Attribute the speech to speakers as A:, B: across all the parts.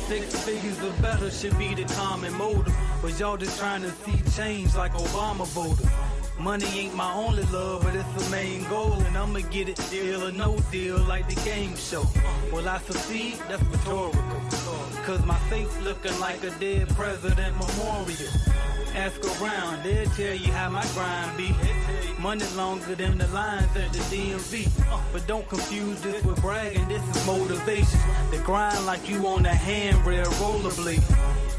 A: Six figures or better should be the common motive, but y'all just trying to see change like Obama voters. Money ain't my only love, but it's the main goal, and I'ma get it deal or no deal like the game show. Will I succeed? That's rhetorical, cause my face looking like a dead president memorial. Ask around, they'll tell you how my grind be. Money longer than the lines at the DMV. But don't confuse this with bragging, this is motivation. The grind like you on a handrail rollerblade.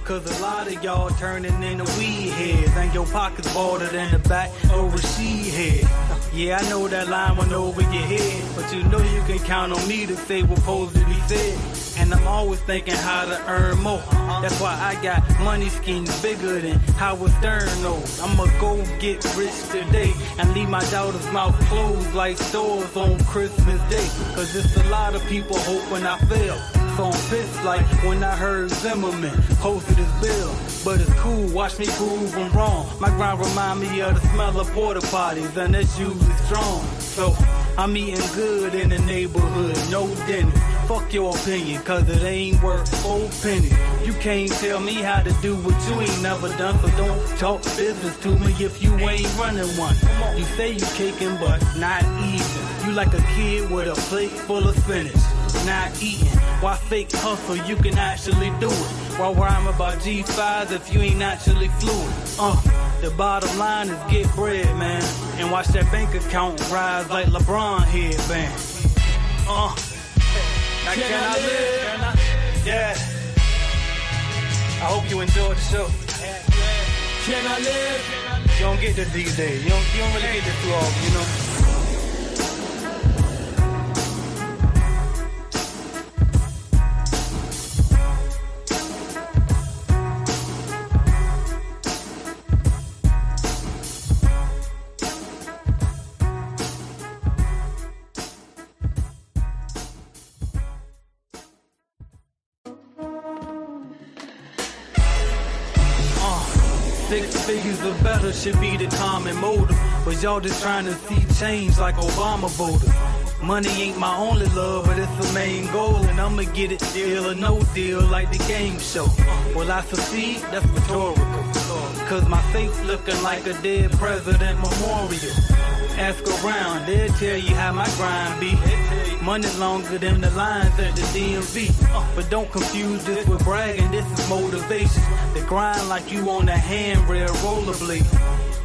A: Cause a lot of y'all turning into weed heads, and your pockets balder than the back of Rashid head. Yeah, I know that line went over your head, but you know you can count on me to say what's supposed to be said. And I'm always thinking how to earn more. That's why I got money schemes bigger than Howard Stern knows. I'ma go get rich today and leave my daughter's mouth closed like stores on Christmas Day. Cause it's a lot of people hoping I fail. So I'm pissed like when I heard Zimmerman posted his bill. But it's cool, watch me prove I'm wrong. My grind remind me of the smell of porta potties, and that's usually strong. So I'm eating good in the neighborhood, no dinner. Fuck your opinion, cause it ain't worth 4 pennies. You can't tell me how to do what you ain't never done, so don't talk business to me if you ain't running one. You say you caking, but not eating. You like a kid with a plate full of spinach, not eating. Why fake hustle? You can actually do it. Why rhyme about G5s if you ain't actually fluid? The bottom line is get bread, man, and watch that bank account rise like LeBron headband. Now can I live? Yeah. I hope you enjoyed the show. Can I live? You don't get this these days. You don't really get this too often, you know. Six figures or better should be the common motive, but y'all just trying to see change like Obama voters. Money ain't my only love, but it's the main goal, and I'ma get it deal or no deal like the game show. Will I succeed? That's rhetorical, cause my face looking like a dead president memorial. Ask around, they'll tell you how my grind be. Money longer than the lines at the DMV. But don't confuse this with bragging, this is motivation. The grind like you on a handrail rollerblade.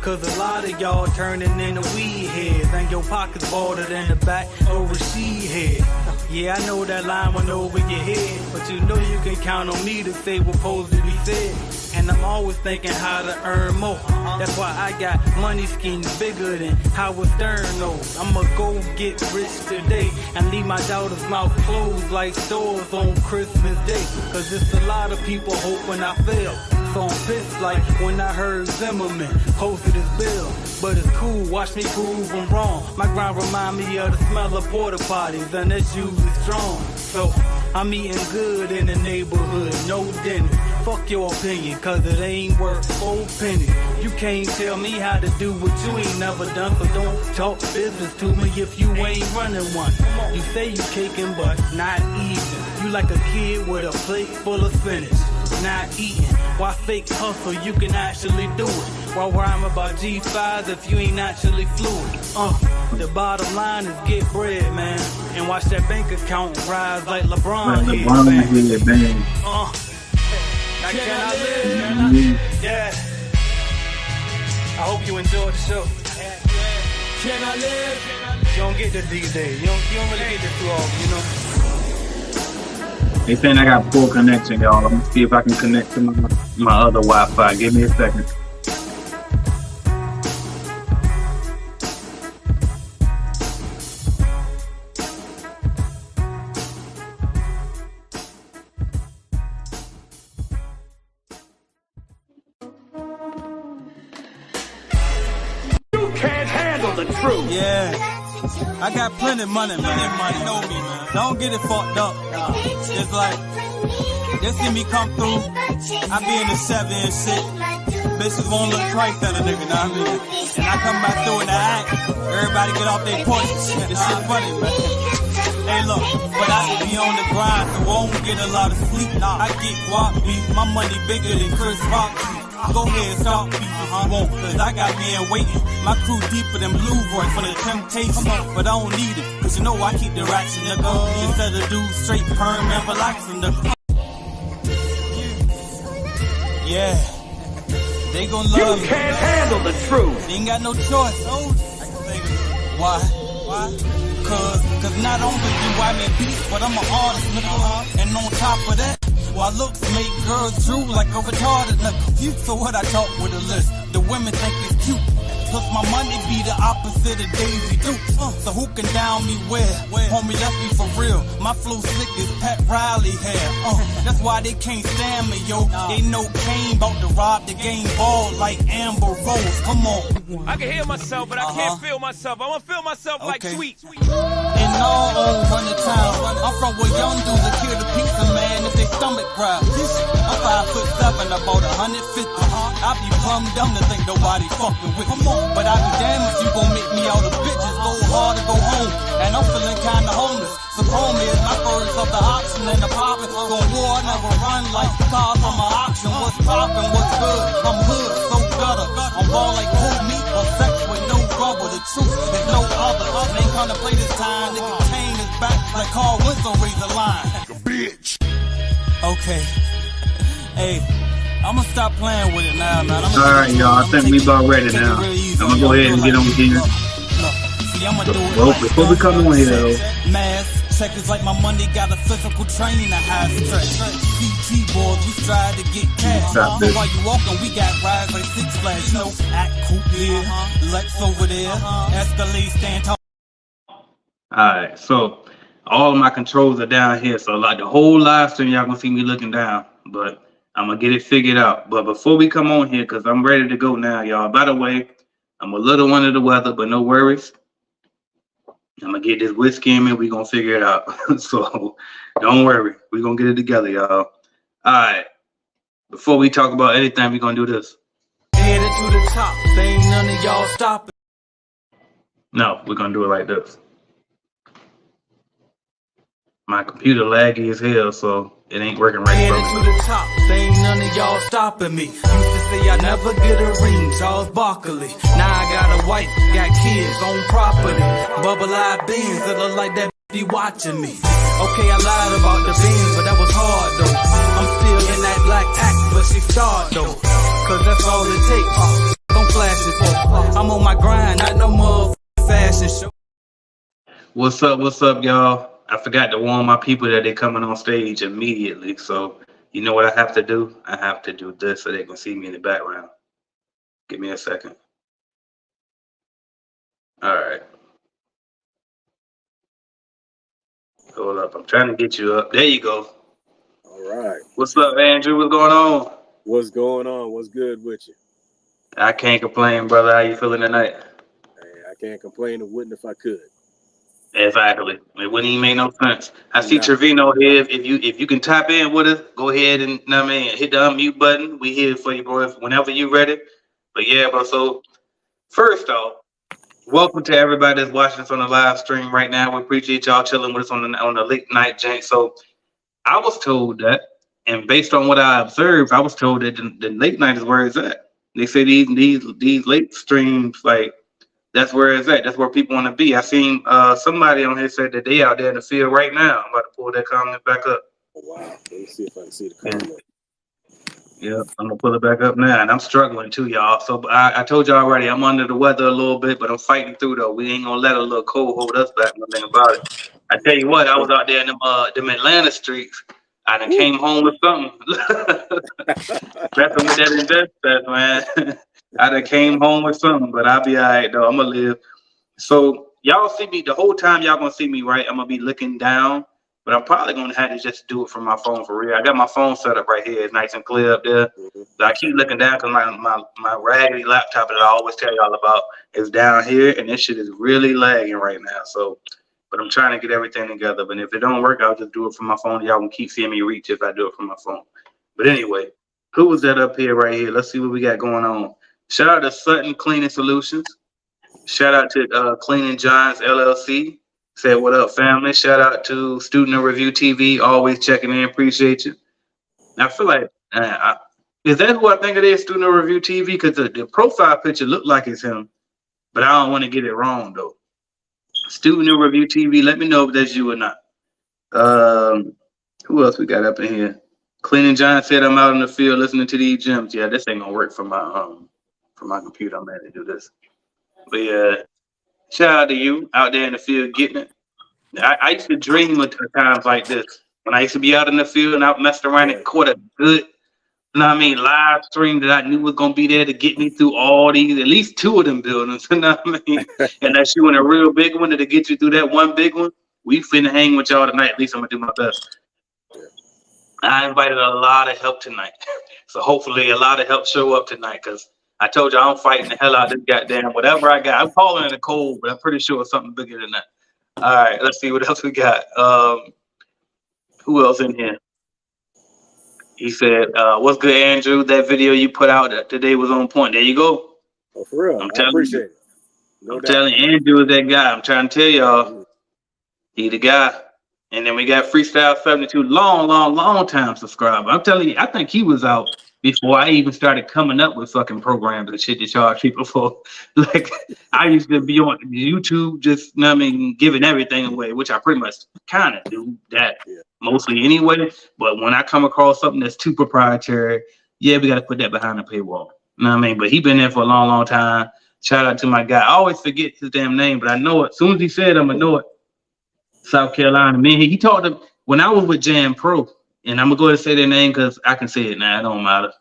A: Cause a lot of y'all turning into weed heads, and your pockets balder than the back of Rashid head. Yeah, I know that line went over your head, but you know you can count on me to say what's supposed to be said. And I'm always thinking how to earn more. That's why I got money schemes bigger than Howard Stern knows. I'ma go get rich today and leave my daughter's mouth closed like stores on Christmas Day. Cause it's a lot of people hoping I fail. So I'm pissed like when I heard Zimmerman posted his bill. But it's cool, watch me prove I'm wrong. My grind remind me of the smell of porta potties, and that's usually strong. So I'm eating good in the neighborhood, no dinner. Fuck your opinion, cause it ain't worth 4 pennies. You can't tell me how to do what you ain't never done, so don't talk business to me if you ain't running one. You say you caking, but not eating. You like a kid with a plate full of spinach, not eating. Why fake hustle? You can actually do it. Why rhyme about G5s if you ain't actually fluid? The bottom line is get bread, man, and watch that bank account rise like LeBron headband. Now can I live? Yeah. I hope you enjoyed the show. Can I live? You don't get this these days. You don't really get this too often, you know.
B: They saying I got poor connection, y'all. Let me see if I can connect to my other Wi-Fi. Give me a second.
C: You can't handle the truth.
A: Yeah. I got plenty of money, man. You know me, man. Don't get it fucked up. It's like, they see me come through, I be in the 7 and shit. Bitches won't look twice at a nigga, know what I mean? And I come back through in the act, everybody get off their porch and shit. This shit funny, man. Hey look, but I be on the grind, so I won't get a lot of sleep. I get guap beef, my money bigger than Chris Rock. Go ahead, stop beef if you want, cause I got men waiting. My crew deeper than Blue Roy for the temptation, but I don't need it, cause you know I keep the ratchet, nigga. Instead of do straight perm and relaxing, nigga. Yeah, they gon' love
C: You can't handle the truth.
A: They ain't got no choice. Why? Cause not only do I make beats, but I'm an artist, nigga. And on top of that, my looks make girls drool like a retarded nigga. So what I talk with a list, the women think it's cute. Plus my money be the opposite of Daisy Dukes. So who can down me where? Homie, let's be for real. My flow sick as Pat Riley hair. That's why they can't stand me, yo. They know Kane bout to rob the game ball like Amber Rose. Come on.
D: I can hear myself, but I can't feel myself. I want to feel myself like Sweet.
A: And all on run the town. I'm from where young dudes that kill the pizza man if they stomach growls. I'm 5'7", about 150. I be plumb dumb to think nobody fucking with me. But I be damn if you gon' make me out of bitches. Go hard or go home. And I'm feeling kinda homeless. So chrome is my first of the option and the poppin'. So war never run like cars on my auction. What's poppin', what's good? I'm hood, so gutter. I'm ball like cool meat or sex with no rubber. The truth is no other. They ain't gonna play this time. Nigga Kane is back like Carl Winslow raised the line.
C: Bitch.
A: Okay. Hey, I'ma stop playing with it now, man.
B: Alright, y'all. I think we about ready now. I'm gonna go ahead and get on here. Well, before we come on here, though.
A: Mass checkers like my money got a physical training to high stress. CT boys, we strive to get cash. While you walking, we got rides like Six Flags. You know, act cool here, Lex over there, Escalade stand tall.
B: Alright, so all of my controls are down here. So like the whole live stream, y'all gonna see me looking down. But I'm gonna get it figured out. But before we come on here, because I'm ready to go now, y'all. By the way, I'm a little under the weather, but no worries. I'm gonna get this whiskey in me. We're gonna figure it out. So don't worry. We're gonna get it together, y'all. All right. Before we talk about anything, we're gonna do this.
A: Headed to the top. They ain't none of y'all stopping.
B: No, we're gonna do it like this. My computer laggy as hell, so it ain't working right.
A: Headed to the top. They ain't none of y'all stopping me. Used to say I never get a ring, Charles Barkley. Now I got a wife, got kids, on property. Bubble-eyed beans that look like that be watching me. Okay, I lied about the beans, but that was hard though. I'm still in that black act, but she starred though. Cause that's all it takes. Don't flash it for. I'm on my grind, not no motherfucking fashion show.
B: What's up, y'all? I forgot to warn my people that they're coming on stage immediately. So you know what I have to do? I have to do this so they can see me in the background. Give me a second. All right. Hold up. I'm trying to get you up. There you go.
E: All right.
B: What's up, Andrew? What's going on?
E: What's going on? What's good with you?
B: I can't complain, brother. How you feeling tonight?
E: Hey, I can't complain. It wouldn't if I could.
B: Exactly. It wouldn't even make no sense. I see Trevino here. If you can tap in with us, go ahead and hit the unmute button. We here for you, bro. Whenever you ready. But yeah, bro. So first off, welcome to everybody that's watching us on the live stream right now. We appreciate y'all chilling with us on the late night jank. So I was told that, and based on what I observed, I was told that the late night is where it's at. They say these late streams, like, that's where it's at. That's where people want to be. I seen somebody on here said that they out there in the field right now. I'm about to pull that comment back up.
E: Oh, wow. Let me see if I can see the comment.
B: Yeah, I'm gonna pull it back up now, and I'm struggling too, y'all. So I told y'all already, I'm under the weather a little bit, but I'm fighting through though. We ain't gonna let a little cold hold us back. Nothing about it. I tell you what, I was out there in them Atlanta streets. I done came home with something. Messing with that investor, man. I done came home with something, but I'll be all right though. I'm gonna live. So y'all see me the whole time. Y'all gonna see me, right? I'm gonna be looking down, but I'm probably gonna have to just do it from my phone for real. I got my phone set up right here. It's nice and clear up there. So I keep looking down because my raggedy laptop that I always tell y'all about is down here, and this shit is really lagging right now. So, but I'm trying to get everything together. But if it don't work, I'll just do it from my phone. Y'all can keep seeing me reach if I do it from my phone. But anyway, who was that up here right here? Let's see what we got going on. Shout out to Sutton Cleaning Solutions. Shout out to Cleaning Giants LLC. Said, what up, family? Shout out to Student Review TV. Always checking in. Appreciate you. I feel like, is that who I think it is, Student Review TV? Because the profile picture looked like it's him, but I don't want to get it wrong, though. Student Review TV, let me know if that's you or not. Who else we got up in here? Cleaning John said, I'm out in the field listening to these gems. Yeah, this ain't going to work for my computer. I'm going to do this. But yeah, shout out to you out there in the field getting it. I used to dream of times like this. When I used to be out in the field and out messing around and caught a good, you know what I mean, live stream that I knew was going to be there to get me through all these, at least 2 of them buildings, you know what I mean? And that's you in a real big one to get you through that one big one. We finna hang with y'all tonight. At least I'm going to do my best. I invited a lot of help tonight. So hopefully a lot of help show up tonight because I told you I'm fighting the hell out of this goddamn whatever I got. I'm calling it a cold, but I'm pretty sure it's something bigger than that. All right, let's see what else we got. Who else in here? He said, what's good, Andrew? That video you put out today was on point. There you go.
E: Oh, for real. I appreciate it.
B: I'm telling you, Andrew is that guy. I'm trying to tell y'all, he the guy. And then we got Freestyle 72, long time subscriber. I'm telling you, I think he was out before I even started coming up with fucking programs and shit to charge people for. Like, I used to be on YouTube just, you know what I mean, giving everything away, which I pretty much kind of do that mostly anyway. But when I come across something that's too proprietary, yeah, we got to put that behind the paywall. You know what I mean? But he been there for a long time. Shout out to my guy. I always forget his damn name, but I know it. As soon as he said, I'm going to know it. South Carolina. Man, he talked to when I was with Jam Pro, and I'm going to go ahead and say their name because I can say it now. It don't matter.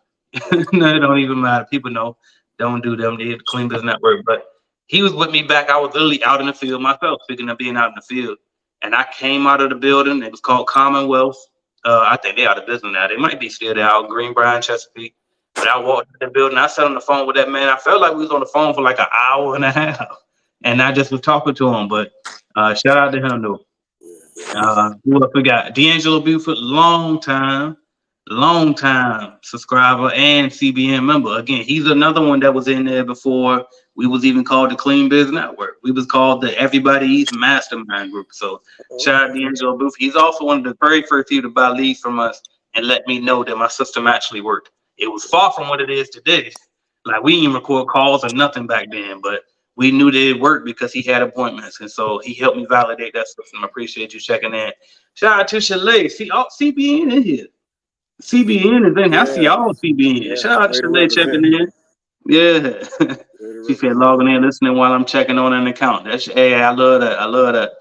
B: No, it don't even matter. People know. Don't do them. They Clean Business Network. But he was with me back. I was literally out in the field myself, speaking of being out in the field. And I came out of the building. It was called Commonwealth. I think they're out of business now. They might be still there out Greenbrier, Chesapeake. But I walked in the building. I sat on the phone with that man. I felt like we was on the phone for like an hour and a half. And I just was talking to him. But shout out to him, though. Who else we got? D'Angelo Buford, long time subscriber and CBN member. Again, he's another one that was in there before we was even called the Clean Biz Network. We was called the Everybody Eats Mastermind Group. So shout out to D'Angelo Buford. He's also one of the very first people to buy leads from us and let me know that my system actually worked. It was far from what it is today. Like, we didn't record calls or nothing back then, but we knew that it worked because he had appointments. And so he helped me validate that system. I appreciate you checking in. Shout out to Chalet. See, CBN in here. CBN is in here. I see all CBN. Yeah. Shout out to Chalet checking in. Yeah. She said logging in, listening while I'm checking on an account. That's, hey, I love that. I love that.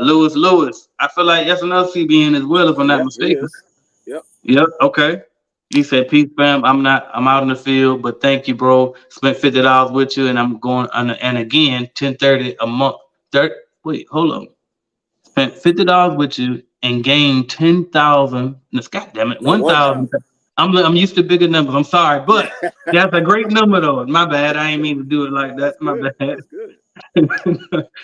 B: Lewis. I feel like that's another CBN as well, if I'm not mistaken. Yep. Okay. He said, peace, fam. I'm out in the field, but thank you, bro. Spent $50 with you, and I'm going and again, $10.30 a month. Wait, hold on. Spent $50 with you and gained 10,000. God damn it, 1,000. I'm used to bigger numbers. I'm sorry, but that's a great number though. My bad. I ain't mean to do it like that. My bad. That's good.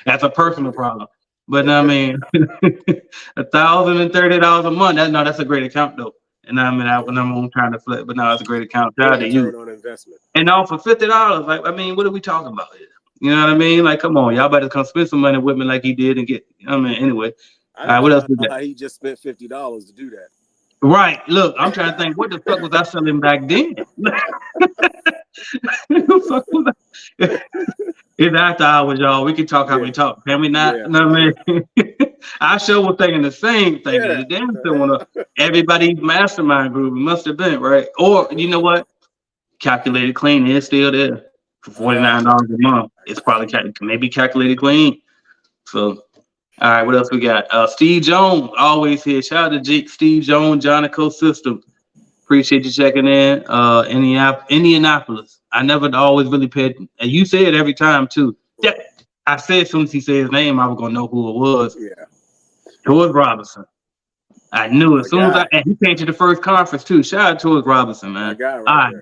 B: That's a personal problem. But I mean, $1,030 a month. That's a great account though. And I mean, when I'm on trying to flip, but no, it's a great account. Shout out to you. On investment. And all for $50. Like, I mean, what are we talking about here? You know what I mean? Like, come on, y'all better come spend some money with me like he did and get. I mean, anyway. All right, what else we got?
E: He just spent $50 to do that.
B: Right. Look, I'm trying to think. What the fuck was I selling back then? It's after hours, y'all. We can talk how we talk. Can we not? Yeah. No, man. I sure was thinking the same thing. Yeah. Damn, still want to Everybody's Mastermind Group. It must have been, right? Or, you know what? Calculated Clean is still there for $49 a month. It's probably maybe Calculated Clean. So, all right, what else we got? Steve Jones, always here. Shout out to Jake, Steve Jones, Jonico Systems. Appreciate you checking in. Indianapolis. I never always really paid. And you say it every time too. Yeah, I said as soon as he said his name, I was gonna know who it was. Yeah, George Robinson. I knew it. As soon as and he came to the first conference too. Shout out to George Robinson, man. All right.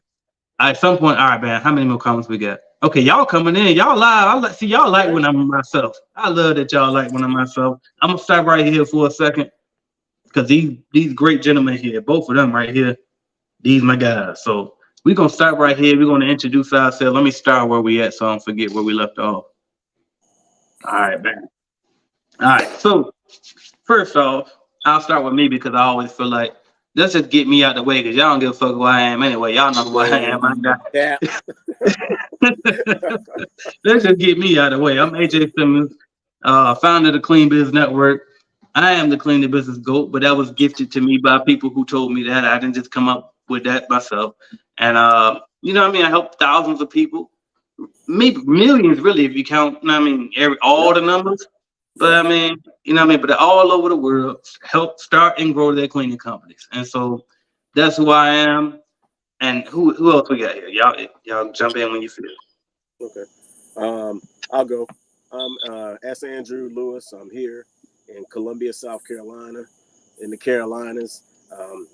B: At some point, all right, man. How many more comments we got? Okay, y'all coming in. Y'all live. See, y'all like when I'm myself. I love that y'all like when I'm myself. I'm gonna stop right here for a second because these great gentlemen here, both of them right here, these my guys. So we're gonna start right here. We're gonna introduce ourselves. Let me start where we at so I don't forget where we left off. All right, man. All right. So first off, I'll start with me because I always feel like let's just get me out the way because y'all don't give a fuck who I am anyway. Y'all know who I am.
E: Yeah.
B: Let's just get me out of the way. I'm AJ Simmons, founder of the Clean Biz Network. I am the Clean the Business GOAT, but that was gifted to me by people who told me that. I didn't just come up with that myself. And you know what I mean? I helped thousands of people, maybe millions really, if you count, you know what I mean, all the numbers. But I mean, you know what I mean? But all over the world, help start and grow their cleaning companies. And so that's who I am. And who else we got here? Y'all jump in when you feel.
E: Okay. I'll go. I'm S. Andrew Lewis. I'm here in Columbia, South Carolina, in the Carolinas.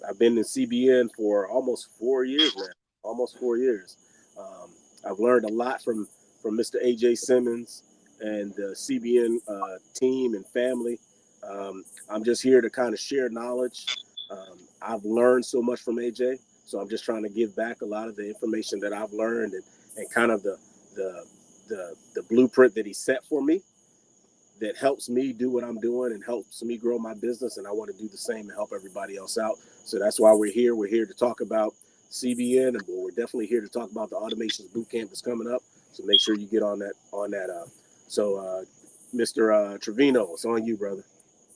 E: I've been in CBN for almost 4 years now. Almost 4 years. I've learned a lot from Mr. AJ Simmons and the CBN team and family. I'm just here to kind of share knowledge. I've learned so much from AJ, so I'm just trying to give back a lot of the information that I've learned and kind of the blueprint that he set for me that helps me do what I'm doing and helps me grow my business. And I want to do the same and help everybody else out. So that's why we're here. We're here to talk about CBN, and we're definitely here to talk about the Automations Bootcamp that's coming up. So make sure you get on that. So Mr. Trevino, it's on you, brother.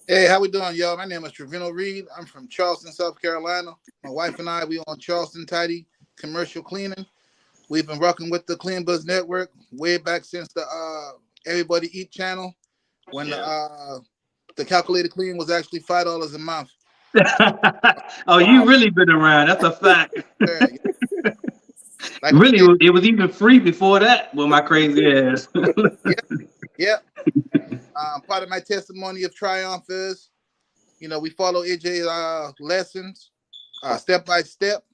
F: Hey, how we doing, y'all? My name is Trevino Reed. I'm from Charleston, South Carolina. My wife and I, we on Charleston Tidy Commercial Cleaning. We've been working with the Clean Buzz Network way back since the Everybody Eat channel, when the calculated clean was actually $5 a month.
B: Oh, you really been around. That's a fact.
F: Yeah. Like
B: really, it was even free before that with my crazy ass.
F: Yeah. Part of my testimony of triumph is, you know, we follow AJ's lessons step by step,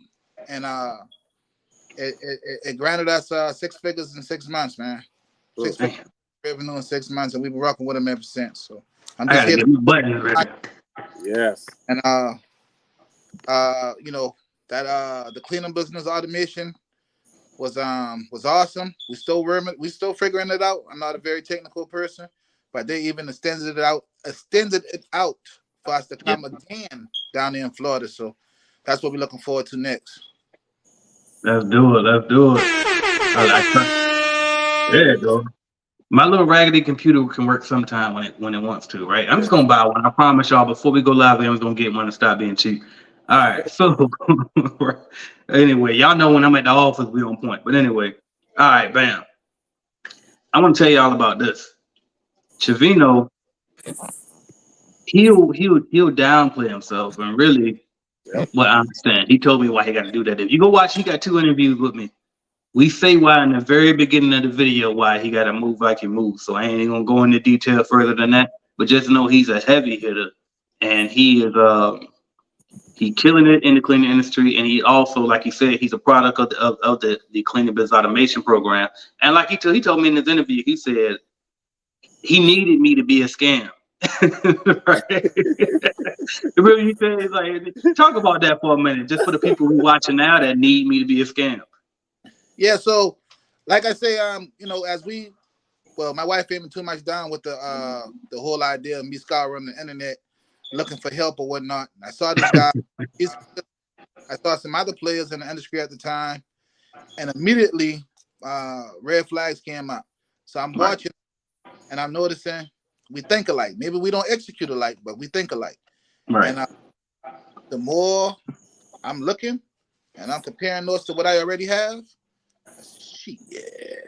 F: and it granted us 6 figures in 6 months, man. 6 figures revenue in 6 months, and we've been rocking with him ever since. So I'm just here to
B: button ready.
E: Yes.
F: And you know, that the cleaning business automation was awesome. We still figuring it out. I'm not a very technical person, but they even extended it out for us to come again down there in Florida. So that's what we're looking forward to next.
B: Let's do it. There you go. My little raggedy computer can work sometime when it wants to, right? I'm just gonna buy one. I promise y'all. Before we go live, I'm just gonna get one and stop being cheap. All right. So anyway, y'all know when I'm at the office, we on point. But anyway, all right, bam. I want to tell y'all about this. Trevino, he'll downplay himself, and really, what I understand, he told me why he got to do that. If you go watch, he got 2 interviews with me. We say why in the very beginning of the video why he got to move like he moves. So I ain't even gonna go into detail further than that. But just know he's a heavy hitter, and he is he killing it in the cleaning industry. And he also, like he said, he's a product of the Cleaning Business Automation program. And like he told me in his interview, he said he needed me to be a scam. Right? Really, he said, like, talk about that for a minute, just for the people who watching now that need me to be a scam.
F: Yeah, so like I say, you know, my wife ain't been too much down with the whole idea of me scouring the internet looking for help or whatnot. I saw this guy, I saw some other players in the industry at the time, and immediately red flags came up. So I'm watching, and I'm noticing we think alike. Maybe we don't execute alike, but we think alike.
B: Right. And
F: the more I'm looking and I'm comparing those to what I already have,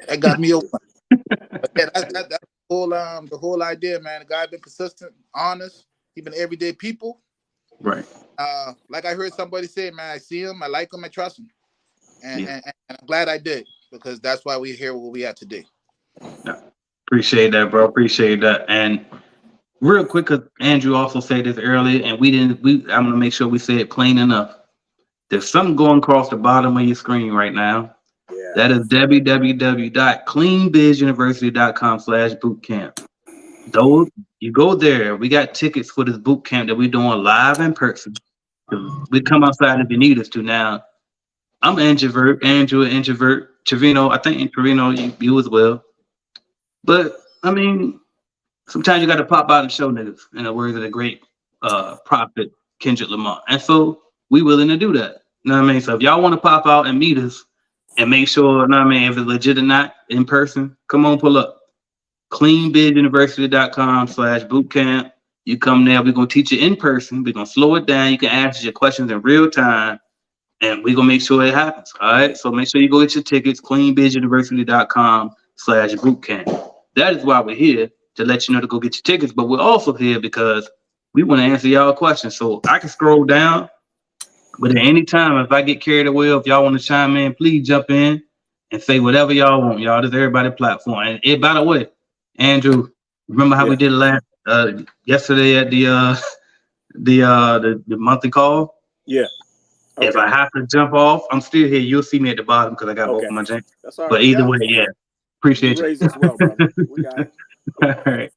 F: that got me open. But yeah, that's the whole idea, man. The guy been consistent, honest, even everyday people.
B: Right.
F: Like I heard somebody say, man, I see him, I like him, I trust him. And I'm glad I did, because that's why we're here where we are today.
B: Yeah. Appreciate that, bro. Appreciate that. And real quick, cause Andrew also said this earlier, and I'm gonna make sure we say it plain enough. There's something going across the bottom of your screen right now. Yeah. That is www.cleanbizuniversity.com/bootcamp. Those, you go there. We got tickets for this boot camp that we're doing live in person. We come outside if you need us to. Now, I'm an introvert. Andrew, an introvert. Trevino, I think Trevino, you as well. But I mean, sometimes you got to pop out and show niggas, in the words of the great prophet Kendrick Lamar. And so we willing to do that. You know what I mean? So if y'all want to pop out and meet us and make sure, you know what I mean, if it's legit or not in person, come on, pull up. cleanbizuniversity.com/bootcamp. You come there, we're going to teach you in person. We're going to slow it down. You can ask your questions in real time, and we're going to make sure it happens. All right? So make sure you go get your tickets, cleanbizuniversity.com/bootcamp. That is why we're here, to let you know to go get your tickets. But we're also here because we want to answer y'all questions. So I can scroll down, but at any time, if I get carried away, if y'all want to chime in, please jump in and say whatever y'all want. Y'all, this is everybody's platform. And by the way, Andrew, remember how we did last yesterday at the monthly call?
E: Yeah. Okay.
B: If I have to jump off, I'm still here. You'll see me at the bottom because I got both of my drinks.
E: That's all right.
B: But either way, yeah. Appreciate you.
E: Raised as well, brother. We got it.
B: All right.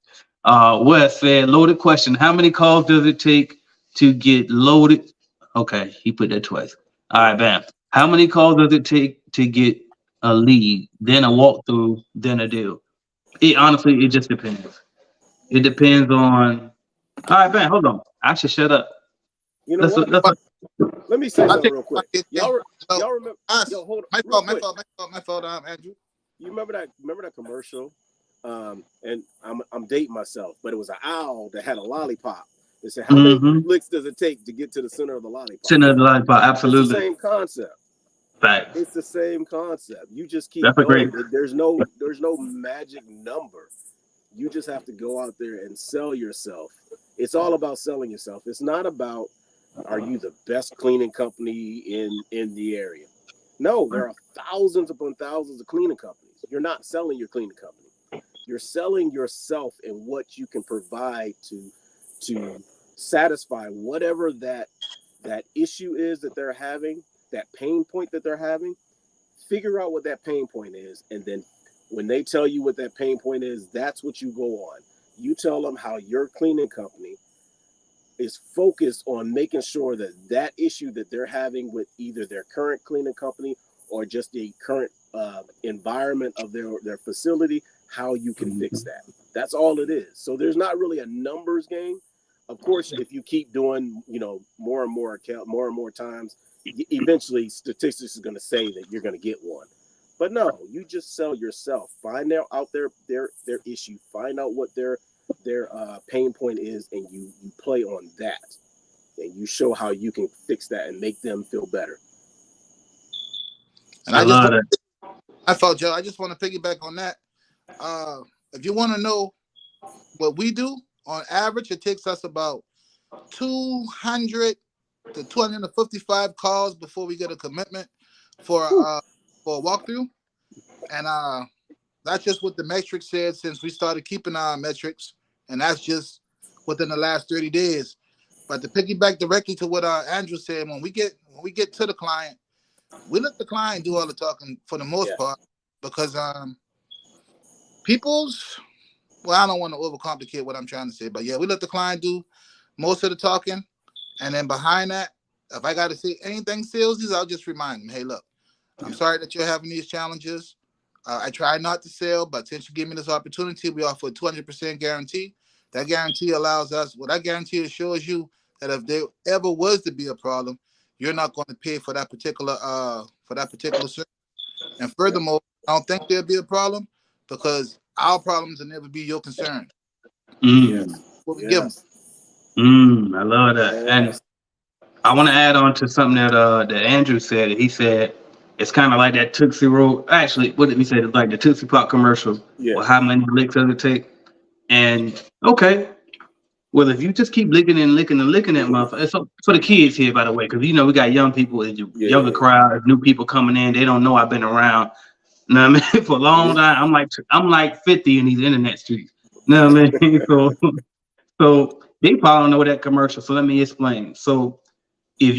B: Wes said, loaded question. How many calls does it take to get loaded? Okay, he put that twice. All right, bam. How many calls does it take to get a lead, then a walkthrough, then a deal? Honestly, it just depends. It depends on. All right, bam. Hold on. I should shut up.
E: You know what? Let me say something real quick. Y'all remember? Yo, hold on.
F: My fault, Andrew.
E: You remember that commercial? And I'm dating myself, but it was an owl that had a lollipop. It said, "How many licks does it take to get to the center of the lollipop?"
B: Center of the lollipop, absolutely.
E: It's the same concept.
B: Fact.
E: It's the same concept. You just keep
B: That's
E: going. There's no magic number. You just have to go out there and sell yourself. It's all about selling yourself. It's not about, are you the best cleaning company in the area? No, there are thousands upon thousands of cleaning companies. You're not selling your cleaning company. You're selling yourself and what you can provide to satisfy whatever that issue is that they're having, that pain point that they're having. Figure out what that pain point is, and then when they tell you what that pain point is, that's what you go on. You tell them how your cleaning company is focused on making sure that issue that they're having with either their current cleaning company or just the current environment of their facility, how you can fix that. That's all it is. So there's not really a numbers game. Of course, if you keep doing, more and more times, eventually statistics is going to say that you're going to get one. But no, you just sell yourself. Find out their issue. Find out what their pain point is, and you play on that, and you show how you can fix that and make them feel better.
F: And I love that. I thought, Joe, I just want to piggyback on that. If you want to know what we do, on average, it takes us about 200 to 255 calls before we get a commitment for a walkthrough. And that's just what the metrics said since we started keeping our metrics. And that's just within the last 30 days. But to piggyback directly to what Andrew said, when we get to the client, we let the client do all the talking for the most part, because I don't want to overcomplicate what I'm trying to say, but we let the client do most of the talking. And then behind that, if I got to say anything salesy, I'll just remind them, hey, look, I'm sorry that you're having these challenges. I try not to sell, but since you give me this opportunity, we offer a 200% guarantee. That guarantee assures you that if there ever was to be a problem, you're not going to pay for that particular service. And furthermore, I don't think there'll be a problem because our problems will never be your concern. What we give them.
B: I love that. And I want to add on to something that Andrew said. He said it's kind of like that Tootsie Roll. Actually, what did he say? It's like the Tootsie Pop commercial. Well, how many licks does it take? And okay, well, if you just keep licking and licking and licking that motherfucker, it's for the kids here, by the way, because we got young people, younger crowd, new people coming in. They don't know I've been around. You know what I mean? For a long time, I'm like 50 in these internet streets. You know what I mean? So they probably know that commercial. So let me explain. So if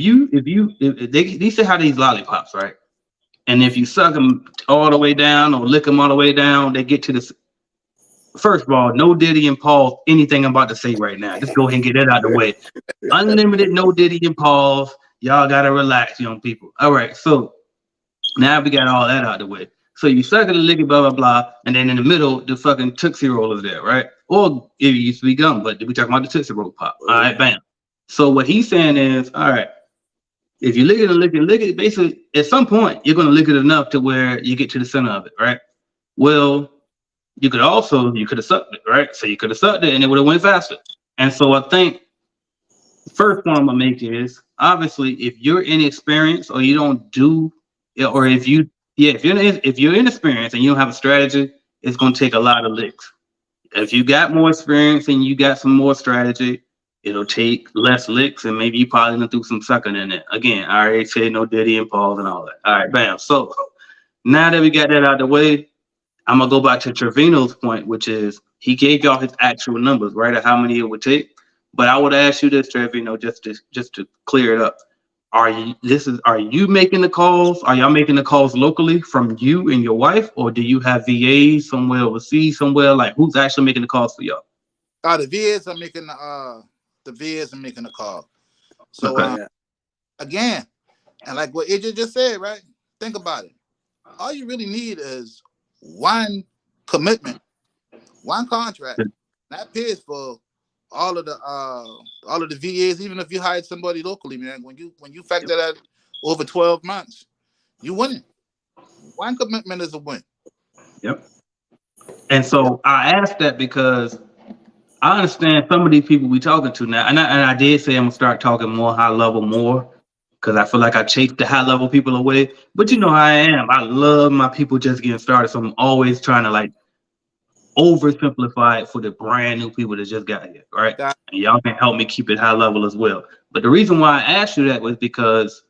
B: they say how these lollipops, right? And if you suck them all the way down or lick them all the way down, they get to this. First of all, no Diddy and pause anything I'm about to say right now. Just go ahead and get that out of the way. Unlimited, no Diddy and pause. Y'all gotta relax, young people. All right, so now we got all that out of the way. So you suck it, lick it, blah, blah, blah. And then in the middle, the fucking Tootsie Roll is there, right? Or it used to be gum, but we talking about the Tootsie Roll pop. All right, bam. So what he's saying is, all right, if you lick it and lick it and lick it, basically at some point, you're going to lick it enough to where you get to the center of it, right? Well, you could have sucked it, right? So you could have sucked it and it would have went faster. And so I think the first point I'm going to make is, obviously, if you're inexperienced or you don't do, or if you're inexperienced and you don't have a strategy, it's going to take a lot of licks. If you got more experience and you got some more strategy, it'll take less licks and maybe you probably gonna do some sucking in it. Again, I already said no Diddy and Paul and all that. All right, bam. So now that we got that out of the way, I'm gonna go back to Trevino's point, which is he gave y'all his actual numbers, right, of how many it would take. But I would ask you this, Trevino, just to clear it up. Are you making the calls? Are y'all making the calls locally from you and your wife, or do you have VAs somewhere overseas, somewhere? Like, who's actually making the calls for y'all?
F: The VAs are making the call. So
B: Okay.
F: Again, and like what AJ just said, right? Think about it. All you really need is one commitment, one contract. That pays for all of the VAs, even if you hired somebody locally, man. When you factor that over 12 months, you winning. One commitment is a win.
B: Yep. And so I asked that because I understand some of these people we talking to now, and I did say I'm gonna start talking more high level more because I feel like I chased the high level people away. But you know how I am. I love my people just getting started, so I'm always trying to like oversimplify it for the brand new people that just got here, right? And y'all can help me keep it high level as well. But the reason why I asked you that was because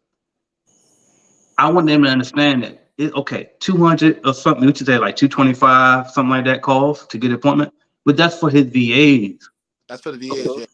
B: I want them to understand that it's okay, 200 or something, what you say, like 225, something like that calls to get an appointment. But that's for his VAs.
F: That's for the VAs, yeah.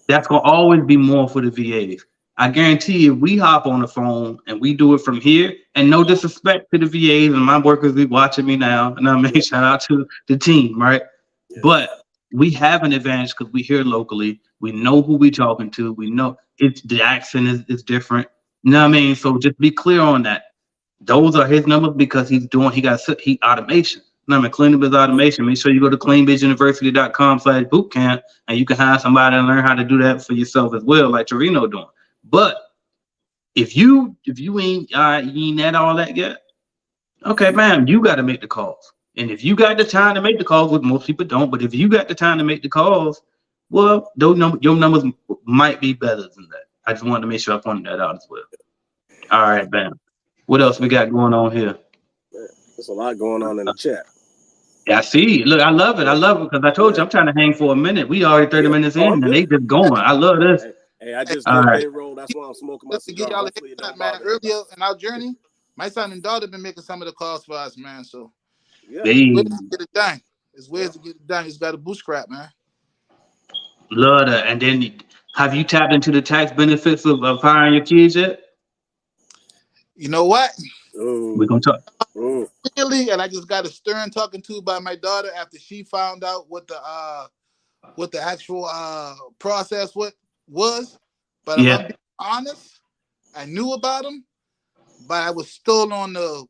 B: That's gonna always be more for the VAs. I guarantee you, if we hop on the phone and we do it from here, and no disrespect to the VAs and my workers be watching me now, and I mean, shout out to the team, right? Yeah. But we have an advantage because we here locally. We know who we talking to. We know the accent is different. You know what I mean? So just be clear on that. Those are his numbers because he got automation. I mean, CleanBiz automation. Make sure you go to cleanbizuniversity.com/bootcamp and you can hire somebody and learn how to do that for yourself as well, like Torino doing. But if you ain't at all that yet, okay, man, you got to make the calls. And if you got the time to make the calls, which most people don't, but if you got the time to make the calls, well, your numbers might be better than that. I just wanted to make sure I pointed that out as well. All right, bam. What else we got going on here?
E: There's a lot going on in the chat.
B: Yeah, I see. Look, I love it. I love it because I told you I'm trying to hang for a minute. We already 30 minutes in, and they just going. I love this.
E: Hey, I just did payroll. That's why I'm smoking my
F: Just to get y'all a heads up, man. Earlier in our journey, my son and daughter been making some of the calls for us, man. So ways to get it done. There's ways to get it done. It's got a bootstrap, man.
B: Love that. And then, have you tapped into the tax benefits of hiring your kids yet?
F: You know what?
B: We're gonna talk.
F: Really, and I just got a stern talking to by my daughter after she found out what the actual process was. But if I'm being honest, I knew about them, but I was still on the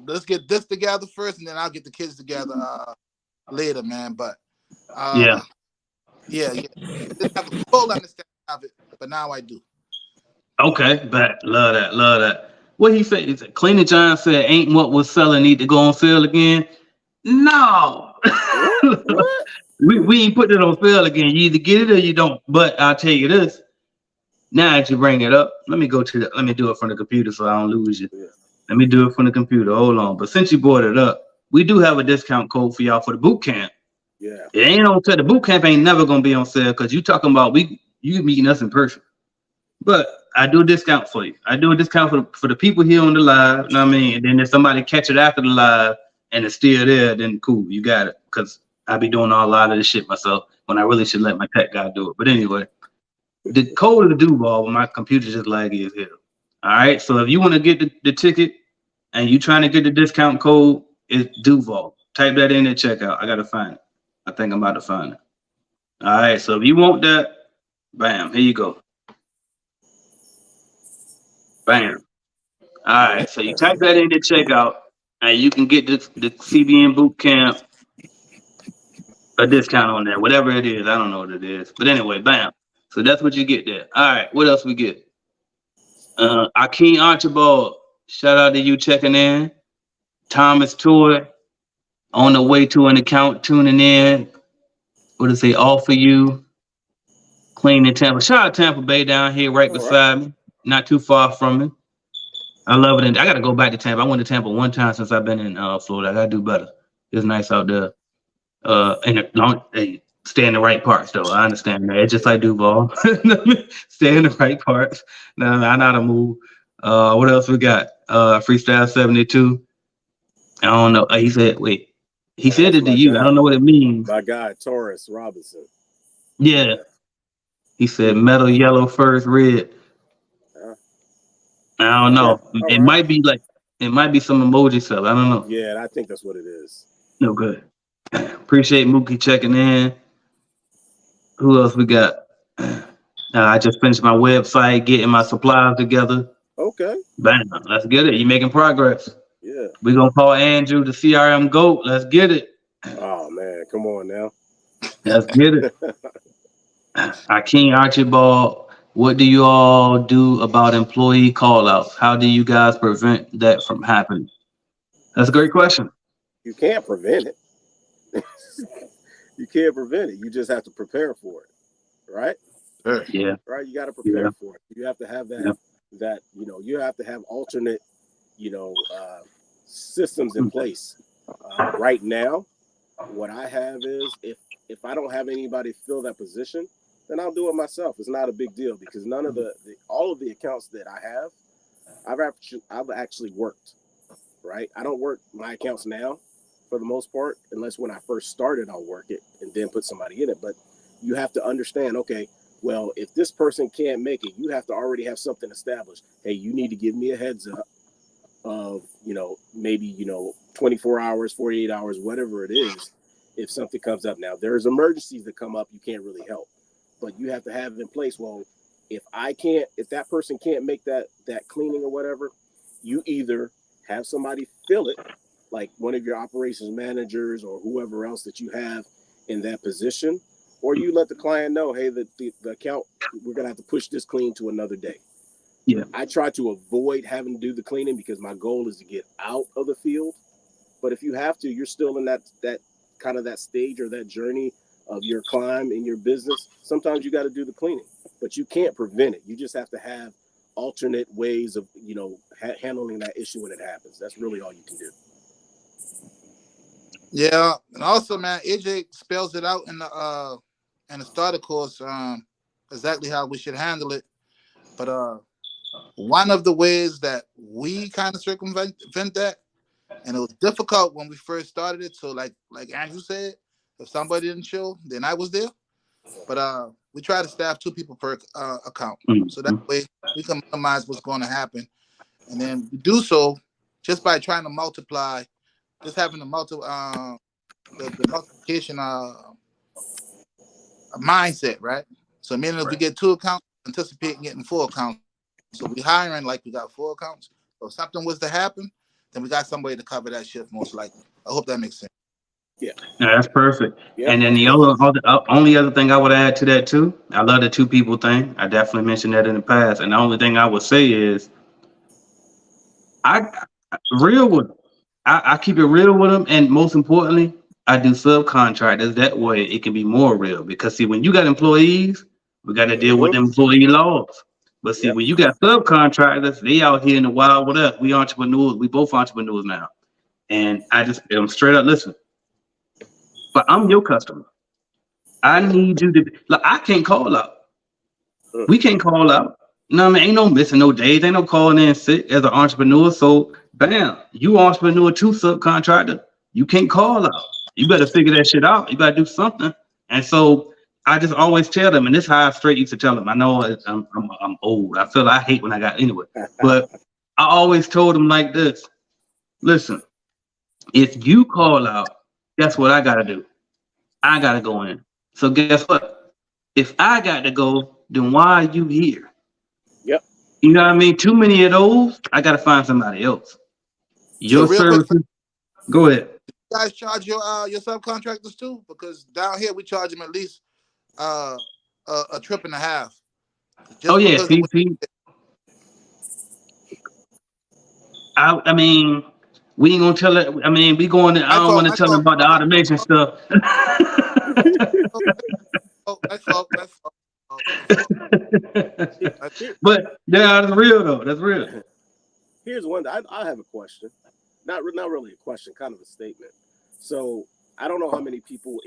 F: let's get this together first, and then I'll get the kids together later, man. But yeah. I didn't have a full understanding of it, but now I do.
B: Okay, but love that. What he said is Cleaner John said, ain't what was selling need to go on sale again. No. we ain't putting it on sale again. You either get it or you don't. But I'll tell you this. Now that you bring it up, let me do it from the computer so I don't lose you. Yeah. Let me do it from the computer. Hold on. But since you brought it up, we do have a discount code for y'all for the boot camp.
E: Yeah.
B: It ain't on sale. The boot camp ain't never gonna be on sale because you talking about you meeting us in person. But I do a discount for you. I do a discount for the people here on the live. You know what I mean? And then if somebody catch it after the live and it's still there, then cool, you got it. Because I be doing a lot of this shit myself when I really should let my tech guy do it. But anyway, the code of the Duval, my computer just laggy as hell. All right. So if you want to get the ticket and you trying to get the discount code, it's Duval. Type that in at checkout. I gotta find it. I think I'm about to find it. All right. So if you want that, bam, here you go. Bam. All right, so you type that in the checkout, and you can get the CBN boot camp a discount on that, whatever it is. I don't know what it is, but anyway, bam. So that's what you get there. All right, what else we get? Akeem Archibald, shout out to you checking in. Thomas Toy, on the way to an account, tuning in. What does it say? All for you. Cleaning Tampa. Shout out Tampa Bay down here, right beside me. Not too far from me. I love it. And I got to go back to Tampa. I went to Tampa one time since I've been in Florida. I got to do better. It's nice out there. Stay in the right parts, though. I understand that. It's just like Duval. Stay in the right parts. No, I know how to move. What else we got? Freestyle 72. I don't know. He said, wait. He said it to you. I don't know what it means.
E: My guy, Taurus Robinson.
B: Yeah. He said metal, yellow, first, red. I don't know. It might be some emoji stuff. I don't know.
E: Yeah, I think that's what it is.
B: No good. Appreciate Mookie checking in. Who else we got? I just finished my website, getting my supplies together.
E: Okay.
B: Bam. Let's get it. You making progress.
E: Yeah.
B: We're going to call Andrew the CRM GOAT. Let's get it.
E: Oh, man. Come on now.
B: Let's get it. Akeem Archibald, what do you all do about employee call-outs? How do you guys prevent that from happening? That's a great question.
E: You can't prevent it. You can't prevent it. You just have to prepare for it, right?
B: Yeah.
E: Right. You got to prepare for it. You have to have that. That you have to have alternate, systems in place. Right now, what I have is if I don't have anybody fill that position, then I'll do it myself. It's not a big deal because none of all of the accounts that I have, I've actually worked. Right. I don't work my accounts now. For the most part, unless when I first started, I'll work it and then put somebody in it. But you have to understand, okay, well, if this person can't make it, you have to already have something established. Hey, you need to give me a heads up of, maybe, 24 hours, 48 hours, whatever it is, if something comes up. Now, there's emergencies that come up, you can't really help. But you have to have it in place. Well, if that person can't make that cleaning or whatever, you either have somebody fill it, like one of your operations managers or whoever else that you have in that position, or you let the client know, hey, the account, we're going to have to push this clean to another day.
B: Yeah.
E: I try to avoid having to do the cleaning because my goal is to get out of the field. But if you have to, you're still in that kind of that stage or that journey of your climb in your business. Sometimes you got to do the cleaning, but you can't prevent it. You just have to have alternate ways of, handling that issue when it happens. That's really all you can do.
F: Yeah, and also, man, AJ spells it out in the starter course exactly how we should handle it. But one of the ways that we kind of circumvent that, and it was difficult when we first started it. So, like Andrew said, if somebody didn't show, then I was there. But we try to staff 2 people per account, so that way we can minimize what's going to happen, and then we do so just by trying to multiply. Just having the multiplication mindset, right? So meaning if we get 2 accounts, anticipate getting 4 accounts. So we hiring like we got 4 accounts. So if something was to happen, then we got somebody to cover that shift most likely. I hope that makes sense.
E: Yeah.
B: No, that's perfect.
E: Yeah.
B: And then the only other thing I would add to that too, I love the 2 people thing. I definitely mentioned that in the past. And the only thing I would say is I keep it real with them, and most importantly, I do subcontractors. That way, it can be more real. Because see, when you got employees, we got to deal with the employee laws. But see, when you got subcontractors, they out here in the wild with us. We entrepreneurs. We both entrepreneurs now, and I just am straight up. Listen, but I'm your customer. I need you to. Like, I can't call out. We can't call out. No, man, ain't no missing no days. Ain't no calling in sick as an entrepreneur. So, bam, you entrepreneur too, subcontractor. You can't call out. You better figure that shit out. You better do something. And so I just always tell them, and this is how I straight used to tell them. I know I'm old. I hate when I got anyway. But I always told them like this. Listen, if you call out, guess what I got to do? I got to go in. So guess what? If I got to go, then why are you here?
E: Yep.
B: You know what I mean? Too many of those, I got to find somebody else. Your services. Go ahead.
F: You guys charge your subcontractors too? Because down here we charge them at least uh a trip and a half.
B: Oh
F: Just
B: yeah,
F: because of what
B: PP. I mean, we ain't gonna tell it. I mean, we going. I
F: my
B: don't
F: fault,
B: want to
F: my
B: tell them
F: fault,
B: about the automation stuff.
F: my fault, my fault, my fault.
E: Here,
B: But yeah, that's real though. That's real.
E: here's one. I have a question. Not really a question, kind of a statement. So I don't know how many people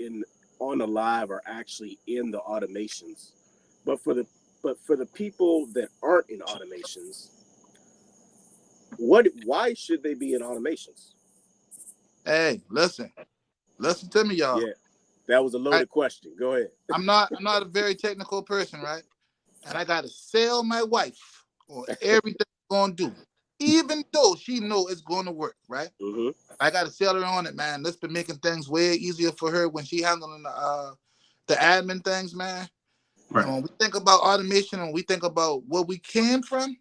E: on the live are actually in the automations, but for the people that aren't in automations, why should they be in automations?
F: Hey, listen to me, y'all.
E: Yeah, that was a loaded question. Go ahead.
F: I'm not a very technical person, right? And I gotta sell my wife on everything I'm gonna do, even though she know it's gonna work, right?
E: Mm-hmm.
F: I gotta sell her on it, man. That's been making things way easier for her when she handling the admin things, man.
B: Right.
F: And when we think about automation and we think about where we came from,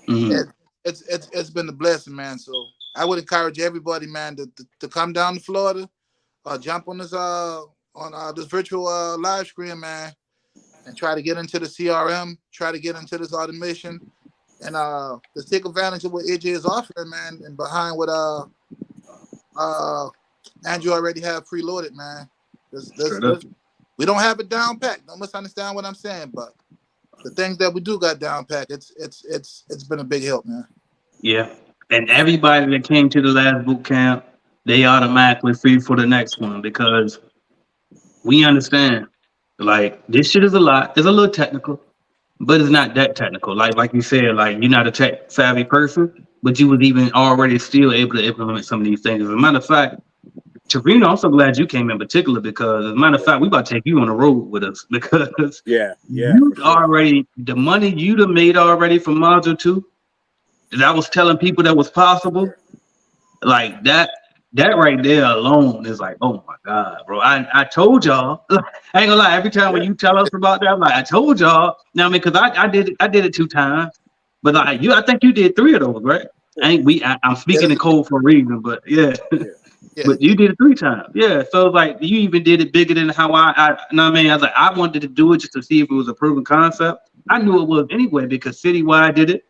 B: Mhm.
F: it's been a blessing, man. So I would encourage everybody, man, to come down to Florida, jump on this virtual live screen, man, and try to get into the CRM, try to get into this automation, and to take advantage of what AJ is offering, man, and behind what Andrew already have preloaded, man.
B: Straight up.
F: We don't have it down pat. Don't misunderstand what I'm saying, but the things that we do got down pat, it's been a big help, man.
B: Yeah. And everybody that came to the last boot camp, they automatically free for the next one because we understand. Like this shit is a lot. It's a little technical, but it's not that technical. Like you said, like you're not a tech savvy person, but you was even already still able to implement some of these things. As a matter of fact, Trevino, I'm so glad you came in particular because as a matter of fact, we about to take you on the road with us because
E: Yeah,
B: you
E: for sure.
B: already the money you'd have made already from module 2 that I was telling people that was possible, like that right there alone is like, oh my God, bro. I told y'all. I ain't gonna lie, every time when
E: Yeah.
B: you tell us about that, I'm like, I told y'all. Now I mean, because I did it 2 times. But like I think you did 3 of those, right? I'm speaking in code for a reason, but yeah.
F: Yeah,
B: But you did it 3 times. Yeah. So like you even did it bigger than how I you know what I mean? I was like, I wanted to do it just to see if it was a proven concept. I knew it was anyway because Citywide did it.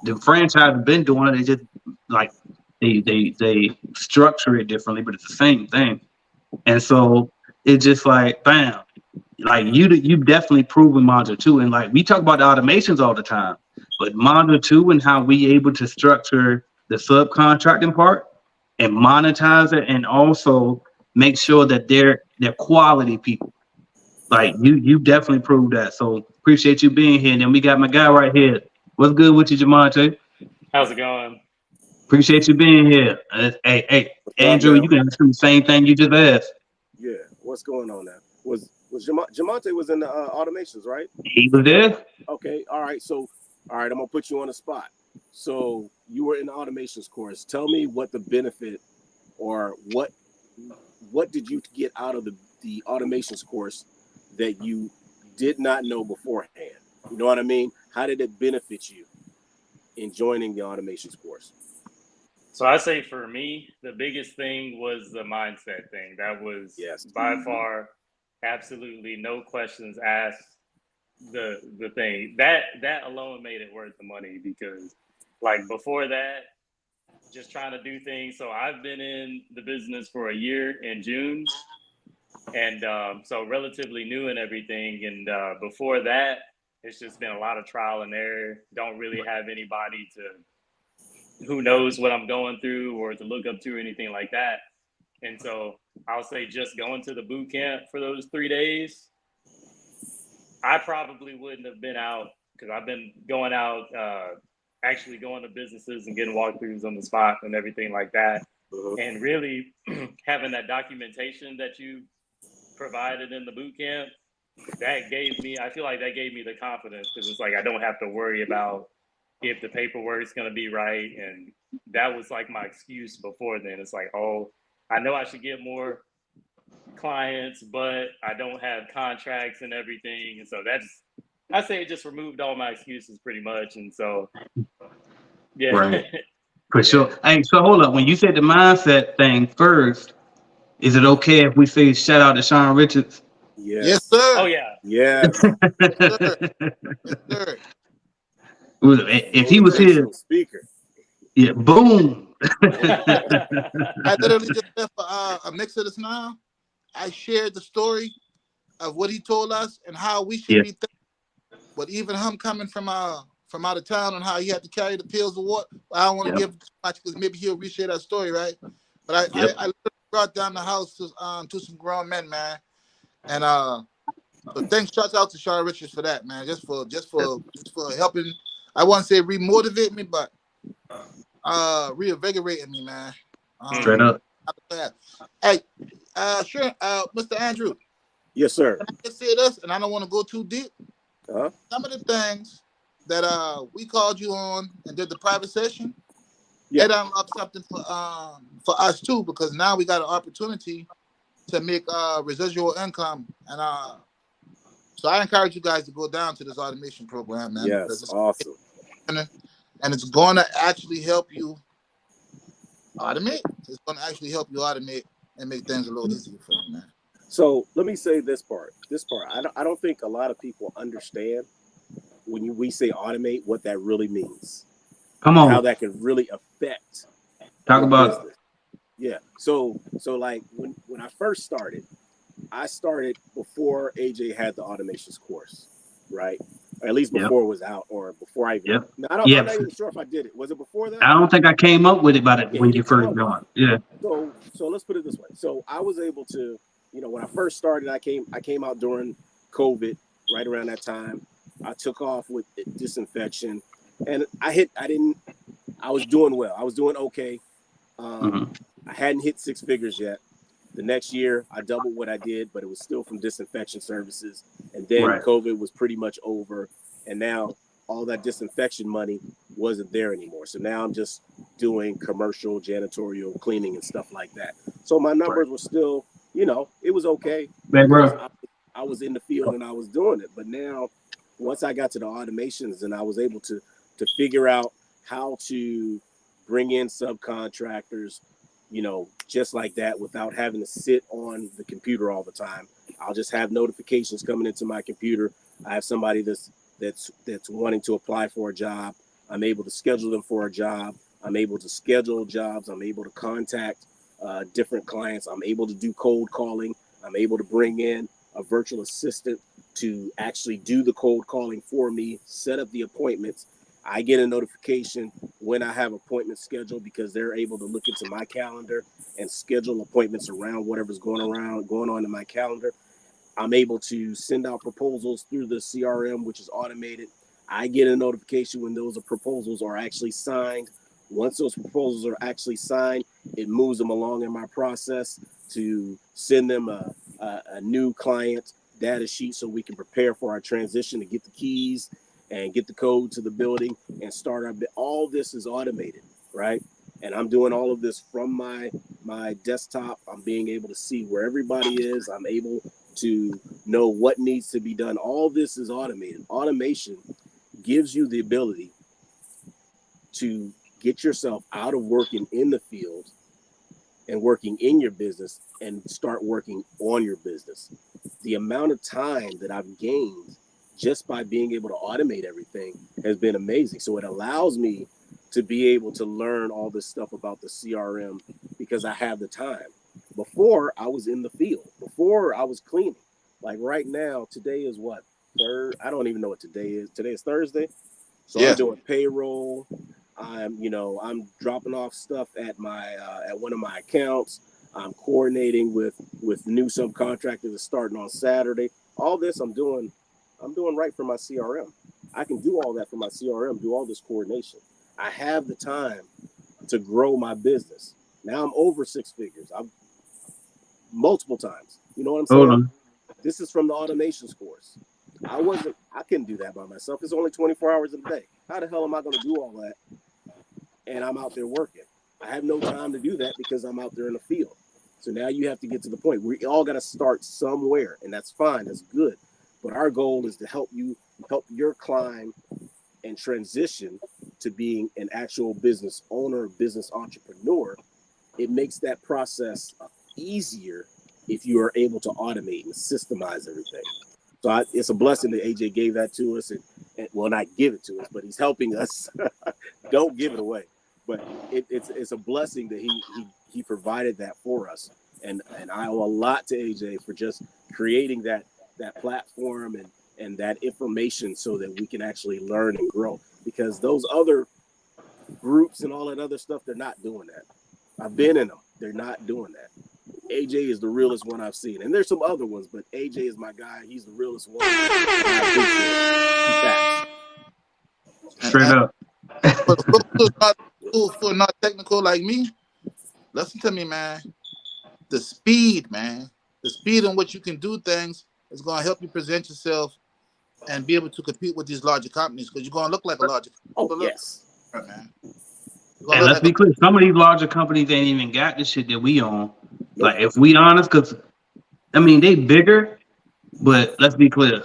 B: The franchise has been doing it. They just like they structure it differently, but it's the same thing. And so it's just like bam. Like you've definitely proven module 2. And like we talk about the automations all the time, but module 2 and how we able to structure the subcontracting part and monetize it and also make sure that they're quality people. Like you definitely proved that. So appreciate you being here. And then we got my guy right here. What's good with you, Jamonte?
G: How's it going?
B: Appreciate you being here. Hey, Andrew, you can ask him the same thing you just asked.
E: Yeah, what's going on now? Was Jamonte was in the automations, right?
B: He was there.
E: Okay, all right. So, all right, I'm gonna put you on the spot. So you were in the automations course. Tell me what the benefit or what did you get out of the automations course that you did not know beforehand? You know what I mean? How did it benefit you in joining the automations course?
G: So I say for me, the biggest thing was the mindset thing. That was by far, absolutely no questions asked. The thing that alone made it worth the money because, like before that, just trying to do things. So I've been in the business for a year in June, and so relatively new and everything. And before that, it's just been a lot of trial and error. Don't really have anybody who knows what I'm going through or to look up to or anything like that. And so I'll say just going to the boot camp for those 3 days, I probably wouldn't have been out because I've been going out, actually going to businesses and getting walkthroughs on the spot and everything like that. And really having that documentation that you provided in the boot camp, I feel like that gave me the confidence because it's like I don't have to worry about if the paperwork's going to be right. And that was like my excuse before then. It's like, oh, I know I should get more clients, but I don't have contracts and everything. And so I say it just removed all my excuses pretty much. And so, yeah.
B: Right. For sure. Hey, so hold up. When you said the mindset thing first, is it okay if we say shout out to Sean Richards?
F: Yes,
E: Yes.
G: Oh
F: sir.
G: yeah.
E: Yes.
F: Yes, sir. Yes, sir.
B: If he was here,
E: Motivational speaker.
B: yeah, boom.
F: I literally just left a mix of this now. I shared the story of what he told us and how we should
B: Yeah.
F: be thinking. But even him coming from out of town and how he had to carry the pills of water, I don't want to
B: Yep.
F: give too much because maybe he'll reshare that story, right? But
B: Yep.
F: I literally brought down the house to some grown men, man. And so thanks, shout out to Sean Richards for that, man. Just for helping. I won't say remotivate me, but reinvigorating me, man.
B: Straight up.
F: Hey, sure, Mr. Andrew.
E: Yes, sir.
F: I just say this, and I don't want to go too deep.
E: Uh-huh.
F: Some of the things that we called you on and did the private session,
E: Yeah.
F: it unlocked something for us too, because now we got an opportunity to make residual income, and so I encourage you guys to go down to this automation program, man.
E: Yes,
F: Because it's
E: awesome.
F: and it's going to actually help you automate. It's going to actually help you automate and make things a little easier for you, man.
E: So let me say this part. I don't think a lot of people understand when we say automate what that really means.
B: Come
E: How
B: on.
E: that can really affect
B: Talk
E: your
B: about it.
E: business. Yeah. So like when I first started, I started before AJ had the automations course, right? Or at least
B: Yep.
E: before it was out, or before I even.
B: Yep.
E: No, I'm
B: Yeah.
E: not even sure if I did it. Was it before that?
B: I don't think I came up with it by the,
E: Yeah,
B: when
E: you
B: you
E: didn't come
B: first
E: up with
B: joined. Yeah.
E: So let's put it this way. So I was able to, when I first started, I came out during COVID, right around that time. I took off with disinfection, and I was doing well. I was doing okay. I hadn't hit six figures yet. The next year, I doubled what I did, but it was still from disinfection services. And then
B: Right.
E: COVID was pretty much over. And now all that disinfection money wasn't there anymore. So now I'm just doing commercial janitorial cleaning and stuff like that. So my numbers were still, it was okay.
B: Man,
E: Because
B: bro.
E: I was in the field and I was doing it. But now, once I got to the automations and I was able to figure out how to bring in subcontractors, just like that, without having to sit on the computer all the time. I'll just have notifications coming into my computer. I have somebody that's wanting to apply for a job. I'm able to schedule them for a job. I'm able to schedule jobs. I'm able to contact different clients. I'm able to do cold calling. I'm able to bring in a virtual assistant to actually do the cold calling for me, set up the appointments. I get a notification when I have appointments scheduled because they're able to look into my calendar and schedule appointments around whatever's going on in my calendar. I'm able to send out proposals through the CRM, which is automated. I get a notification when those proposals are actually signed. Once those proposals are actually signed, it moves them along in my process to send them a new client data sheet so we can prepare for our transition to get the keys and get the code to the building and start our all this is automated, right? And I'm doing all of this from my desktop. I'm being able to see where everybody is. I'm able to know what needs to be done. All this is automated. Automation gives you the ability to get yourself out of working in the field and working in your business and start working on your business. The amount of time that I've gained just by being able to automate everything has been amazing. So it allows me to be able to learn all this stuff about the CRM because I have the time. Before I was in the field, before I was cleaning. Like right now, today is what? I don't even know what today is. Today is Thursday. So
F: Yeah.
E: I'm doing payroll. I'm dropping off stuff at at one of my accounts. I'm coordinating with new subcontractors that's starting on Saturday. All this I'm doing right from my CRM. I can do all that from my CRM, do all this coordination. I have the time to grow my business. Now I'm over six figures. I'm multiple times. You know what I'm saying?
B: Hold on.
E: This is from the automations course. I couldn't do that by myself. It's only 24 hours a day. How the hell am I going to do all that? And I'm out there working. I have no time to do that because I'm out there in the field. So now you have to get to the point. We all got to start somewhere, and that's fine. That's good. But our goal is to help your climb and transition to being an actual business owner, business entrepreneur, it makes that process easier if you are able to automate and systemize everything. So it's a blessing that AJ gave that to us, and well, not give it to us, but he's helping us. Don't give it away. But it's a blessing that he provided that for us, and I owe a lot to AJ for just creating that platform and that information so that we can actually learn and grow. Because those other groups and all that other stuff, they're not doing that. I've been in them. They're not doing that. AJ is the realest one I've seen. And there's some other ones, but AJ is my guy. He's the realest one.
B: Straight up.
F: For not technical like me, listen to me, man. The speed, man. The speed in which you can do things is going to help you present yourself and be able to compete with these larger companies, because you're going to look like a larger company.
E: Oh, yes.
F: Man.
B: And let's be clear, some of these larger companies ain't even got the shit that we own. Like, if we honest, because, I mean, they bigger, but let's be clear.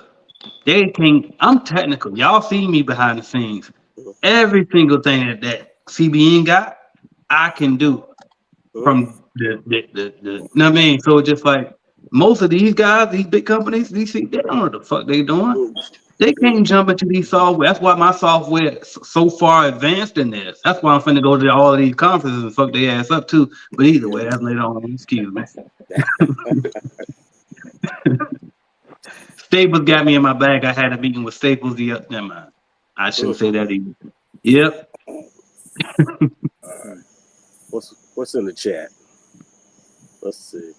B: They can't, I'm technical. Y'all see me behind the scenes. Every single thing that CBN got, I can do from the you know what I mean? So it's just like, most of these guys, these big companies, they don't know what the fuck they doing. They can't jump into these software. That's why my software is so far advanced in this. That's why I'm finna go to all of these conferences and fuck their ass up too. But either way, that's later on. Excuse me. Staples got me in my bag. I had a meeting with Staples never mind. I shouldn't say that either. Yep.
E: What's in the chat? Let's see.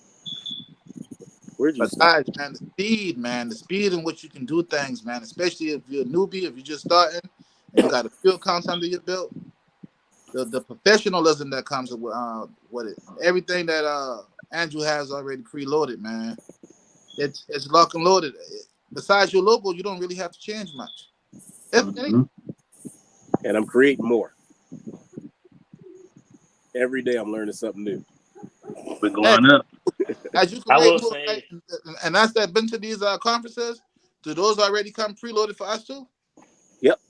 E: Where'd you
F: Besides, man, the speed in which you can do things, man, especially if you're a newbie, if you're just starting, and you got a few accounts under your belt, the professionalism that comes with it, everything that Andrew has already preloaded, man, it's lock and loaded. Besides your logo, you don't really have to change much.
E: And I'm creating more. Every day I'm learning something new.
B: We're going up.
F: As you can rate more, and that's that been to these conferences, do those already come preloaded for us too?
E: Yep.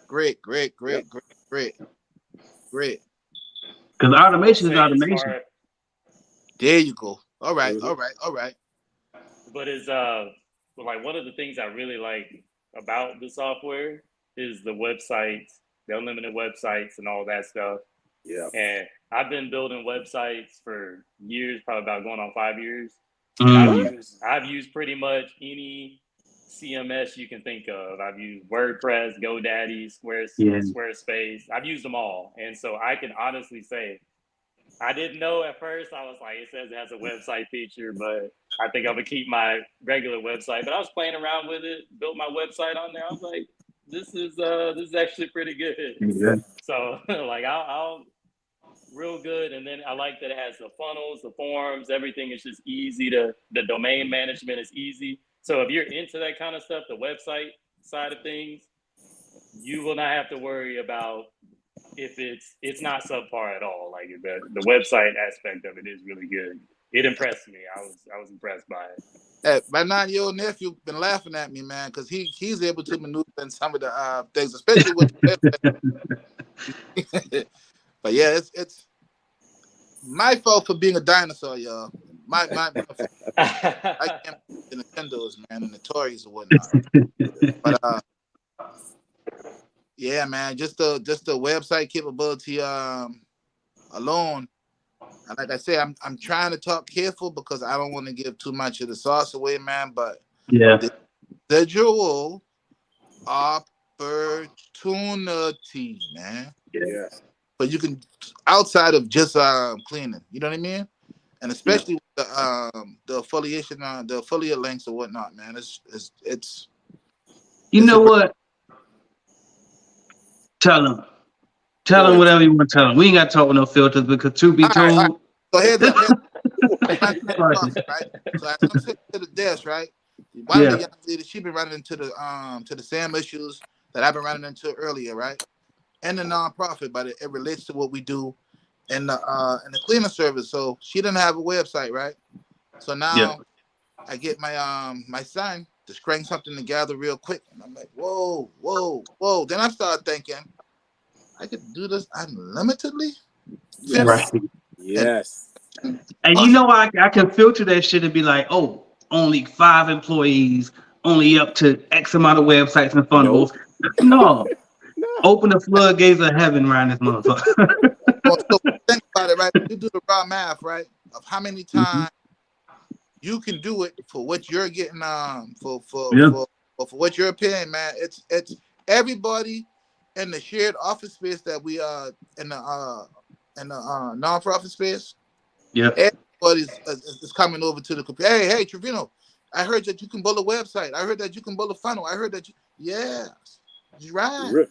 F: Great.
B: Because automation is automation.
F: There you go. All right.
G: But it's like one of the things I really like about the software is the websites, the unlimited websites and all that stuff.
E: Yeah.
G: And I've been building websites for years, probably about going on 5 years. I've used pretty much any CMS you can think of. I've used WordPress, GoDaddy, Squarespace. I've used them all. And so I can honestly say, I didn't know at first. I was like, it says it has a website feature, but I think I'm gonna keep my regular website. But I was playing around with it, built my website on there. I was like, this is actually pretty good.
B: Yeah.
G: So like I'll real good. And then I like that it has the funnels, the forms, everything is just easy the domain management is easy. So if you're into that kind of stuff, the website side of things, you will not have to worry about if it's not subpar at all. Like the website aspect of it is really good. It impressed me. I was impressed by it.
F: Hey, my 9-year-old nephew been laughing at me, man, because he's able to maneuver in some of the things, especially with but yeah, it's my fault for being a dinosaur, y'all. My I can't the Nintendos, man, and the Tories and whatnot. But yeah, man, just the website capability alone. And like I say, I'm trying to talk careful because I don't want to give too much of the sauce away, man. But
B: yeah,
F: the jewel opportunity, man.
E: Yeah.
F: But you can outside of just cleaning, you know what I mean? And especially with the affiliation, the affiliate links or whatnot, man. It's
B: you know what? Tell them whatever you want to tell them. We ain't got to talk with no filters because truth be told.
F: Right. So here's right. So as I'm sitting to the desk, right? One of the young ladies, she been running into the same issues that I've been running into earlier, right? And the nonprofit, but it relates to what we do in the cleaning service. So she didn't have a website, right? So now I get my my son to string something together real quick, and I'm like, whoa. Then I start thinking, I could do this unlimitedly.
E: Yes.
B: Right.
E: Yes.
B: And you know, I can filter that shit and be like, oh, only 5 employees, only up to X amount of websites and funnels. No. Open the floodgates of heaven around this motherfucker.
F: So think about it, right? You do the raw math, right? Of how many times you can do it for what you're getting for what you're paying, man. It's everybody in the shared office space that we in the non-profit space.
B: Yeah.
F: Everybody's is coming over to the computer. Hey, Trevino, I heard that you can build a website. I heard that you can build a funnel. I heard that you're right.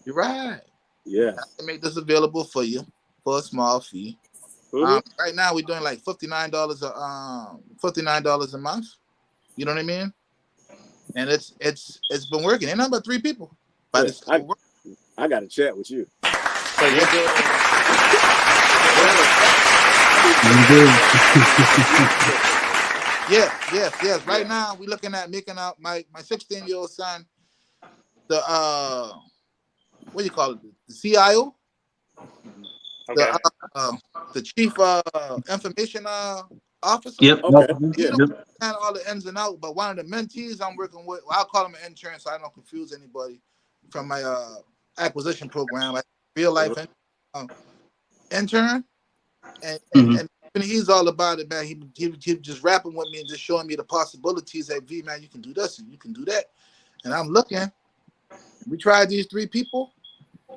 F: You're right.
E: Yeah.
F: I make this available for you for a small fee. Right now we're doing like $59 a month. You know what I mean? And it's been working. Ain't nothing but 3 people. But it's
E: I got to chat with you.
G: So you're doing.
F: Yes. Right now we're looking at making out my 16-year-old son the what do you call it? The CIO.
G: Okay.
F: The chief information officer.
B: Yep.
E: Okay.
F: You don't understand all the ins and outs, but one of the mentees I'm working with, well, I'll call him an intern so I don't confuse anybody from my acquisition program. Like real life intern, and he's all about it, man. He just rapping with me and just showing me the possibilities. Like, V, man, you can do this and you can do that, and I'm looking. We tried these 3 people,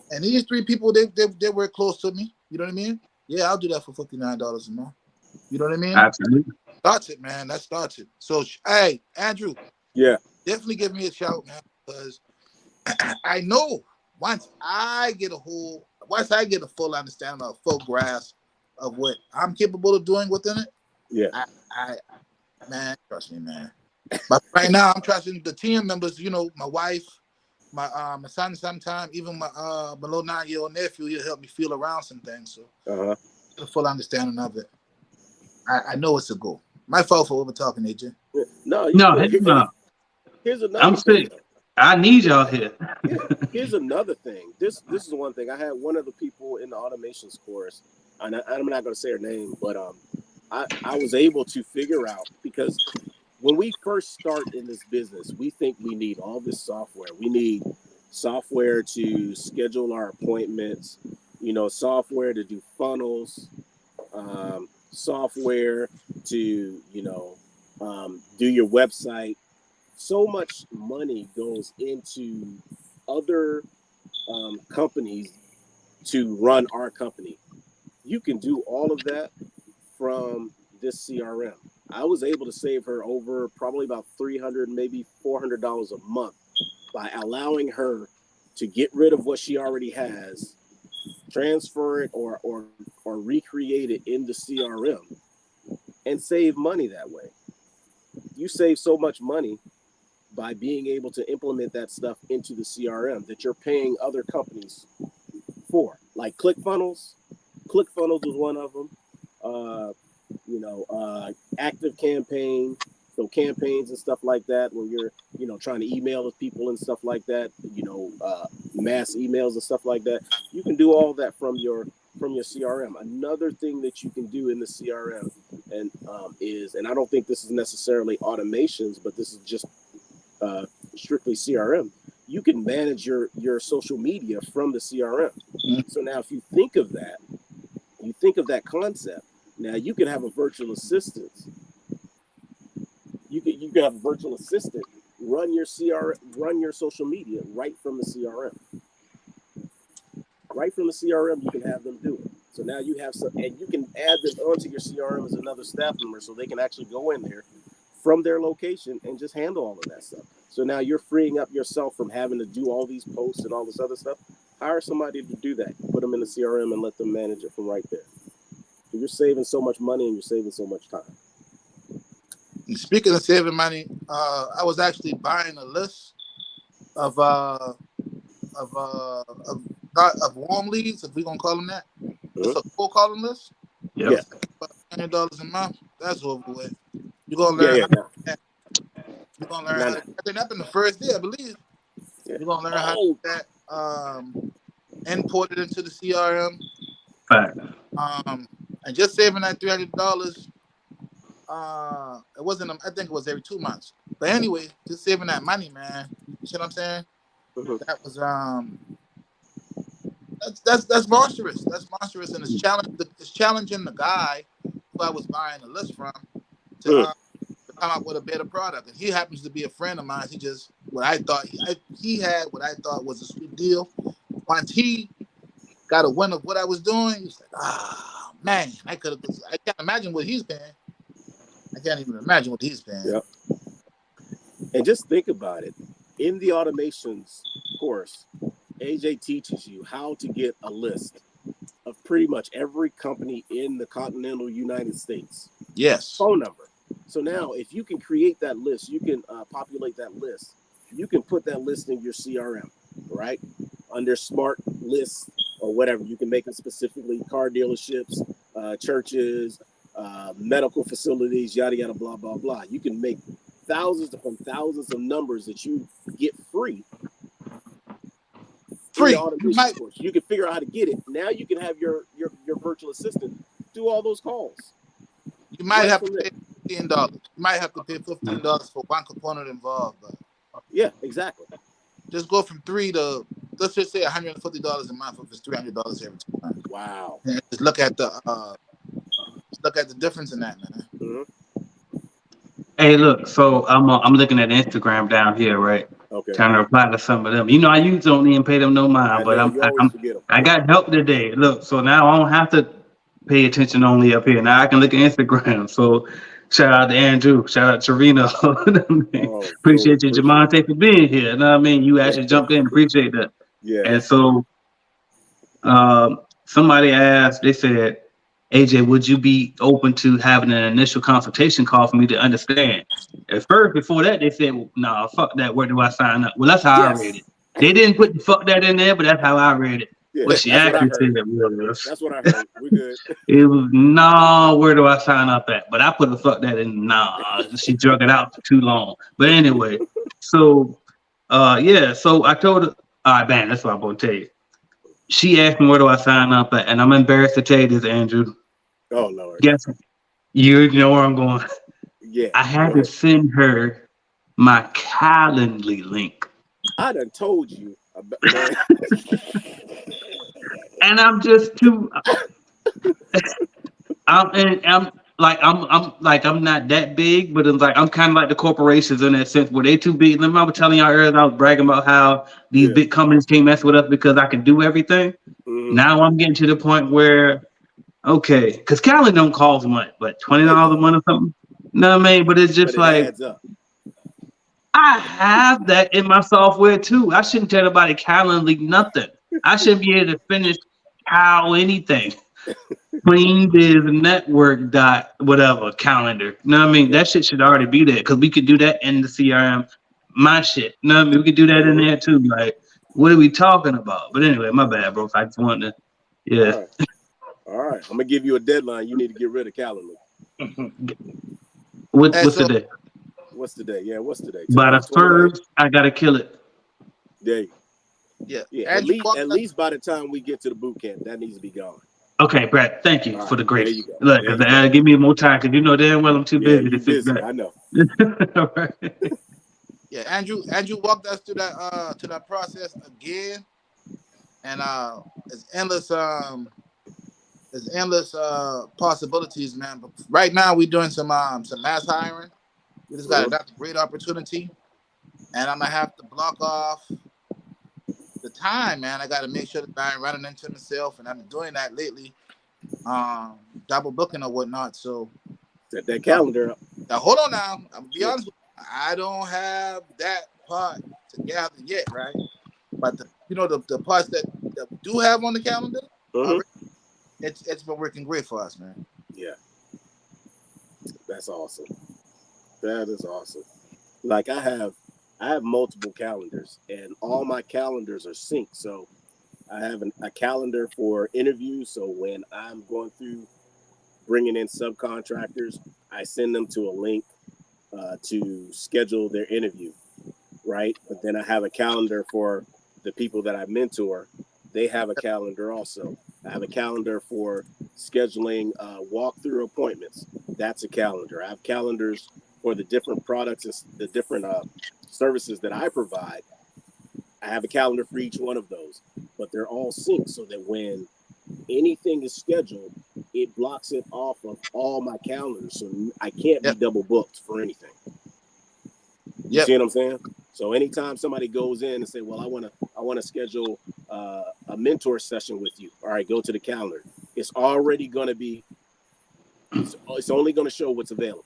F: and these 3 people they were close to me. You know what I mean? Yeah, I'll do that for $59 a month. You know what I mean?
B: Absolutely.
F: Starts it, man. That starts it. So, hey, Andrew.
E: Yeah.
F: Definitely give me a shout, man, because I know once I get a full understanding of full grasp of what I'm capable of doing within it.
E: Yeah.
F: I man, trust me, man. But right now, I'm trusting the team members. You know, my wife, my son. Sometimes even my little 9-year-old nephew, he'll help me feel around some things. So, get a full understanding of it. I know it's a goal. My fault for over talking, AJ.
B: No.
E: Here's another.
B: I'm sick. I need y'all here.
E: Here's another thing. This is one thing. I had one of the people in the automations course, and I'm not going to say her name, but I was able to figure out, because when we first start in this business, we think we need all this software. We need software to schedule our appointments, software to do funnels, software to, do your website. So much money goes into other companies to run our company. You can do all of that from this CRM. I was able to save her over probably about $300, maybe $400 a month by allowing her to get rid of what she already has, transfer it or recreate it in the CRM, and save money that way. You save so much money by being able to implement that stuff into the CRM that you're paying other companies for, like ClickFunnels. ClickFunnels was one of them. Active Campaign, so campaigns and stuff like that, when you're, trying to email people and stuff like that, mass emails and stuff like that. You can do all that from your CRM. Another thing that you can do in the CRM and I don't think this is necessarily automations, but this is just strictly CRM. You can manage your social media from the CRM. So now if you think of that concept, now you can have a virtual assistant. You can have a virtual assistant run your social media right from the CRM. Right from the CRM, you can have them do it. So now you have some, and you can add them onto your CRM as another staff member, so they can actually go in there from their location and just handle all of that stuff. So now you're freeing up yourself from having to do all these posts and all this other stuff. Hire somebody to do that. Put them in the CRM and let them manage it from right there. So you're saving so much money and you're saving so much time.
F: And speaking of saving money, I was actually buying a list of warm leads, if we're gonna call them that. It's a full calling list.
B: Yeah.
F: $100 a month. That's over with. You're gonna learn. You're gonna learn. I think that's been the first day, I believe. You're gonna learn how to do that. import it into the CRM.
B: Right.
F: And just saving that $300. It wasn't. I think it was every 2 months. But anyway, just saving that money, man. You see what I'm saying? That was that's monstrous. That's monstrous, and it's challenging the guy who I was buying the list from to come up with a better product. And he happens to be a friend of mine. He just he had what I thought was a sweet deal. Once he got a win of what I was doing, he's like, man, I can't imagine what he's paying. I can't even imagine what he's paying.
E: Yep. And just think about it. In the automations course, AJ teaches you how to get a list of pretty much every company in the continental United States.
F: Yes.
E: Phone number. So now if you can create that list, you can populate that list. You can put that list in your CRM, right? Under smart lists or whatever. You can make it specifically car dealerships, churches, medical facilities, yada, yada, blah, blah, blah. You can make thousands upon thousands of numbers that you get free. You can figure out how to get it. Now you can have your virtual assistant do all those calls.
F: You might have to pay $15. You might have to pay $15 for one component involved. But
E: yeah, exactly.
F: Just go from 3 to, let's just say $150 a month if it's $300 every 2 months.
E: Wow.
F: And just look at the difference in that, man.
E: Mm-hmm.
B: Hey, look. So I'm looking at Instagram down here, right?
E: Okay.
B: Trying to reply to some of them. You know, I usually don't even pay them no mind, but I got help today. Look, so now I don't have to pay attention only up here. Now I can look at Instagram. So shout out to Andrew. Shout out to Trevino. Appreciate you, Jamonte, for being here. You know what I mean? You actually jumped in. Appreciate that.
E: Yeah.
B: And so somebody asked, they said, AJ, would you be open to having an initial consultation call for me to understand? At first, before that, they said, well, nah, fuck that. Where do I sign up? Well, that's how I read it. They didn't put the fuck that in there, but that's how I read it.
E: Yeah,
B: what she actually said was.
E: That's what I heard. We good.
B: It was, nah, where do I sign up at? But I put the fuck that in, nah. She drug it out for too long. But anyway, so, so I told her, all right, man, that's what I'm going to tell you. She asked me, where do I sign up at? And I'm embarrassed to tell you this, Andrew.
E: Oh, Lord.
B: Guess you know where I'm going.
E: Yeah.
B: I had to send her my Calendly link.
E: I done told you.
B: And I'm just too. I'm not that big, but it's like I'm kind of like the corporations in that sense where they too big. Remember I was telling y'all earlier, I was bragging about how these big companies can't mess with us because I can do everything. Mm-hmm. Now I'm getting to the point where, okay, because Calendly don't cost much, but $20 a month or something. No, I mean, but it's just adds up. I have that in my software too. I shouldn't tell nobody Calendly nothing. I shouldn't be able to finish anything. Clean Biz Network dot whatever calendar. You know what I mean? That shit should already be there because we could do that in the CRM. My shit. You know what I mean? We could do that in there too. Like, what are we talking about? But anyway, my bad, bro. I just wanted to,
E: All right. I'm gonna give you a deadline. You need to get rid of Calendly.
B: What's today?
E: What's today? Yeah, what's today?
B: By the first, I gotta kill it.
E: There you go. Yeah. At least by the time we get to the boot camp, that needs to be gone.
B: Okay, Brad. Thank you for the grace. Look, give me more time because you know damn well I'm too busy to fix that.
E: I know.
B: All right.
F: Yeah, Andrew walked us through that to that process again, and it's endless possibilities, man. But right now we're doing some mass hiring. We just got a great opportunity, and I'm gonna have to block off the time, man. I got to make sure that I ain't running into myself, and I'm doing that lately, double booking or whatnot. So
E: set that calendar up.
F: Now hold on now. I'm gonna be honest with you, I don't have that part together yet, right? But the parts that we do have on the calendar, it's been working great for us, man.
E: Yeah, that's awesome. That is awesome. Like I have multiple calendars, and all my calendars are synced. So I have a calendar for interviews. So when I'm going through bringing in subcontractors, I send them to a link to schedule their interview, right? But then I have a calendar for the people that I mentor they have a calendar also. I have a calendar for scheduling walkthrough appointments. That's a calendar. I have calendars for the different products and the different services that I provide. I have a calendar for each one of those, but they're all synced so that when anything is scheduled, it blocks it off of all my calendars. So I can't be double booked for anything. You see what I'm saying? So anytime somebody goes in and say, well, I want to schedule a mentor session with you. All right, go to the calendar. It's already going to be, it's only going to show what's available.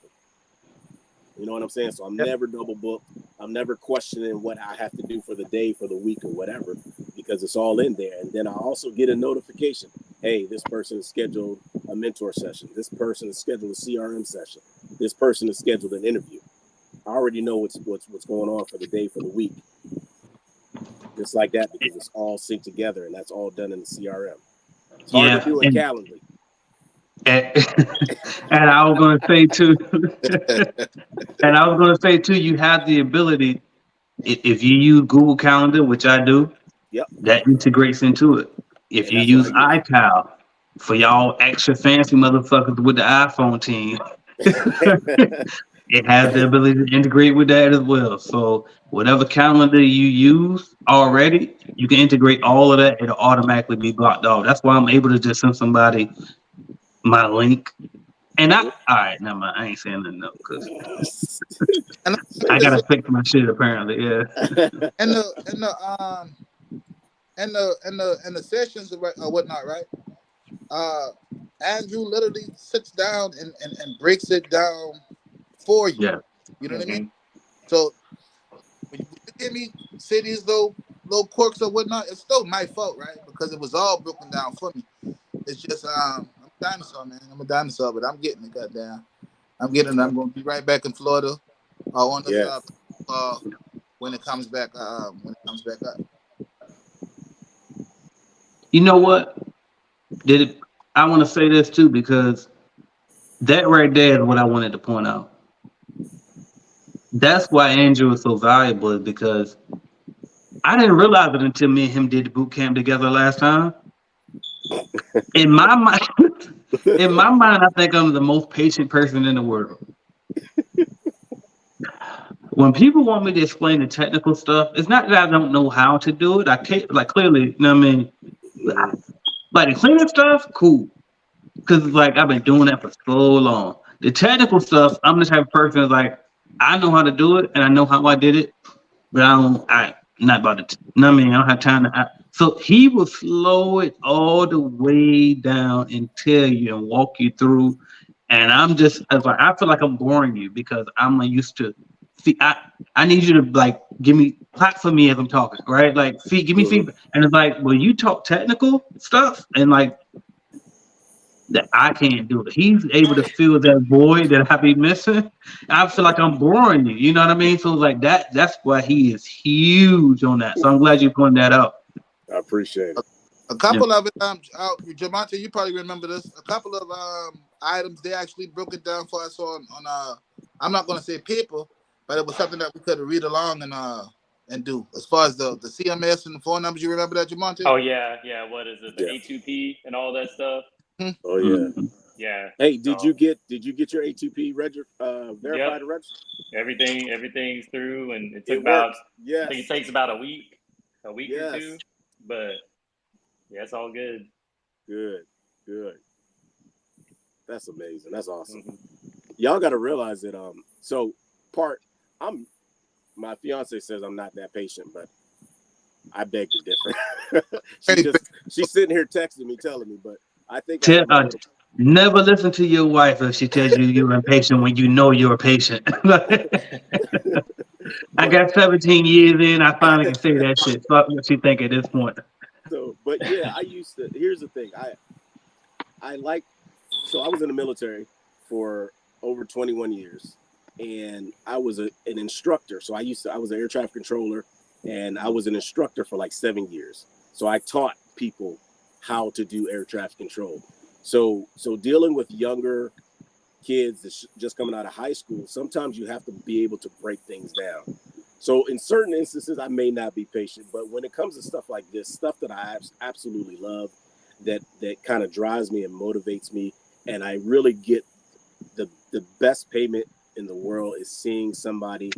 E: You know what I'm saying? So I'm never double booked. I'm never questioning what I have to do for the day, for the week, or whatever, because it's all in there. And then I also get a notification. Hey, this person is scheduled a mentor session. This person is scheduled a CRM session. This person is scheduled an interview. I already know what's going on for the day, for the week. Just like that, because it's all synced together, and that's all done in the CRM. It's hard to do in Calendly.
B: And I was going to say too, you have the ability, if you use Google Calendar, which I do, that integrates into it. If you use iCal, for y'all extra fancy motherfuckers with the iPhone team, it has the ability to integrate with that as well. So whatever calendar you use already, you can integrate all of that. It'll automatically be blocked off. That's why I'm able to just send somebody my link. And all right, never mind. I ain't saying nothing though, because I gotta fix my shit apparently. Yeah.
F: And the sessions or whatnot, right? Andrew literally sits down and breaks it down for you.
B: Yeah.
F: You know what I mean? So when you give me cities, little quirks or whatnot, it's still my fault, right? Because it was all broken down for me. It's just I'm a dinosaur, man. I'm a dinosaur, but I'm getting it, goddamn. I'm gonna be right back in Florida on the when it comes back up.
B: You know what? I want to say this too, because that right there is what I wanted to point out. That's why Andrew is so valuable, is because I didn't realize it until me and him did the boot camp together last time. In my mind, I think I'm the most patient person in the world. When people want me to explain the technical stuff, it's not that I don't know how to do it. I can't, like, clearly, you know what I mean? Like the cleaning stuff, cool. Because like I've been doing that for so long. The technical stuff, I'm the type of person that's like, I know how to do it and I know how I did it, but I'm not about to, you know what I mean? I don't have time to. So he will slow it all the way down and tell you and walk you through. And I'm just, I feel like I'm boring you because I'm not used to. I need you to like clap for me as I'm talking, right? Like give me feedback. And it's like, well, you talk technical stuff and like that I can't do it. He's able to fill that void that I be missing. I feel like I'm boring you. You know what I mean? So like that's why he is huge on that. So I'm glad you pointed that out.
E: I appreciate it.
F: A couple of it, Jamonte, you probably remember this. A couple of items they actually broke it down for us on I'm not gonna say paper, but it was something that we could read along and do. As far as the CMS and the phone numbers, you remember that, Jamonte?
G: Oh yeah. What is it? The A2P and all that stuff.
E: Oh yeah.
G: Yeah.
E: Hey, did you get your A2P verified register?
G: Everything's through, and it took about I think it takes about a week or two, but yeah, it's all good.
E: Good. That's amazing. That's awesome. Y'all got to realize that my fiance says I'm not that patient, but I beg to differ. She's sitting here texting me, telling me, but I think
B: never listen to your wife if she tells you you're impatient when you know you're patient. I got 17 years in, I finally can say that shit. Fuck what she think at this point.
E: So, but yeah, here's the thing. I was in the military for over 21 years, and I was an instructor. So I was an air traffic controller, and I was an instructor for like 7 years. So I taught people how to do air traffic control. So dealing with younger kids that's just coming out of high school, sometimes you have to be able to break things down. So in certain instances, I may not be patient, but when it comes to stuff like this, stuff that I absolutely love, that kind of drives me and motivates me, and I really get the best payment in the world is seeing somebody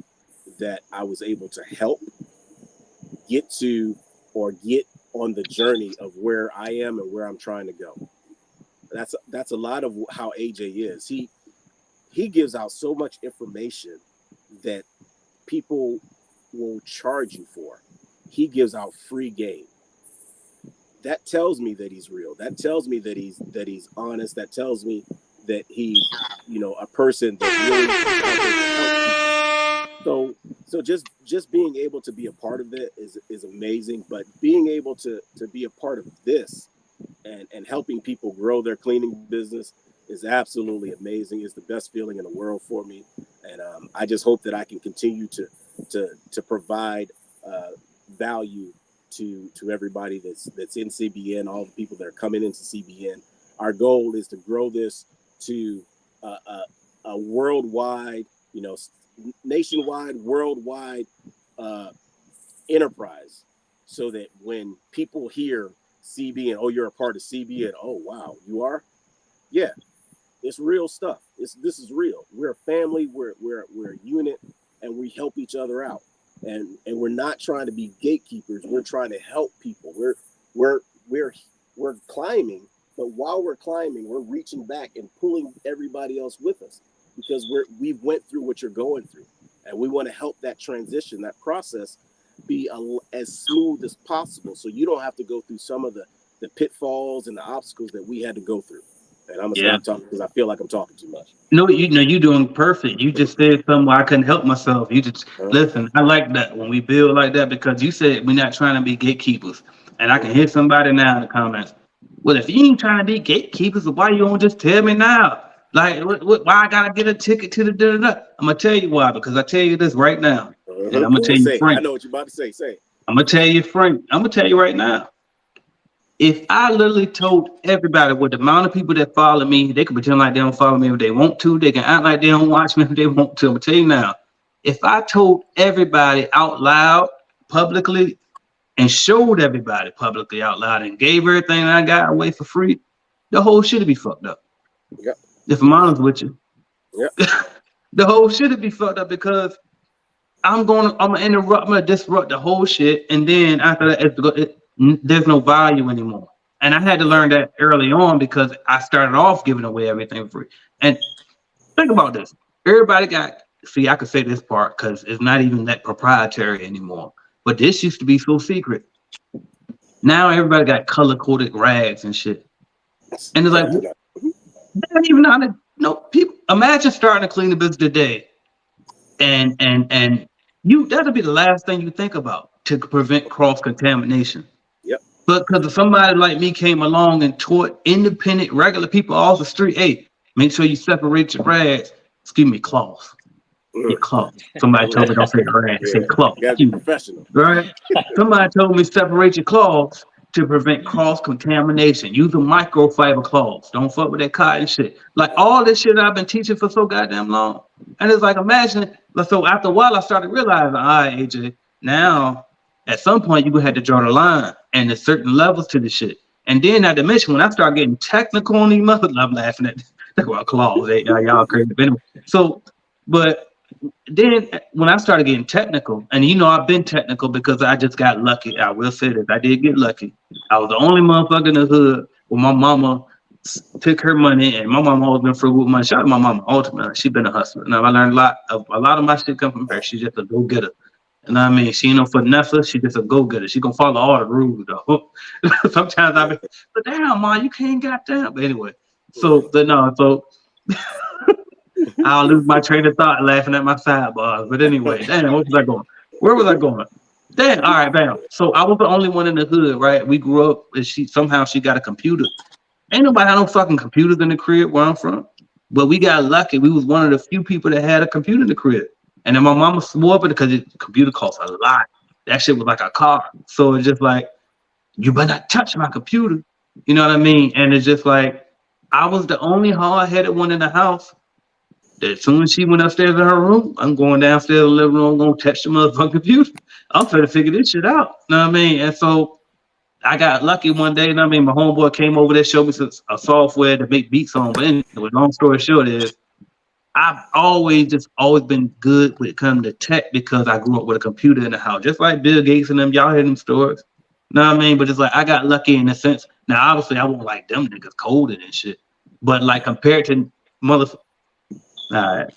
E: that I was able to help get to or get on the journey of where I am and where I'm trying to go. That's a lot of how AJ is. He gives out so much information that people will charge you for. He gives out free game. That tells me that he's real. That tells me that he's honest. That tells me that he's, a person that really so just being able to be a part of it is amazing. But being able to be a part of this and helping people grow their cleaning business is absolutely amazing. It's the best feeling in the world for me. And I just hope that I can continue to provide value to everybody that's in CBN, all the people that are coming into CBN. Our goal is to grow this to a worldwide, nationwide, worldwide enterprise, so that when people hear CBN, oh, you're a part of CBN, oh wow, you are? Yeah, it's real stuff. This is real. We're a family, we're a unit, and we help each other out. And we're not trying to be gatekeepers. We're trying to help people. We're climbing, but while we're climbing, we're reaching back and pulling everybody else with us, because we've went through what you're going through, and we want to help that transition, that process, be as smooth as possible, so you don't have to go through some of the pitfalls and the obstacles that we had to go through. And I'm gonna stop talking because I feel like I'm talking too much.
B: No, you're doing perfect. You just said something where I couldn't help myself. You just listen. I like that when we build like that, because you said we're not trying to be gatekeepers. And I can hear somebody now in the comments. Well, if you ain't trying to be gatekeepers, why you don't just tell me now? Like, why I gotta get a ticket to the da-da-da? I'm gonna tell you why, because I tell you this right now. And I'm gonna tell you, Frank.
E: I know what you're about to say. Say it.
B: I'm gonna tell you, Frank. I'm gonna tell you right now. If I literally told everybody, with the amount of people that follow me, they can pretend like they don't follow me if they want to. They can act like they don't watch me if they want to. I'm gonna tell you now, if I told everybody out loud, publicly, and showed everybody publicly out loud and gave everything I got away for free, the whole shit would be fucked up.
E: Yep.
B: If I'm honest with you.
E: Yep.
B: The whole shit would be fucked up, because I'm gonna disrupt the whole shit, and then after that, there's no value anymore. And I had to learn that early on, because I started off giving away everything free. And think about this. Everybody I could say this part because it's not even that proprietary anymore. But this used to be so secret. Now everybody got color-coded rags and shit. And it's like, they don't even know how to know people. Imagine starting to clean the business today. And that'll be the last thing you think about to prevent cross-contamination. But because somebody like me came along and taught independent, regular people off the street, hey, make sure you separate your rags. Excuse me, cloths. Your cloths. Somebody told me don't say rags, say cloths.
E: Professional.
B: Right? Somebody told me separate your cloths to prevent cross-contamination. Use a microfiber cloths. Don't fuck with that cotton shit. Like all this shit I've been teaching for so goddamn long. And it's like, imagine, so after a while I started realizing, all right, AJ, now at some point, you're going to have to draw the line, and there's certain levels to the shit. And then, not to mention, when I start getting technical on these mothers, I'm laughing at about claws. Y'all crazy. But anyway, but then when I started getting technical, and I've been technical because I just got lucky. I will say this. I did get lucky. I was the only motherfucker in the hood where my mama took her money, and my mama always been frugal with money. Shout out to my mama. Ultimately, she been a hustler. Now, I learned a lot of my shit come from her. She's just a go-getter. You know what I mean? She ain't no finesse. She just a go-getter. She gonna follow all the rules, though. Sometimes I be, but damn, ma, you can't goddamn. But anyway, so I'll lose my train of thought laughing at my sidebars. But anyway, damn, where was I going? Where was I going? Damn, all right, bam. So I was the only one in the hood, right? We grew up, and she got a computer. Ain't nobody had no fucking computers in the crib where I'm from. But we got lucky. We was one of the few people that had a computer in the crib. And then my mama swore up it because the computer costs a lot. That shit was like a car. So it's just like, you better not touch my computer. You know what I mean? And it's just like, I was the only hard-headed one in the house. As soon as she went upstairs in her room, I'm going downstairs to the living room, gonna touch the motherfucking computer. I'm trying to figure this shit out. You know what I mean? And so I got lucky one day. You know what I mean? My homeboy came over there, showed me a software to make beats on. But anyway, long story short is I've always been good when it comes to tech because I grew up with a computer in the house. Just like Bill Gates and them, y'all hear them stories. You know what I mean? But it's like I got lucky in a sense. Now obviously I won't like them niggas coding and shit. But like compared to motherfuckers. All right.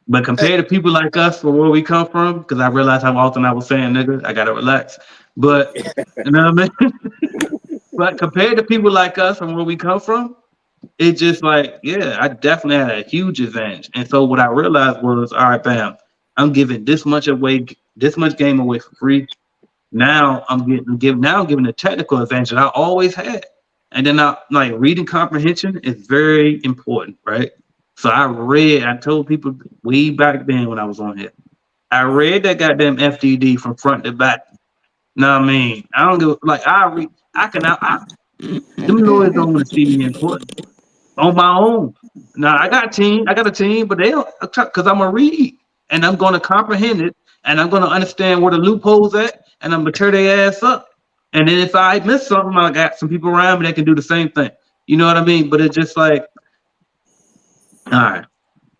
B: But compared to people like us from where we come from, because I realized how often I was saying nigga, I gotta relax. But you know what I mean? But compared to people like us from where we come from, it's just like, yeah, I definitely had a huge advantage. And so what I realized was, all right, bam, I'm giving this much game away for free. Now I'm giving the technical advantage that I always had. And then like reading comprehension is very important, right? So I told people way back then when I was on here, I read that goddamn FDD from front to back. Know what I mean? I don't give them lawyers don't want to see me in court on my own. Now I got a team, but they don't, because I'm gonna read and I'm gonna comprehend it and I'm gonna understand where the loopholes at and I'm gonna tear their ass up. And then if I miss something, I got some people around me that can do the same thing. You know what I mean? But it's just like, all right,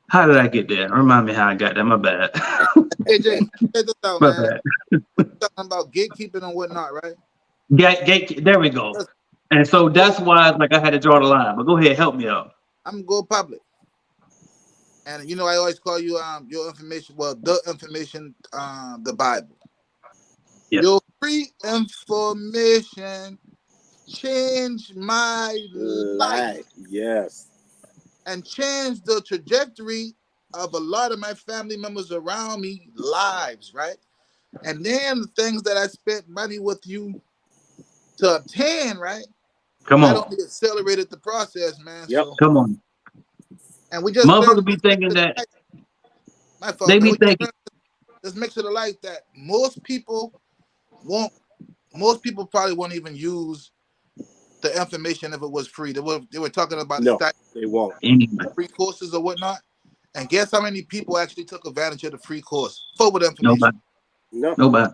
B: how did I get there? Remind me how I got there. My bad.
F: Hey Jay, check this out,
B: My
F: man.
B: bad.
F: We're talking about gatekeeping and whatnot, right?
B: There we go. And so that's why like I had to draw the line. But go ahead, help me out.
F: I'm gonna go public. And you know I always call you your information, the information, the Bible.
B: Yes.
F: Your free information changed my life.
E: Yes.
F: And changed the trajectory of a lot of my family members around me lives, right? And then the things that I spent money with you to obtain, right?
B: Come on.
F: That only accelerated the process, man.
E: Yep.
F: So,
B: Come on.
F: and we just
B: Motherfuckers be thinking that
F: my fault.
B: they be thinking
F: Just make sure the light that most people probably won't even use the information if it was free. They were talking about
E: they won't.
F: Free courses or whatnot. And guess how many people actually took advantage of the free course? Forward information.
B: Nobody.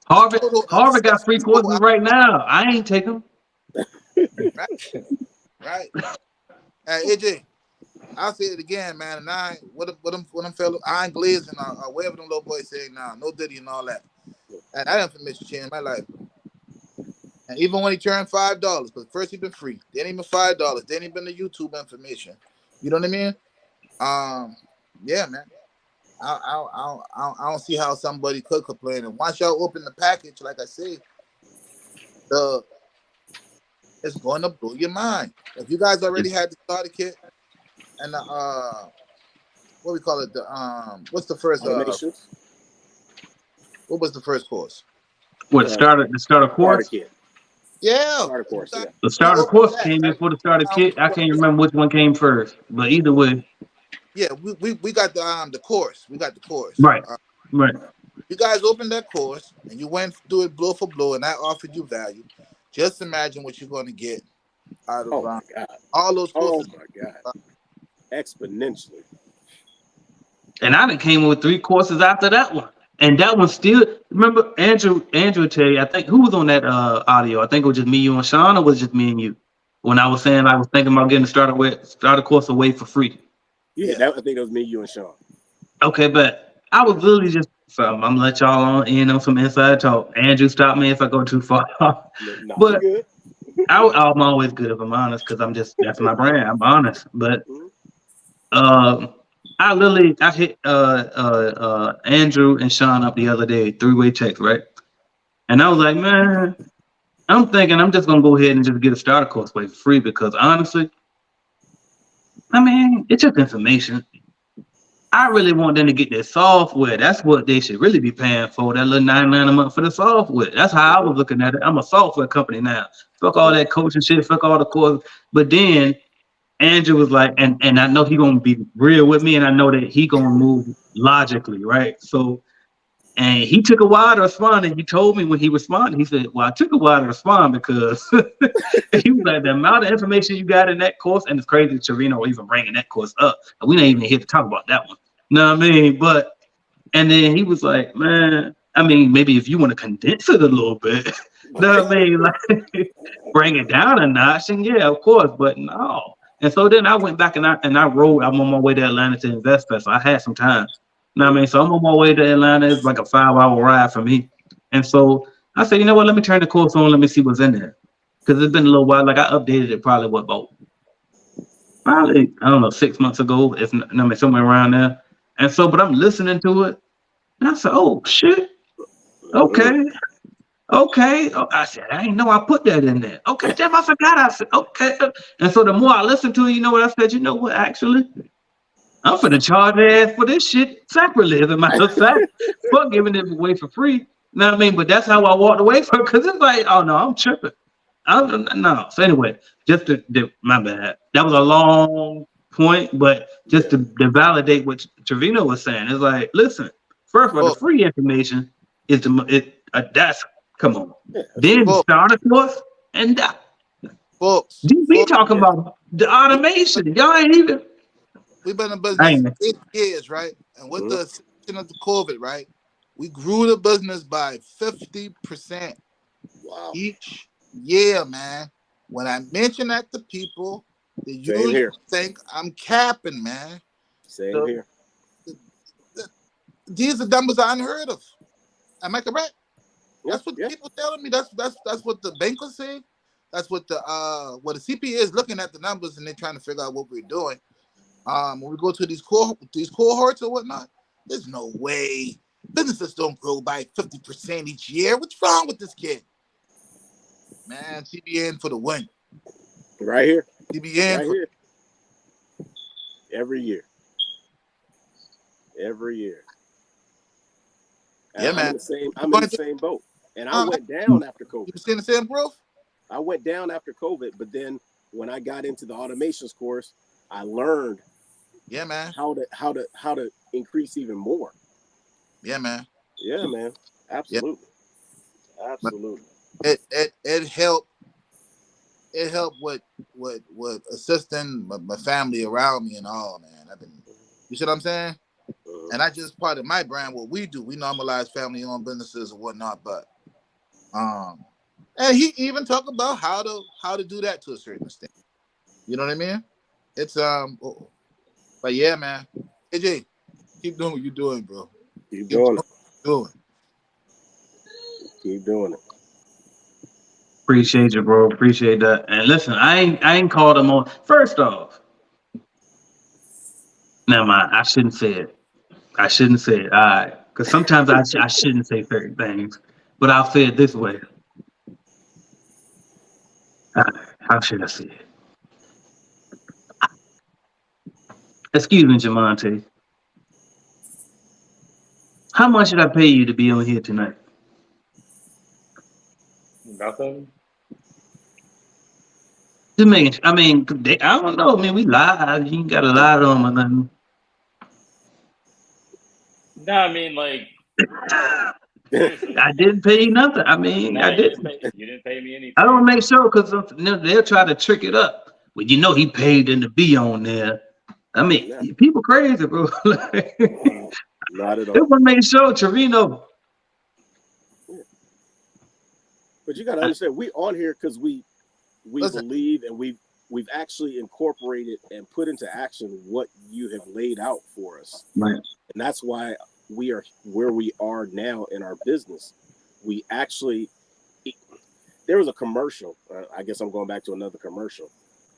B: Harvard got free courses right now. I ain't take them.
F: Right. Hey, AJ, I'll say it again, man. And what them fellow iron glazing or whatever them little boys say now, no Diddy and all that. And that information changed my life. And even when he turned $5, because first he been free, then even $5, then he been the YouTube information. You know what I mean? Yeah, man. I don't see how somebody could complain. And once y'all open the package, like I say, it's going to blow your mind. If you guys already had the starter kit and the what we call it, what's the first what was the first course?
B: What, the starter course?
E: Starter kit.
F: Yeah.
E: Starter course, yeah.
B: The starter course came before the starter kit. I can't remember which one came first, but either way.
F: Yeah, we got the course. We got the course.
B: Right. Right.
F: You guys opened that course and you went through it blow for blow, and I offered you value. Just imagine what you're going to get out of all those courses.
E: Oh my God. Exponentially.
B: And I done came up with 3 courses after that one. And that one still, remember Andrew tell you, I think, who was on that audio? I think it was just me, you, and Sean, or was it just me and you? When I was saying I was thinking about getting the starter course away for free.
E: Yeah, I think it was me, you, and Sean. Okay,
B: but I was literally just, so I'm gonna let y'all on some inside talk. Andrew, stop me if I go too far. But good. I'm always good if I'm honest, because that's my brand. I'm honest. But I hit Andrew and Sean up the other day, 3-way text, right? And I was like, man, I'm thinking I'm just gonna go ahead and just get a starter course away for free, because honestly, I mean, it's just information. I really want them to get their software. That's what they should really be paying for, that little $99 a month for the software. That's how I was looking at it. I'm a software company now. Fuck all that coaching shit, fuck all the courses. But then Andrew was like, and I know he gonna be real with me, and I know that he gonna move logically, right? So And he took a while to respond, and he told me when he responded, he said, well, I took a while to respond because he was like, the amount of information you got in that course, and it's crazy Trevino even bringing that course up. We ain't even here to talk about that one. You know what I mean? But, and then he was like, man, I mean, maybe if you want to condense it a little bit, you know what I mean? Like, bring it down a notch, and yeah, of course, but no. And so then I went back and I rode. I'm on my way to Atlanta to Invest Fest. So I had some time. You know what I mean? So I'm on my way to Atlanta. It's like a 5-hour ride for me. And so I said, you know what? Let me turn the course on. Let me see what's in there. Because it's been a little while. Like I updated it probably, I don't know, 6 months ago. If I mean, somewhere around there. And so, but I'm listening to it. And I said, oh, shit. Okay. Oh, I said, I didn't know I put that in there. Okay, Jeff, I forgot. I said, okay. And so the more I listened to it, you know what I said? You know what, actually? I'm finna charge their ass for this shit sacrilege. As a matter of fact, fuck giving it away for free. You know what I mean? But that's how I walked away from it, because it's like, oh no, I'm tripping. No. So anyway, just my bad. That was a long point, but just to validate what Trevino was saying, it's like, listen, first of all, the free information is that's come on. Then start a course and we talking about the automation. Y'all ain't even.
F: We've been in business 8 years, right? And with the exception of the COVID, right, we grew the business by 50% each year, man. When I mention that to people, they usually think I'm capping, man.
E: Same here.
F: These are numbers I unheard of. Am I correct? That's what people telling me. That's what the bankers say. That's what the CPA is looking at the numbers and they're trying to figure out what we're doing. When we go to these cohorts or whatnot, there's no way businesses don't grow by 50% each year. What's wrong with this kid? Man, CBN for the win.
E: Right here.
F: CBN
E: right here. Every year.
F: Yeah,
E: I'm
F: man.
E: in the same boat. And I went down after COVID.
F: You seeing the same growth?
E: I went down after COVID, but then when I got into the automations course, I learned how to increase even more.
F: Yeah, man.
E: Absolutely.
F: It helped with assisting my family around me and all, man. You see what I'm saying? And that's just part of my brand. What we do, we normalize family-owned businesses and whatnot. But and he even talked about how to do that to a certain extent. You know what I mean? It's but yeah, man. AJ, keep doing what you're doing, bro.
E: Keep doing it.
F: Keep doing it.
B: Appreciate you, bro. Appreciate that. And listen, I ain't called him on. First off, never mind. I shouldn't say it. All right, because sometimes I shouldn't say certain things, but I'll say it this way. How should I say it? Excuse me, Jamonte. How much should I pay you to be on here tonight?
G: Nothing.
B: Just making. I mean, I don't know. I mean, we live. You ain't got to lie to them or nothing.
G: No, I mean, like.
B: I didn't pay you nothing. I mean, I didn't.
G: You didn't pay me anything.
B: I don't make sure because they'll try to trick it up. Well, you know he paid them to be on there. I mean, people crazy, bro.
E: Not at all.
B: They want to make sure, Trevino.
E: But you got to understand, we on here because we believe and we've actually incorporated and put into action what you have laid out for us.
B: Right.
E: And that's why we are where we are now in our business. We actually, there was a commercial. I guess I'm going back to another commercial.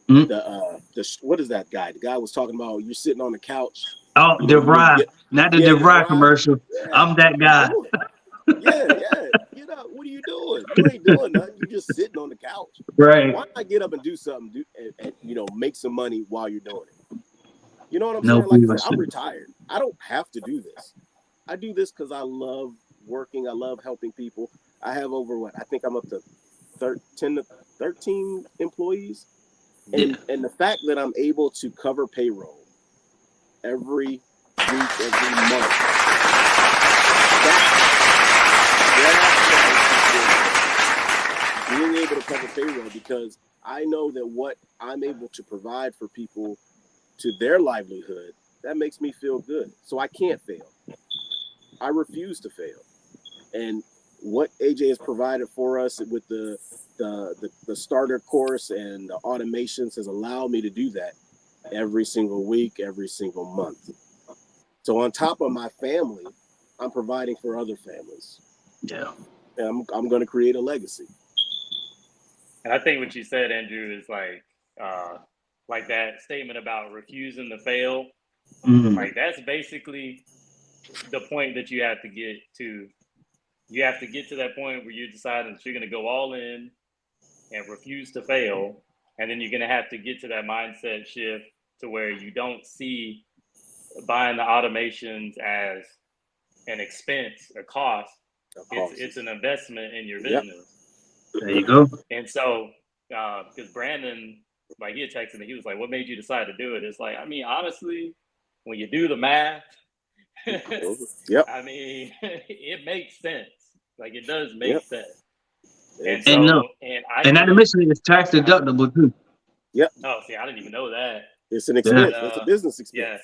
E: Mm-hmm. What is that guy? The guy was talking about you're sitting on the couch.
B: Oh, DeVry, not the DeVry commercial. Yeah. I'm that guy.
E: Yeah. You know, what are you doing? You ain't doing nothing. You're just sitting on the couch.
B: Right.
E: Why not get up and do something and make some money while you're doing it? You know what I'm saying? Like I said, I'm retired. I don't have to do this. I do this because I love working. I love helping people. I have over I think I'm up to 13 employees. And the fact that I'm able to cover payroll every week, every month, being able to cover payroll, because I know that what I'm able to provide for people to their livelihood, that makes me feel good. So I can't fail. I refuse to fail. And what AJ has provided for us with the starter course and the automations has allowed me to do that every single week, every single month. So on top of my family, I'm providing for other families.
B: Yeah.
E: And I'm going to create a legacy.
G: And I think what you said, Andrew, is like that statement about refusing to fail. Like that's basically the point that you have to get to. You have to get to that point where you're deciding that you're going to go all in and refuse to fail. And then you're going to have to get to that mindset shift to where you don't see buying the automations as an expense, a cost. It's an investment in your business.
B: There you go.
G: And so, because Brandon, like he had texted me, he was like, "What made you decide to do it?" It's like, I mean, honestly, when you do the math, I mean, it makes sense. Like it does make sense. And so,
B: and that admission is tax deductible too.
E: Yep.
G: Oh, see, I didn't even know that.
E: It's an expense. It's a business expense.
G: Yeah.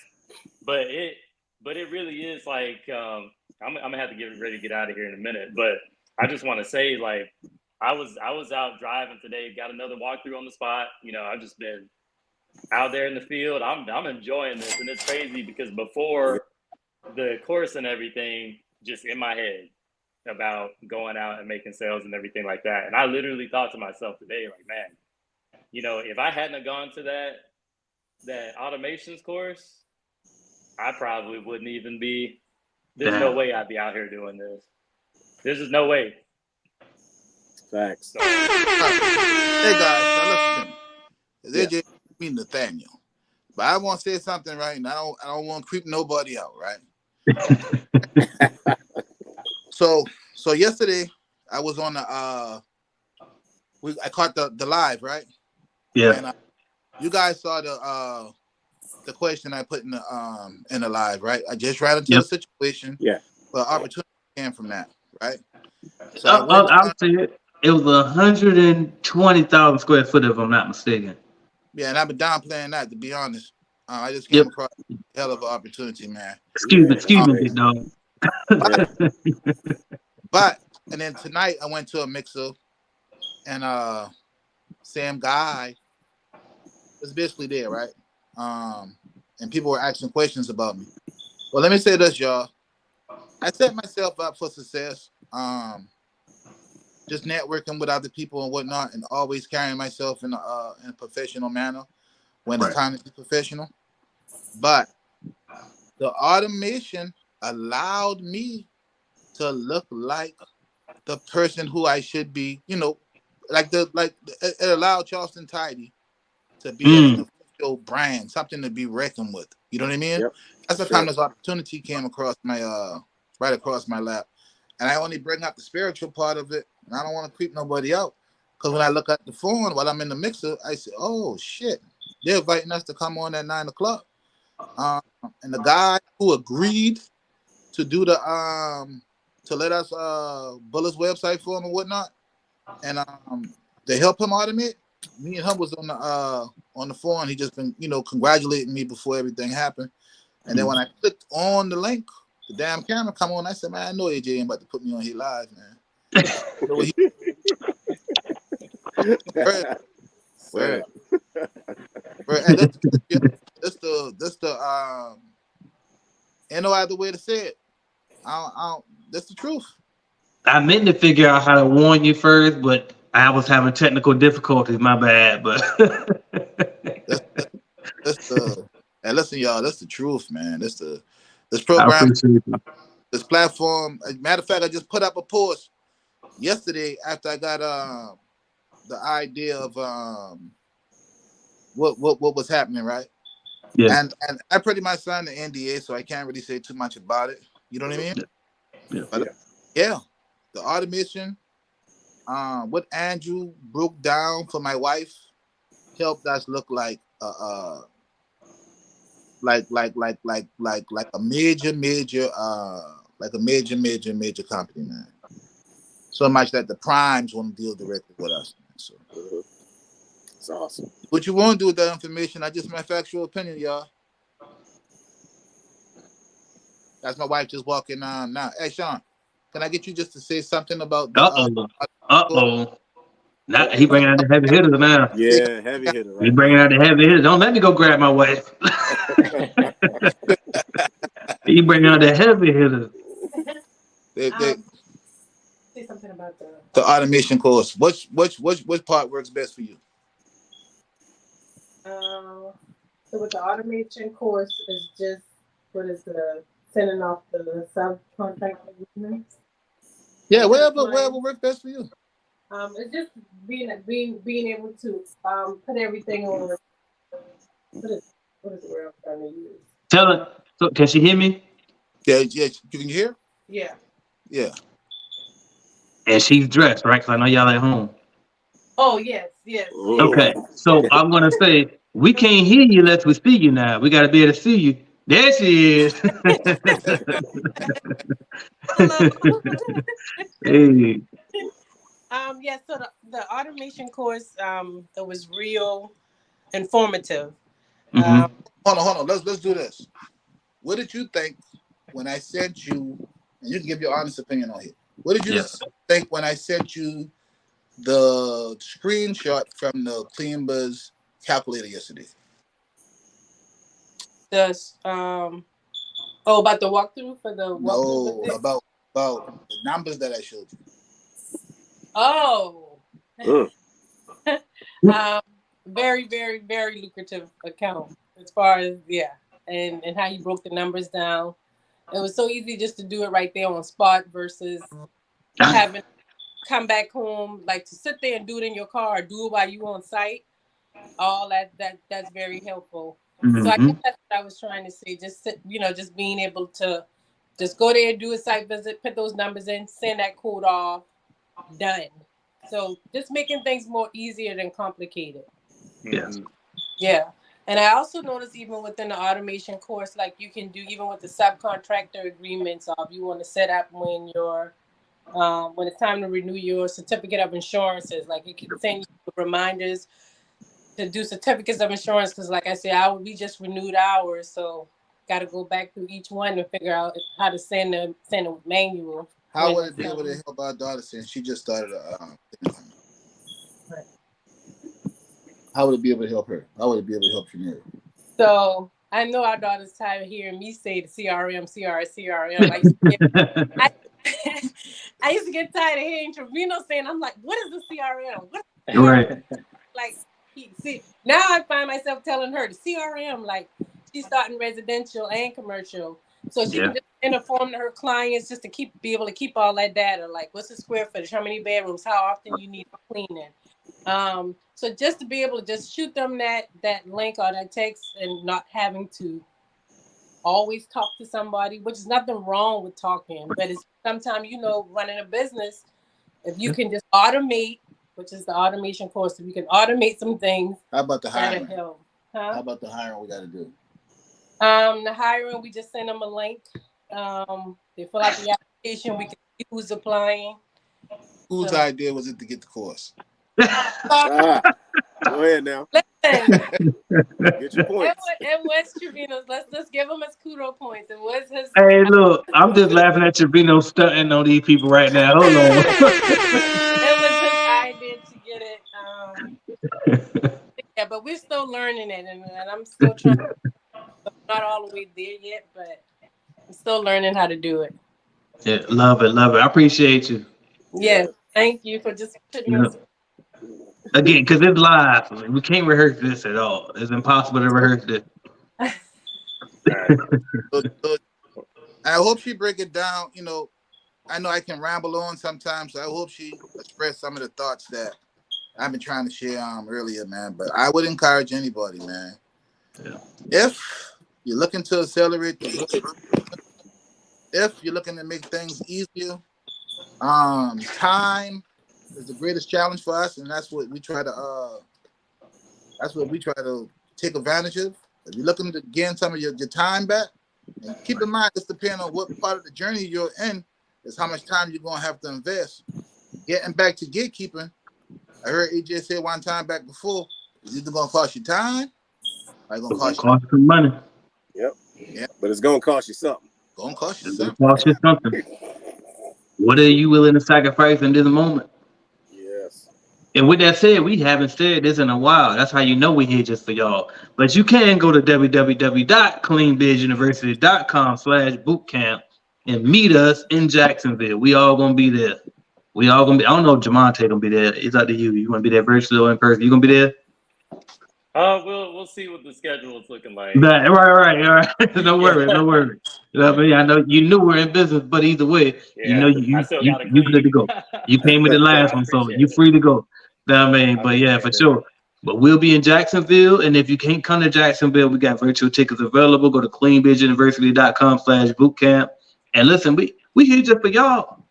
G: But it really is like I'm gonna have to get ready to get out of here in a minute. But I just want to say, like, I was out driving today, got another walkthrough on the spot. You know, I've just been out there in the field. I'm enjoying this, and it's crazy because before the course and everything, just in my head about going out and making sales and everything like that. And I literally thought to myself today, like, man, you know, if I hadn't have gone to that automations course, I probably wouldn't even be. There's no way I'd be out here doing this. There's just no way.
E: Facts.
F: Hey guys, now listen to me. AJ me Nathaniel, but I want to say something right now. I don't want to creep nobody out, right? So yesterday I was on the I caught the live, right?
B: Yeah.
F: And you guys saw the question I put in the live, right? I just ran into a situation.
E: Yeah.
F: But opportunity came from that, right? So
B: I'll say it. It was 120,000 square foot, if I'm not mistaken.
F: Yeah, and I've been downplaying that, to be honest. I just came across a hell of an opportunity, man.
B: Excuse me, big dog.
F: But and then tonight I went to a mixer, and Sam Guy was basically there, right? And people were asking questions about me. Well, let me say this, y'all. I set myself up for success. Just networking with other people and whatnot, and always carrying myself in a professional manner when it's time to be professional. But the automation allowed me to look like the person who I should be. You know, it allowed Charleston Tidy to be an official brand, something to be reckoned with. You know what I mean?
E: Yep.
F: That's the time this opportunity came across my right across my lap. And I only bring up the spiritual part of it, and I don't want to creep nobody out. Because when I look at the phone while I'm in the mixer, I say, oh, shit. They're inviting us to come on at 9 o'clock. And the guy who agreed to do to let us build his website for him and whatnot, and to help him automate, me and him was on the phone. He just been, congratulating me before everything happened. And then when I clicked on the link, the damn camera come on. I said, man, I know AJ ain't about to put me on here live, man. That's the ain't no other way to say it. That's the truth.
B: I meant to figure out how to warn you first, but I was having technical difficulties. My bad, but
F: and listen, y'all, that's the truth, man. This program, this platform. As a matter of fact, I just put up a post yesterday after I got the idea of what was happening, right?
B: Yeah.
F: And I pretty much signed the NDA, so I can't really say too much about it. You know what I mean?
B: Yeah.
F: But, the automation, what Andrew broke down for my wife, helped us look like like a major company, man. so much that the primes want to deal directly with us. So
E: it's awesome.
F: What you want to do with that information? I just my factual opinion, y'all. That's my wife just walking on now. Hey, Sean, can I get you just to say something about the?
B: Now he bringing out the heavy hitters now.
E: Yeah, heavy hitter. Right
B: he bringing out the heavy hitters. Don't let me go grab my wife. He bringing out the heavy hitters.
H: Say something about
F: the automation course. Which part works best for you?
H: So with the automation course is just what is the sending off the subcontract agreements.
F: Yeah, whatever works best for you.
H: It's just being able to put everything on. What is the word I'm trying to use?
B: Tell her. So can she hear me?
F: Yeah. You can hear?
H: Yeah.
F: Yeah.
B: And she's dressed, right? Because I know y'all at home.
H: Oh yes.
B: Okay, so I'm gonna say we can't hear you unless we see you now. We gotta be able to see you. There she is.
H: Hello.
B: Hey.
H: Yeah, so the automation course it was real informative.
F: Hold on. Let's do this. What did you think when I sent you, and you can give your honest opinion on it. What did you think when I sent you the screenshot from the CleanBuzz calculator yesterday?
H: About the walkthrough for the walkthrough?
F: No, about the numbers that I showed you.
H: Oh. Very, very, very lucrative account as far as and how you broke the numbers down. It was so easy just to do it right there on spot versus having to come back home, like to sit there and do it in your car or do it while you on site. All that's very helpful. So I guess that's what I was trying to say. Just just being able to just go there, do a site visit, put those numbers in, send that code off, done. So just making things more easier than complicated.
B: Yes.
H: Yeah. And I also noticed even within the automation course, like you can do even with the subcontractor agreements, if you want to set up when it's time to renew your certificate of insurances, like it can send you reminders to do certificates of insurance. Because like I said, we just renewed ours. So got to go back through each one and figure out how to send a manual.
F: How would it be able to help our daughter since she just started how would it be able to help her? How would it be able to help Shamira?
H: So I know our daughter's tired of hearing me say the CRM. I used to get tired of hearing Trevino saying, I'm like, what is the CRM? What is the CRM?
B: Right.
H: Like, see, now I find myself telling her the CRM, like she's starting residential and commercial. So she can just inform her clients just to be able to keep all that data, like what's the square footage, how many bedrooms, how often you need cleaning. So just to be able to just shoot them that link or that text and not having to always talk to somebody, which is nothing wrong with talking, but it's sometimes, running a business, if you can just automate, which is the automation course, if you can automate some things.
F: How about the hiring?
H: Help.
F: How about the hiring we got to do?
H: The hiring, we just send them a link. They fill out the application. We can see who's applying.
F: Whose idea was it to get the course?
E: Go ahead now.
H: Listen,
E: get your points.
H: It was Trevino's. Let's give him his kudo points. It was his.
B: Hey, look, I'm just laughing at Trevino stunting on these people right now. Hold on.
H: It was his idea to get it. Yeah, but we're still learning it, and I'm still trying. I'm not all the way there yet, but I'm still learning how to do it.
B: Yeah, love it. I appreciate you.
H: Yeah, thank you for just putting us.
B: Again, because it's live. We can't rehearse this at all. It's impossible to rehearse this.
F: I hope she break it down. I know I can ramble on sometimes, so I hope she express some of the thoughts that I've been trying to share earlier, man. But I would encourage anybody, man.
B: Yeah.
F: If you're looking to accelerate, if you're looking to make things easier, time is the greatest challenge for us, and that's what we try to take advantage of. If you're looking to gain some of your time back, and keep in mind, it's depending on what part of the journey you're in, is how much time you're gonna have to invest getting back to gatekeeping, I heard AJ say one time back before, it's either gonna cost you time or it's gonna cost you
B: some money.
E: Yep.
F: Yeah.
E: But it's gonna cost you something.
F: Gonna cost you
B: It's
F: something.
B: gonna cost you something. What are you willing to sacrifice in this moment?
E: Yes.
B: And with that said, we haven't said this in a while. That's how you know we're here just for y'all. But you can go to www.cleanbizuniversity.com/bootcamp and meet us in Jacksonville. We all gonna be there. We all gonna be. I don't know if Jamonte gonna be there. It's up to you. You wanna be there virtually or in person? You gonna be there?
G: We'll see what the schedule is looking like.
B: Right. Don't worry. You know what I mean? I know you knew we're in business, but either way, you know you good to go. You came with the last one, so you free to go. You know what I mean? But yeah, for sure. But we'll be in Jacksonville, and if you can't come to Jacksonville, we got virtual tickets available. Go to cleanbizuniversity.com/bootcamp. And listen, we here just for y'all.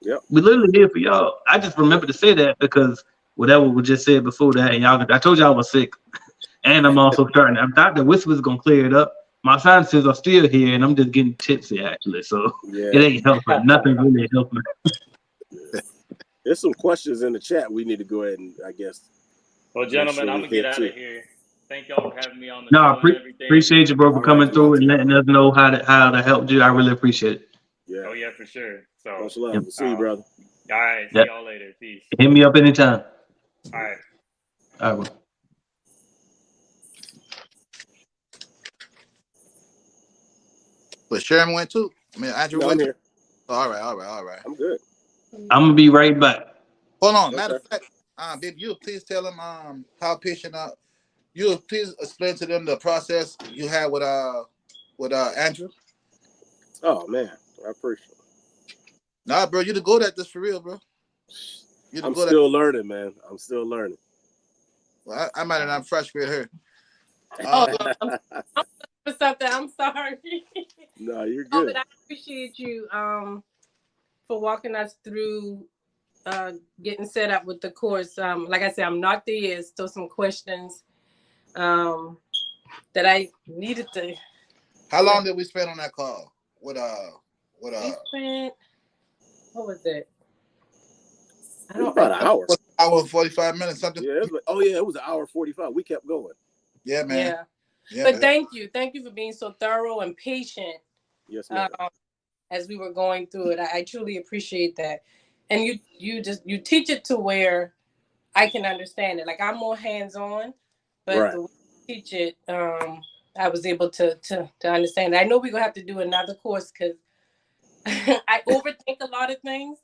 E: Yep.
B: We literally here for y'all. I just remember to say that because whatever we just said before that, and y'all, I told y'all I was sick. And I'm also starting. I thought the whisper's gonna clear it up. My sinuses are still here, and I'm just getting tipsy actually. So it ain't helping. Nothing really helping.
E: There's some questions in the chat. We need to go ahead and, I guess.
G: Well, gentlemen, I'm gonna get out of here. Thank y'all for having me on the show and everything.
B: Appreciate you, bro, for coming through and letting us know how to help you. I really appreciate it.
E: Yeah.
G: Oh yeah, for sure. So
E: much love. We'll see you, brother.
G: All right. See y'all later. Peace.
B: Hit me up anytime.
G: All right.
B: All right, bro.
F: But Sherman went too. I mean, Andrew went
E: here.
F: Oh, all right.
E: I'm good.
B: I'm gonna be right back.
F: Hold on. Matter of fact, babe, you please tell them how patient you please explain to them the process you had with Andrew.
E: Oh man, I appreciate it.
F: Nah, bro, you the good at this for real, bro.
E: I'm still learning, man. I'm still learning.
F: Well, I might not frustrate her.
H: I'm for something. I'm sorry.
E: No, you're good.
H: But I appreciate you for walking us through getting set up with the course. Like I said, I'm not there. Still some questions that I needed to.
F: How long did we spend on that call? We
H: spent, what was it?
E: I don't know. About an hour.
F: Hour 45 minutes, something.
E: Yeah, it was an hour 45. We kept going.
F: Yeah, man.
H: Yeah, but thank you for being so thorough and patient.
E: Yes, ma'am.
H: As we were going through it, I truly appreciate that. And you teach it to where I can understand it. Like I'm more hands-on, but the way you teach it, I was able to understand it. I know we're gonna have to do another course because I overthink a lot of things.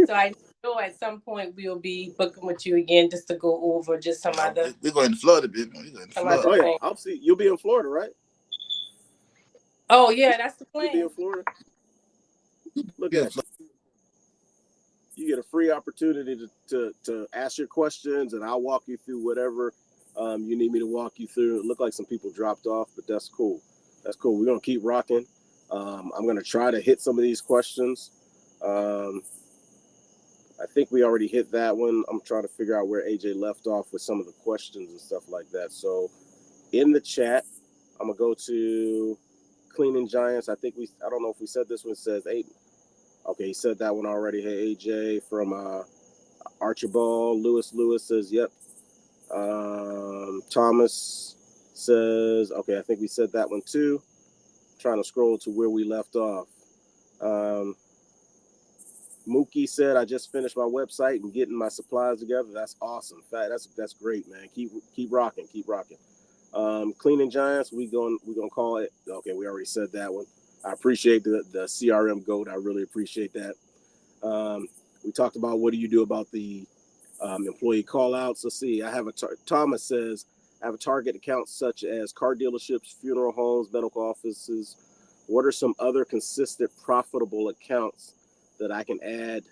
H: So I know at some point we'll be booking with you again just to go over just some other.
F: We're going to Florida, baby.
E: Oh yeah, I'll see. You'll be in Florida, right?
H: Oh yeah, that's the plan.
E: You'll be in Florida. Look at that. You get a free opportunity to ask your questions, and I'll walk you through whatever you need me to walk you through. It looked like some people dropped off, but that's cool. That's cool. We're gonna keep rocking. I'm gonna try to hit some of these questions. I think we already hit that one. I'm trying to figure out where AJ left off with some of the questions and stuff like that. So in the chat, I'm gonna go to Cleaning Giants. I don't know if we said this one. Says 8. Okay, he said that one already. Hey, AJ from Archibald. Lewis says, yep. Thomas says, okay, I think we said that one too. Trying to scroll to where we left off. Mookie said, I just finished my website and getting my supplies together. That's awesome. That's great, man. Keep rocking. Cleaning Giants, we're gonna call it. Okay, we already said that one. I appreciate the CRM GOAT. I really appreciate that. We talked about what do you do about the employee call outs. Let's see. Thomas says, I have a target account such as car dealerships, funeral homes, medical offices. What are some other consistent profitable accounts that I can add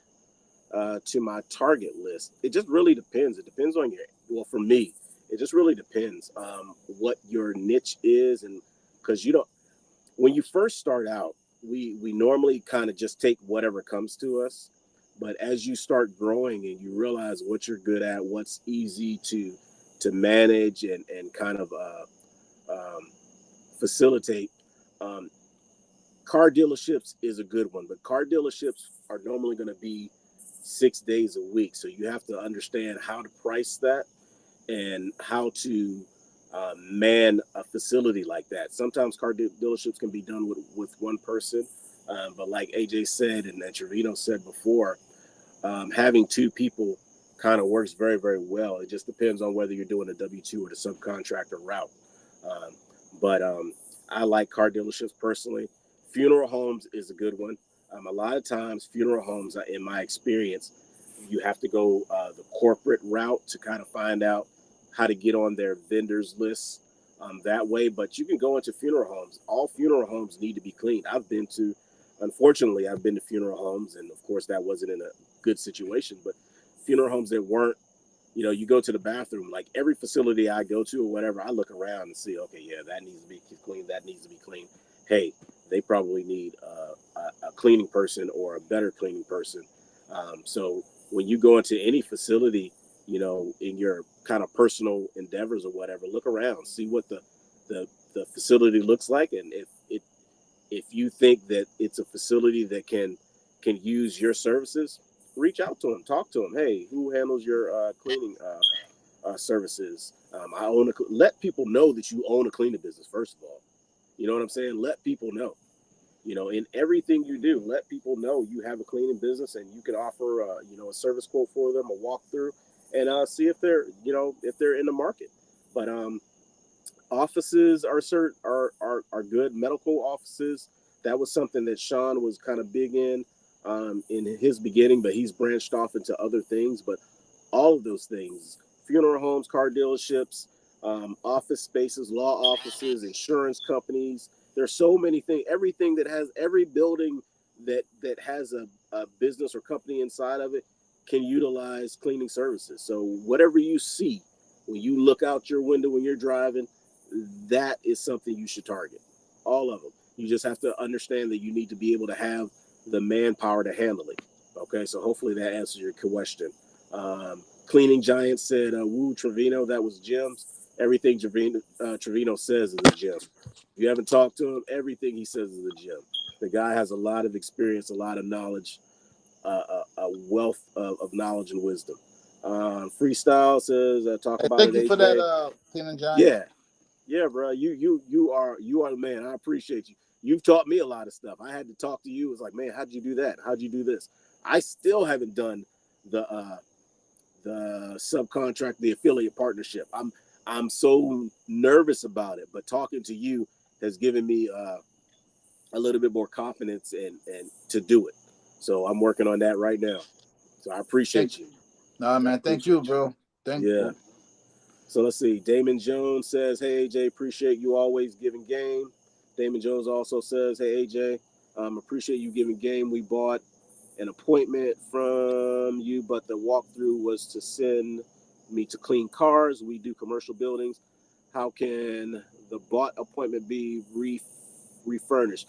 E: to my target list? It just really depends. It depends on for me, it just really depends what your niche is. And because when you first start out, we normally kind of just take whatever comes to us. But as you start growing and you realize what you're good at, what's easy to manage and kind of facilitate, car dealerships is a good one. But car dealerships are normally going to be 6 days a week. So you have to understand how to price that and how to man a facility like that. Sometimes car dealerships can be done with one person, but like AJ said and that Trevino said before, having two people kind of works very, very well. It just depends on whether you're doing a W-2 or the subcontractor route. But I like car dealerships personally. Funeral homes is a good one. A lot of times, funeral homes, in my experience, you have to go the corporate route to kind of find out how to get on their vendors list that way. But you can go into funeral homes. All funeral homes need to be cleaned. Unfortunately, I've been to funeral homes, and of course, that wasn't in a good situation. But funeral homes that weren't, you go to the bathroom, like every facility I go to or whatever, I look around and see, okay, yeah, that needs to be clean. That needs to be clean. Hey, they probably need a cleaning person or a better cleaning person. So when you go into any facility, in your kind of personal endeavors or whatever, look around, see what the facility looks like. And if you think that it's a facility that can use your services, reach out to them, talk to them. Hey, who handles your cleaning services? Let people know that you own a cleaning business, first of all. You know what I'm saying? Let people know. In everything you do, let people know you have a cleaning business and you can offer, a service quote for them, a walkthrough, and see if they're in the market. But offices are good. Medical offices, that was something that Sean was kind of big in his beginning, but he's branched off into other things. But all of those things, funeral homes, car dealerships, office spaces, law offices, insurance companies. There's so many things. Every building that has a business or company inside of it can utilize cleaning services. So whatever you see when you look out your window when you're driving, that is something you should target. All of them. You just have to understand that you need to be able to have the manpower to handle it. Okay, so hopefully that answers your question. Cleaning Giant said, woo, Trevino, that was gems. Everything Trevino says is a gem. If you haven't talked to him, everything he says is a gem. The guy has a lot of experience, a lot of knowledge, a wealth of knowledge and wisdom. Freestyle says, talk about
F: thank
E: it.
F: You for that, Cleaning Giant.
E: Yeah, bro. You are the man. I appreciate you. You've taught me a lot of stuff. I had to talk to you. It's like, man, how'd you do that? How'd you do this? I still haven't done the subcontract, the affiliate partnership. I'm so nervous about it, but talking to you has given me a little bit more confidence and to do it. So I'm working on that right now. So I appreciate you.
F: Nah, man. Thank you, bro. Thank you.
E: So let's see. Damon Jones says, hey, AJ, appreciate you always giving game. Damon Jones also says, hey, AJ, appreciate you giving game. We bought an appointment from you, but the walkthrough was to send me to clean cars. We do commercial buildings. How can the bought appointment be refurnished?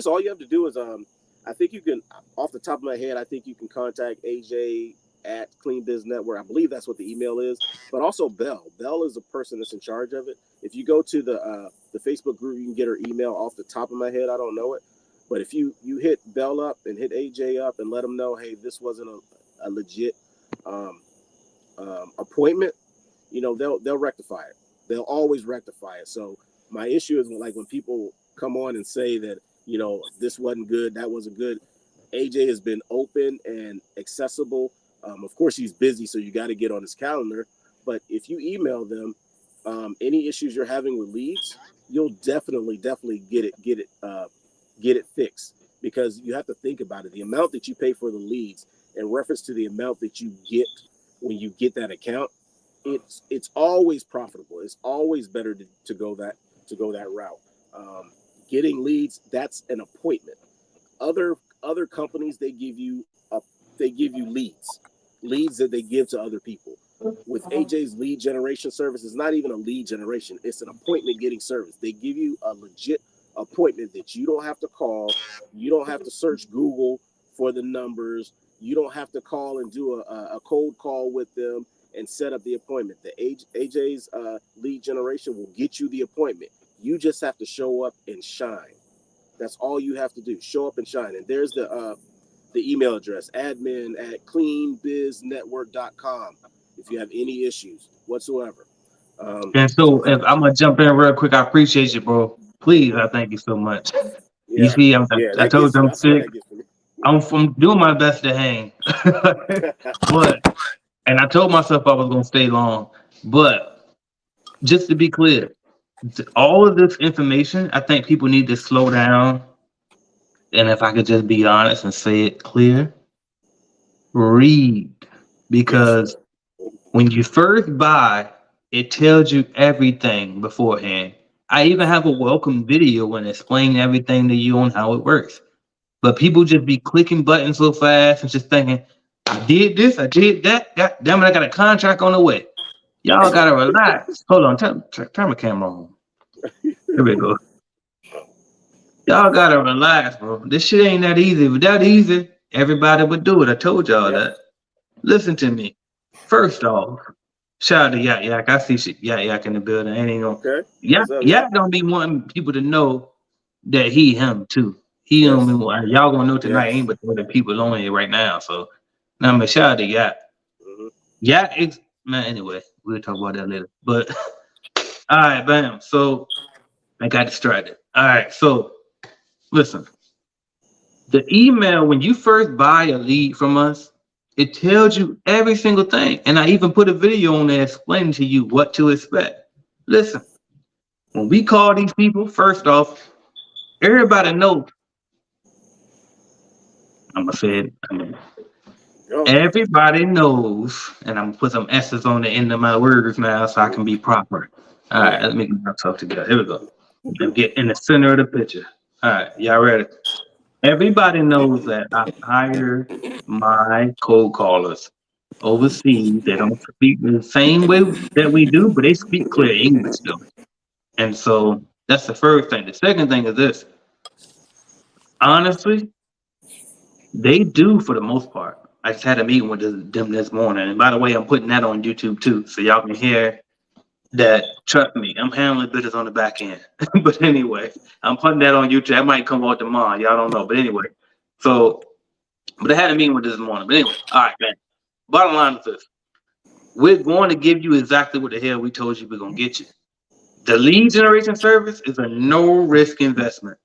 E: All you have to do is, I think you can, off the top of my head, I think you can contact AJ at Clean Biz Network. I believe that's what the email is, but also Bell. Bell is the person that's in charge of it. If you go to the Facebook group, you can get her email. Off the top of my head, I don't know it, but if you hit Bell up and hit AJ up and let them know, hey, this wasn't a legit appointment, they'll rectify it. They'll always rectify it. So my issue is like when people come on and say that, this wasn't good, that wasn't good. AJ has been open and accessible. Of course, he's busy, so you got to get on his calendar. But if you email them, any issues you're having with leads, you'll definitely get it fixed, because you have to think about it. The amount that you pay for the leads in reference to the amount that you get when you get that account, it's always profitable. It's always better to go that route. Getting leads, that's an appointment. Other companies, they give you leads that they give to other people. With AJ's lead generation service, it's not even a lead generation. It's an appointment getting service. They give you a legit appointment that you don't have to call. You don't have to search Google for the numbers. You don't have to call and do a cold call with them and set up the appointment. The AJ's lead generation will get you the appointment. You just have to show up and shine. That's all you have to do. Show up and shine. And there's the the email address, admin@cleanbiznetwork.com, if you have any issues whatsoever.
B: And so if I'm gonna jump in real quick, I appreciate you, bro. Please, I thank you so much. You see, I told you I'm sick. I'm doing my best to hang, and I told myself I was gonna stay long. But just to be clear, all of this information, I think people need to slow down. And if I could just be honest and say it clear, read, because when you first buy, it tells you everything beforehand. I even have a welcome video and explain everything to you on how it works. But people just be clicking buttons so fast and just thinking, I did this, I did that. God damn it, I got a contract on the way. Y'all gotta relax. Hold on, turn my camera on. Here we go. Y'all gotta relax, bro. This shit ain't that easy. If that easy, everybody would do it. I told y'all that. Listen to me. First off, shout out to Yak Yak. I see shit Yak in the building. Ain't gonna Yak don't be wanting people to know that he him too. He don't be y'all gonna know tonight ain't but the people on here right now. So now I'm gonna shout out to Yak. Yak is man, anyway, we'll talk about that later. But all right, bam. So I got distracted. All right, so listen, the email, when you first buy a lead from us, it tells you every single thing. And I even put a video on there explaining to you what to expect. Listen, when we call these people, first off, everybody knows. I'm going to say it. Everybody knows, and I'm going to put some S's on the end of my words now so I can be proper. All right, let me get my talk together. Here we go. And get in the center of the picture. All right, y'all ready? Everybody knows that I hire my cold callers overseas. They don't speak the same way that we do, but they speak clear English though. And so that's the first thing. The second thing is this. Honestly, they do for the most part. I just had a meeting with them this morning. And by the way, I'm putting that on YouTube too, so y'all can hear that. Trust me, I'm handling business on the back end. But anyway, I'm putting that on YouTube. That might come out tomorrow. Y'all don't know. But anyway, so, but I had a meeting with this morning. But anyway, all right, man. Bottom line is this. We're going to give you exactly what the hell we told you we're going to get you. The lead generation service is a no-risk investment.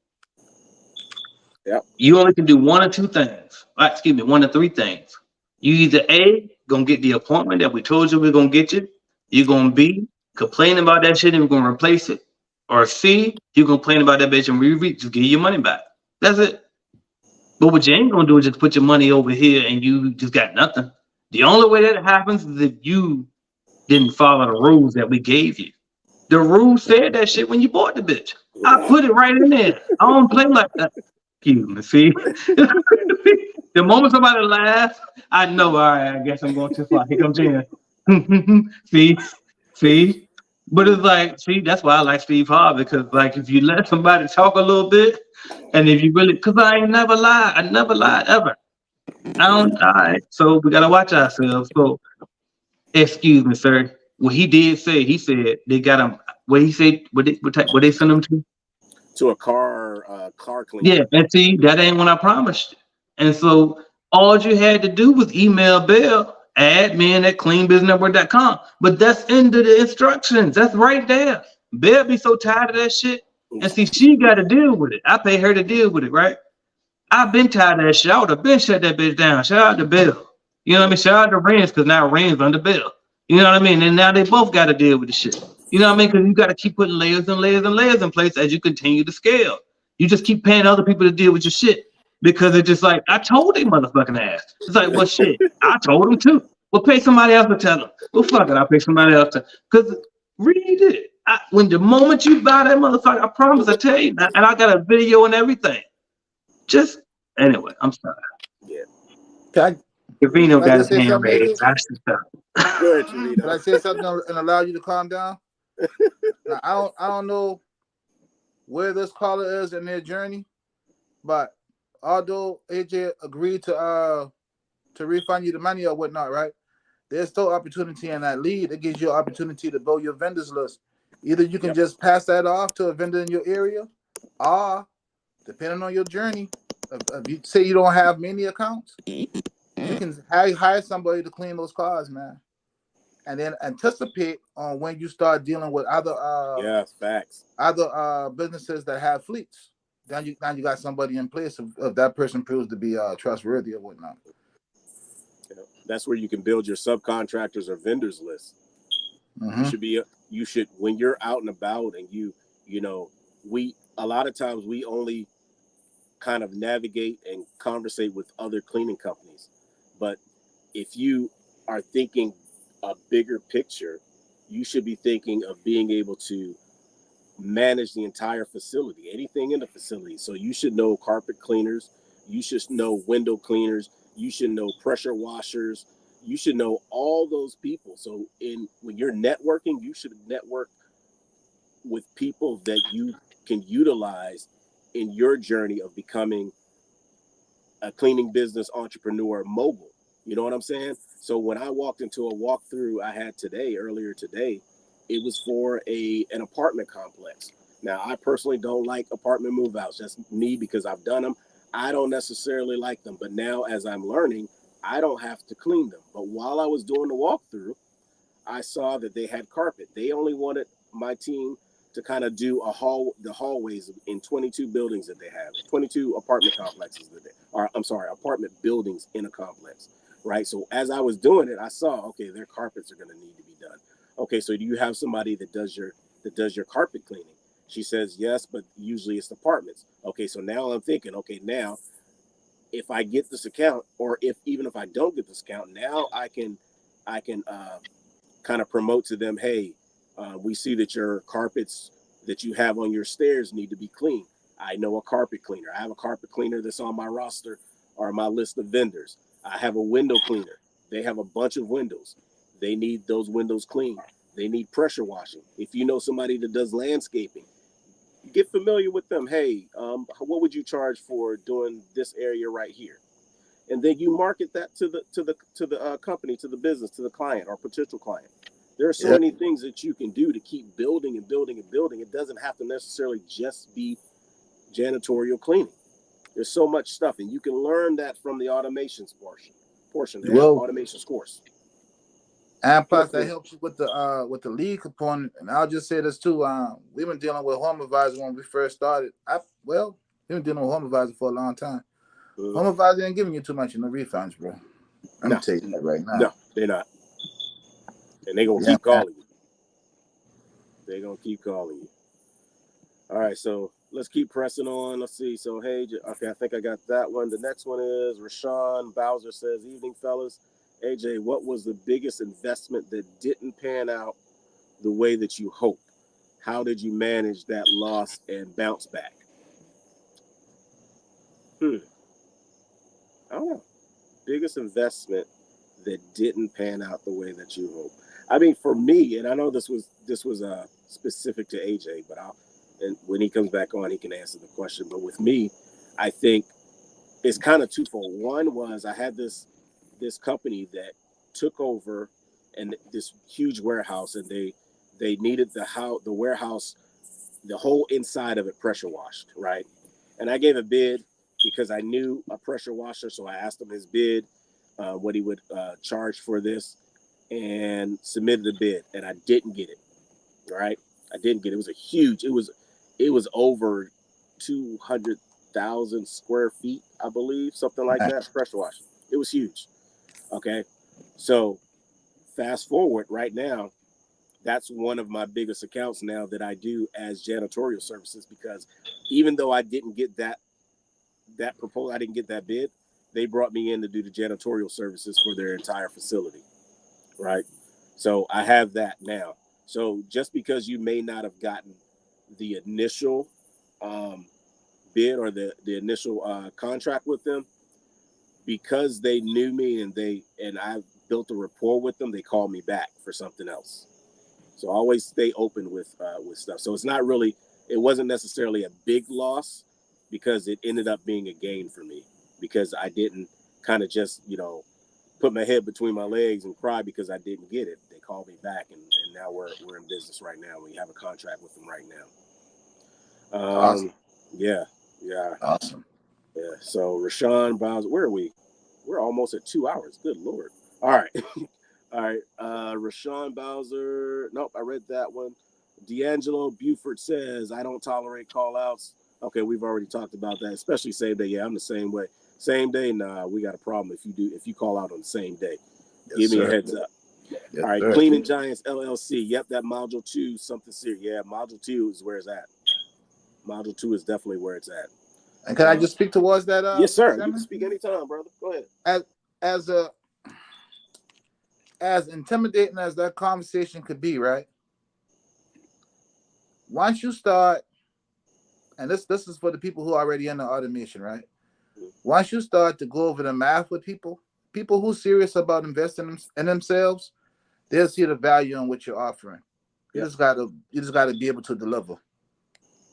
E: Yep.
B: You only can do one or two things. One or three things. You either A, going to get the appointment that we told you we're going to get you. You're going to B, complain about that shit and we're going to replace it. Or C, you complain about that bitch and we just give you your money back. That's it. But what you ain't going to do is just put your money over here and you just got nothing. The only way that happens is if you didn't follow the rules that we gave you. The rules said that shit when you bought the bitch. I put it right in there. I don't play like that. Excuse me, see? The moment somebody laughs, I know, all right, I guess I'm going too far. Here comes Jen. See? But it's like, see, that's why I like Steve Harvey, because like if you let somebody talk a little bit, and if you really, because I never lied ever. All right, so we gotta watch ourselves. So, excuse me, sir. What he did say, he said they got him. What he said? What they send him to?
E: To a car cleaner.
B: Yeah, and see, that ain't what I promised you. And so all you had to do was email Bill, admin@cleanbiznetwork.com. But that's into the instructions. That's right there. Bill be so tired of that shit. And see, she got to deal with it. I pay her to deal with it, right? I've been tired of that shit. I would have been shut that bitch down. Shout out to Bill. You know what I mean? Shout out to Renz, because now Renz under Bill. You know what I mean? And now they both got to deal with the shit. You know what I mean? Because you got to keep putting layers and layers and layers in place as you continue to scale. You just keep paying other people to deal with your shit. Because it's just like, I told they motherfucking ass. It's like, well, shit, I told them too. Well, pay somebody else to tell them. Well, fuck it, I'll pay somebody else to. Because read it. When the moment you buy that motherfucker, I promise, I tell you, and I got a video and everything. Just, anyway, I'm sorry.
E: Yeah.
B: Trevino got his hand raised. That's the stuff.
E: Good, Trevino.
F: Can I say something and allow you to calm down? Now, I don't know where this caller is in their journey, but although AJ agreed to refund you the money or whatnot, right? There's still opportunity in that lead. It gives you an opportunity to build your vendors list. Either you can just pass that off to a vendor in your area, or depending on your journey, if you say you don't have many accounts, you can hire somebody to clean those cars, man. And then anticipate on when you start dealing with other
E: facts.
F: Other businesses that have fleets. Then you got somebody in place if that person proves to be trustworthy or whatnot.
E: That's where you can build your subcontractors or vendors list. You should when you're out and about and a lot of times we only kind of navigate and conversate with other cleaning companies. But if you are thinking a bigger picture, you should be thinking of being able to manage the entire facility, anything in the facility. So you should know carpet cleaners, you should know window cleaners, you should know pressure washers, you should know all those people. So when you're networking, you should network with people that you can utilize in your journey of becoming a cleaning business entrepreneur mogul. You know what I'm saying? So when I walked into a walkthrough I had earlier today, it was for an apartment complex. Now, I personally don't like apartment move-outs. That's me because I've done them. I don't necessarily like them. But now as I'm learning, I don't have to clean them. But while I was doing the walkthrough, I saw that they had carpet. They only wanted my team to kind of do the hallways in 22 buildings that they have, 22 apartment complexes apartment buildings in a complex, right? So as I was doing it, I saw, okay, their carpets are going to need to be done. Okay, so do you have somebody that does your carpet cleaning? She says yes, but usually it's apartments. Okay, so now I'm thinking, okay, now if I get this account, or even if I don't get this account, now I can kind of promote to them, hey, we see that your carpets that you have on your stairs need to be cleaned. I know a carpet cleaner. I have a carpet cleaner that's on my roster or my list of vendors. I have a window cleaner. They have a bunch of windows. They need those windows cleaned. They need pressure washing. If you know somebody that does landscaping, get familiar with them. Hey, what would you charge for doing this area right here? And then you market that to the company, to the business, to the client or potential client. There are so many things that you can do to keep building and building and building. It doesn't have to necessarily just be janitorial cleaning. There's so much stuff, and you can learn that from the automations portion, the automations course.
F: And plus, that helps you with the lead component. And I'll just say this too: we've been dealing with Home Advisor when we first started. We've been dealing with Home Advisor for a long time. Home Advisor ain't giving you too much in the refunds, bro. I'm gonna tell you that right now.
E: No, they're not, and they're gonna keep calling you. They're gonna keep calling you. All right, so let's keep pressing on. Let's see. So, hey, okay, I think I got that one. The next one is Rashawn Bowser says, "Evening, fellas. AJ, what was the biggest investment that didn't pan out the way that you hoped? How did you manage that loss and bounce back?" I don't know. Biggest investment that didn't pan out the way that you hoped. I mean, for me, and I know this was specific to AJ, but and when he comes back on, he can answer the question. But with me, I think it's kind of twofold. One was I had this company that took over and this huge warehouse, and they needed the warehouse, the whole inside of it pressure washed, right? And I gave a bid because I knew a pressure washer, so I asked him his bid, what he would charge for this, and submitted the bid, and I didn't get it, right? I didn't get it. It was a huge. It was over 200,000 square feet, I believe, something like that. Pressure washing. It was huge. Okay, so fast forward right now, that's one of my biggest accounts now that I do as janitorial services, because even though I didn't get that proposal, I didn't get that bid, they brought me in to do the janitorial services for their entire facility, right? So I have that now. So just because you may not have gotten the initial bid or the initial contract with them, because they knew me and I built a rapport with them, they called me back for something else. So I always stay open with stuff. So it wasn't necessarily a big loss, because it ended up being a gain for me, because I didn't kind of just, put my head between my legs and cry because I didn't get it. They called me back, and now we're in business right now. We have a contract with them right now.
F: Awesome.
E: Yeah.
F: Awesome.
E: Yeah. So Rashawn Bowser, where are we? We're almost at 2 hours. Good Lord. All right. All right. Rashawn Bowser. Nope, I read that one. D'Angelo Buford says, I don't tolerate call outs. Okay, we've already talked about that, especially same day. Yeah, I'm the same way. Same day, nah, we got a problem if you call out on the same day. Give me a heads up.
F: Yes,
E: all right,
F: sir.
E: Cleaning Giants LLC. Yep, that module 2, something serious. Yeah, module 2 is where it's at. Module 2 is definitely where it's at.
F: And can I just speak towards that?
E: Yes, sir.
F: Chairman?
E: You can speak anytime, brother. Go ahead.
F: As intimidating as that conversation could be, right? Once you start, and this is for the people who are already in the automation, right? Once you start to go over the math with people who serious about investing in themselves, they'll see the value in what you're offering. You just gotta be able to deliver.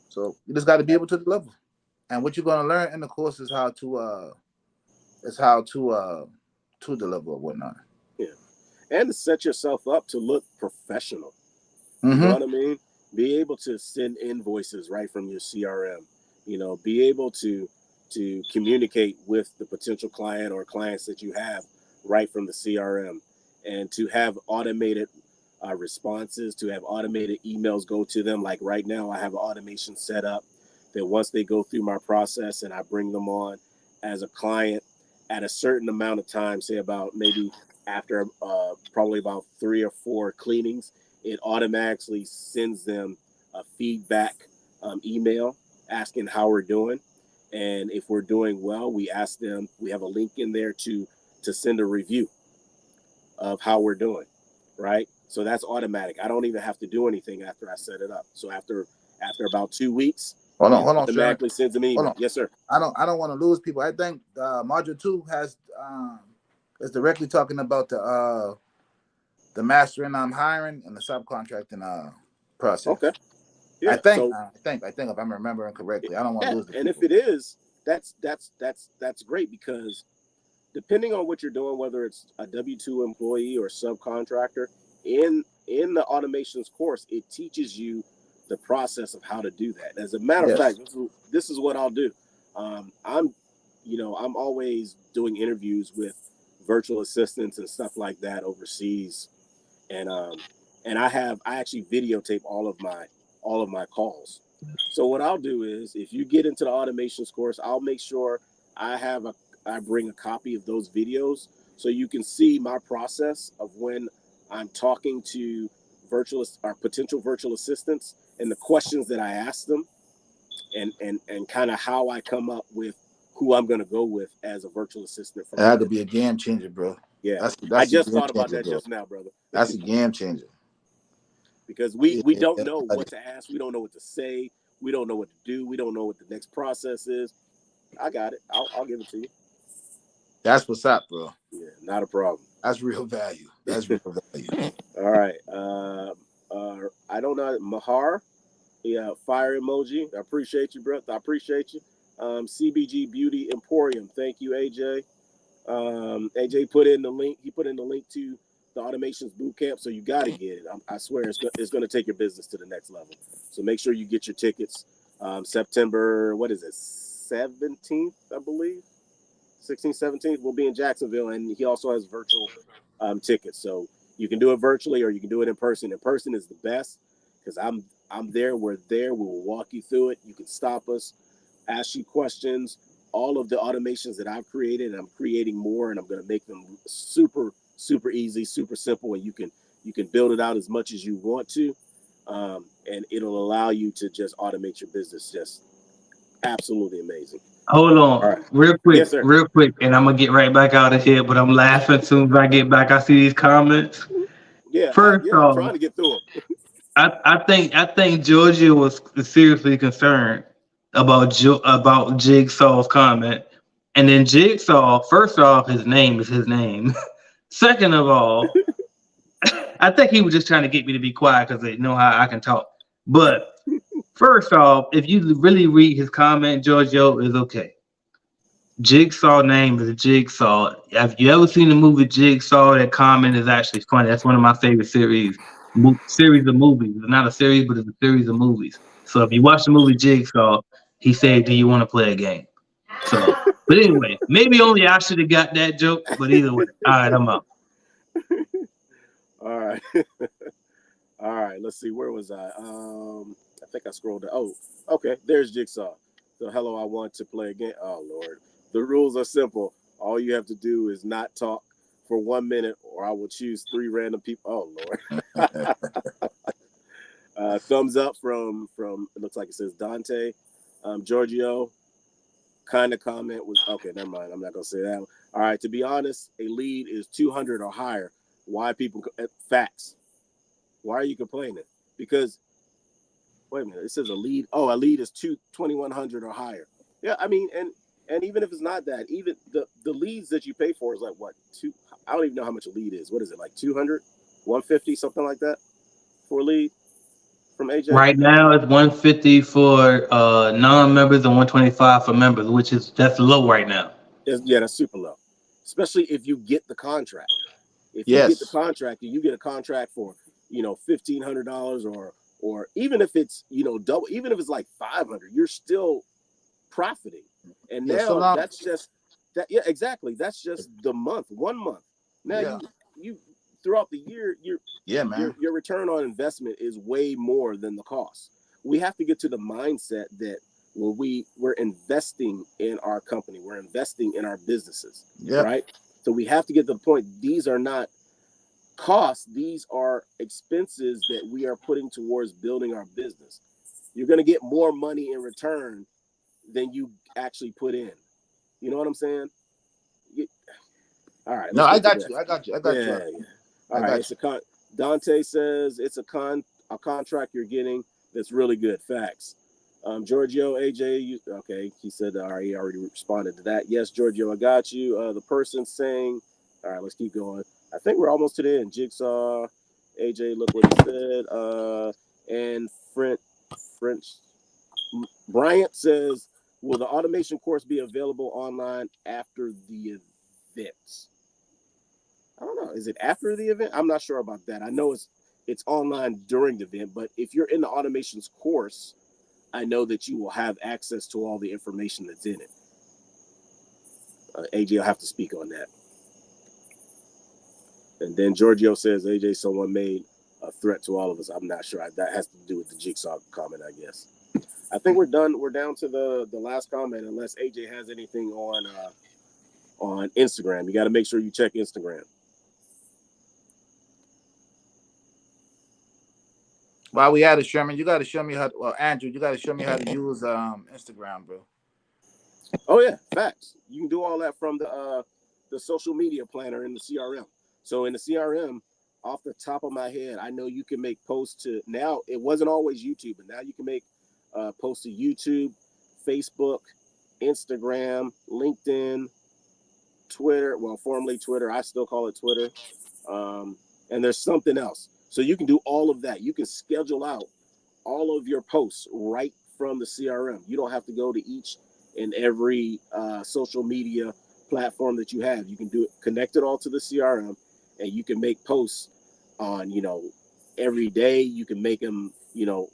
F: So you just gotta be able to deliver. And what you're gonna learn in the course is how to deliver or whatnot.
E: Yeah. And to set yourself up to look professional.
F: Mm-hmm.
E: You know what I mean? Be able to send invoices right from your CRM. You know, be able to communicate with the potential client or clients that you have right from the CRM, and to have automated responses, to have automated emails go to them. Like right now, I have an automation set up that once they go through my process and I bring them on as a client at a certain amount of time, say about maybe after probably about 3 or 4 cleanings, it automatically sends them a feedback email asking how we're doing. And if we're doing well, we ask them, we have a link in there to send a review of how we're doing, right? So that's automatic. I don't even have to do anything after I set it up. So after about 2 weeks,
F: hold on,
E: automatically sends them an email. Yes, sir.
F: I don't want to lose people. I think module 2 is directly talking about the mastering, hiring, and the subcontracting process.
E: Okay. Yeah.
F: I think if I'm remembering correctly, I don't want to lose the people.
E: And if it is, that's great, because depending on what you're doing, whether it's a W-2 employee or subcontractor, in the automations course, it teaches you the process of how to do that. As a matter of fact, this is what I'll do. I'm always doing interviews with virtual assistants and stuff like that overseas, and I actually videotape all of my calls. So what I'll do is, if you get into the automations course, I'll make sure I bring a copy of those videos so you can see my process of when I'm talking to potential virtual assistants and the questions that I ask them, and kind of how I come up with who I'm going to go with as a virtual assistant.
F: It had to be a game changer, bro.
E: Yeah,
F: that's
E: I just thought about that just now, brother.
F: That's a game changer.
E: Because we don't know what to ask. We don't know what to say. We don't know what to do. We don't know what the next process is. I got it. I'll give it to you.
F: That's what's up, bro.
E: Yeah, not a problem.
F: That's real value. That's real value.
E: All right. I don't know. Mahar. Yeah, fire emoji. I appreciate you, bro. I appreciate you. CBG Beauty Emporium. Thank you, AJ. AJ put in the link. He put in the link to the Automations Bootcamp, so you got to get it. I swear it's going to take your business to the next level. So make sure you get your tickets. September, 17th, I believe. 16th, 17th, we'll be in Jacksonville, and he also has virtual tickets. So you can do it virtually or you can do it in person. In person is the best, because I'm there, we're there, we will walk you through it. You can stop us, ask you questions. All of the automations that I've created, and I'm creating more, and I'm going to make them super, super easy, super simple, and you can build it out as much as you want to, and it'll allow you to just automate your business. Just absolutely amazing.
B: Hold on,
E: right.
B: real quick,
E: Yes,
B: and I'm gonna get right back out of here. But I'm laughing as soon as I get back. I see these comments.
E: Yeah,
B: First off,
E: I'm trying to get through them.
B: I think Georgia was seriously concerned about Jigsaw's comment, and then Jigsaw. First off, his name is his name. Second of all, I think he was just trying to get me to be quiet because they know how I can talk. But first off, if you really read his comment, Giorgio, is okay. Jigsaw name is Jigsaw. Have you ever seen the movie Jigsaw? That comment is actually funny. That's one of my favorite series of movies. It's not a series, but it's a series of movies. So if you watch the movie Jigsaw, he said, "Do you want to play a game?" So But anyway, maybe only I should have got that joke. But either way, all right, I'm out.
E: All right. All right. Let's see. Where was I? I think I scrolled down. Oh, okay. There's Jigsaw. So hello, I want to play again. Oh Lord. The rules are simple. All you have to do is not talk for 1 minute, or I will choose 3 random people. Oh Lord. Thumbs up from it looks like it says Dante. Giorgio. Kind of comment was okay. Never mind. I'm not gonna say that one. All right. To be honest, a lead is 200 or higher. Why people facts? Why are you complaining? Because wait a minute, it says a lead. Oh, a lead is 2,100 or higher. Yeah, I mean, and even if it's not that, even the leads that you pay for is like what, I don't even know how much a lead is. What is it, like 200, 150, something like that for a lead from AJ?
B: Right now it's 150 for non-members and 125 for members, that's low right now.
E: Yeah, that's super low, especially if you get the contract. If you get the contract and you get a contract for, $1,500 or even if it's, double, even if it's like 500, you're still profiting. And now that's just that. Yeah, exactly. That's just the month, 1 month. Now you throughout the year, your return on investment is way more than the cost. We have to get to the mindset that when we're investing in our company, we're investing in our businesses, right? So we have to get to the point. These are not costs. These are expenses that we are putting towards building our business. You're going to get more money in return than you actually put in. You know what I'm saying? All right.
F: No, I got you.
E: Yeah. All right. Dante says it's a contract you're getting that's really good. Facts. Giorgio, AJ, okay. He said, all right, he already responded to that. Yes, Giorgio, I got you. The person saying, all right, let's keep going. I think we're almost to the end. Jigsaw, AJ, look what he said. And French Bryant says, will the automation course be available online after the event? I don't know. Is it after the event? I'm not sure about that. I know it's online during the event, but if you're in the automations course, I know that you will have access to all the information that's in it. AJ will have to speak on that. And then Giorgio says, AJ, someone made a threat to all of us. I'm not sure. That has to do with the Jigsaw comment, I guess. I think we're done. We're down to the last comment, unless AJ has anything on Instagram. You got to make sure you check Instagram.
F: While we at it, Sherman, you got to show me Andrew, you got to show me how to use Instagram, bro.
E: Oh yeah, facts. You can do all that from the social media planner in the CRM. So in the CRM, off the top of my head, I know you can make posts to, now it wasn't always YouTube, but now you can make posts to YouTube, Facebook, Instagram, LinkedIn, Twitter. Well, formerly Twitter. I still call it Twitter. And there's something else. So you can do all of that. You can schedule out all of your posts right from the CRM. You don't have to go to each and every social media platform that you have. You can do it, connect it all to the CRM, and you can make posts on, every day. You can make them,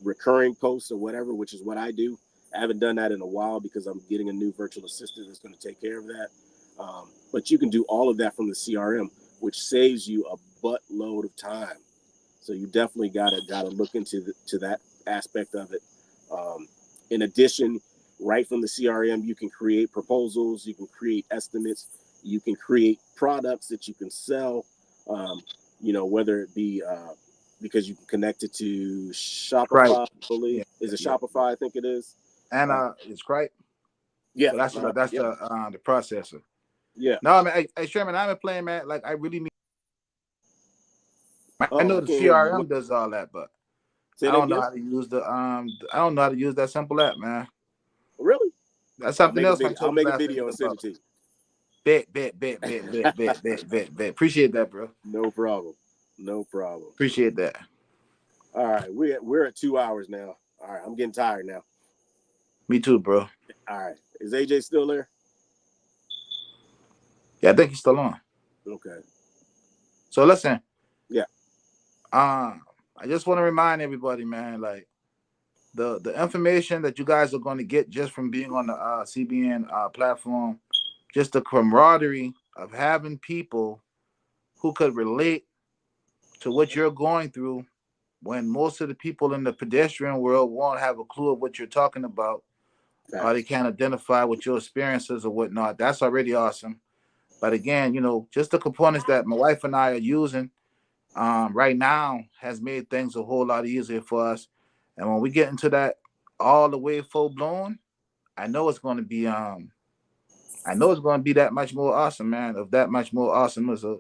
E: recurring posts or whatever, which is what I do. I haven't done that in a while because I'm getting a new virtual assistant that's going to take care of that. But you can do all of that from the CRM, which saves you a buttload of time. So you definitely gotta look into that aspect of it. In addition, right from the CRM, you can create proposals, you can create estimates, you can create products that you can sell. Whether it be because you can connect it to Shopify, right. I believe. Is it Shopify? I think it is.
F: And it's Stripe.
E: Yeah,
F: so that's the processor.
E: Yeah.
F: No, I mean, hey Sherman, I've been playing, man. Like I really need. I know the CRM does all that, but I don't know how to use I don't know how to use that simple app, man.
E: Really?
F: That's something else.
E: I'll make a video and send it to you.
F: Bet. Appreciate that, bro.
E: No problem.
F: Appreciate that.
E: All right, we're at 2 hours now. All right, I'm getting tired now.
F: Me too, bro.
E: All right, is AJ still there?
F: Yeah, I think he's still on.
E: Okay.
F: So listen.
E: Yeah.
F: I just want to remind everybody, man, like the information that you guys are going to get just from being on the CBN platform just the camaraderie of having people who could relate to what you're going through when most of the people in the pedestrian world won't have a clue of what you're talking about, or they can't identify with your experiences or whatnot. That's already awesome. But again, just the components that my wife and I are using right now has made things a whole lot easier for us. And when we get into that all the way full blown, I know it's going to be that much more awesome, man. Of that much more awesome as a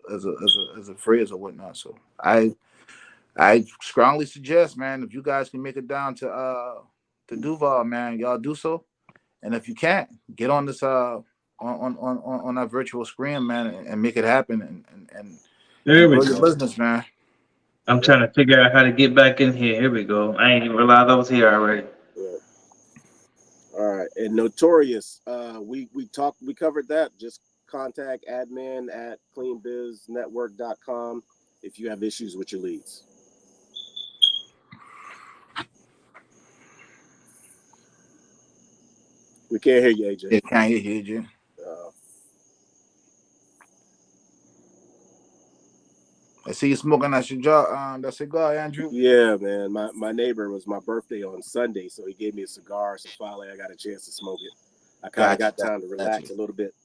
F: phrase or whatnot. So I strongly suggest, man, if you guys can make it down to Duval, man, y'all do so. And if you can't, get on this on our virtual screen, man, and make it happen and
B: there we
F: grow
B: go.
F: your business, man.
B: I'm trying to figure out how to get back in here. Here we go. I ain't even realized I was here already.
E: Yeah. All right. And Notorious, we covered that. Just contact admin at cleanbiznetwork.com if you have issues with your leads. We can't hear you, AJ.
F: Yeah, can't hear you, AJ. I see you smoking that cigar, Andrew.
E: Yeah, man. My neighbor, was my birthday on Sunday, so he gave me a cigar. So finally, I got a chance to smoke it. I kind of got time to relax a little bit.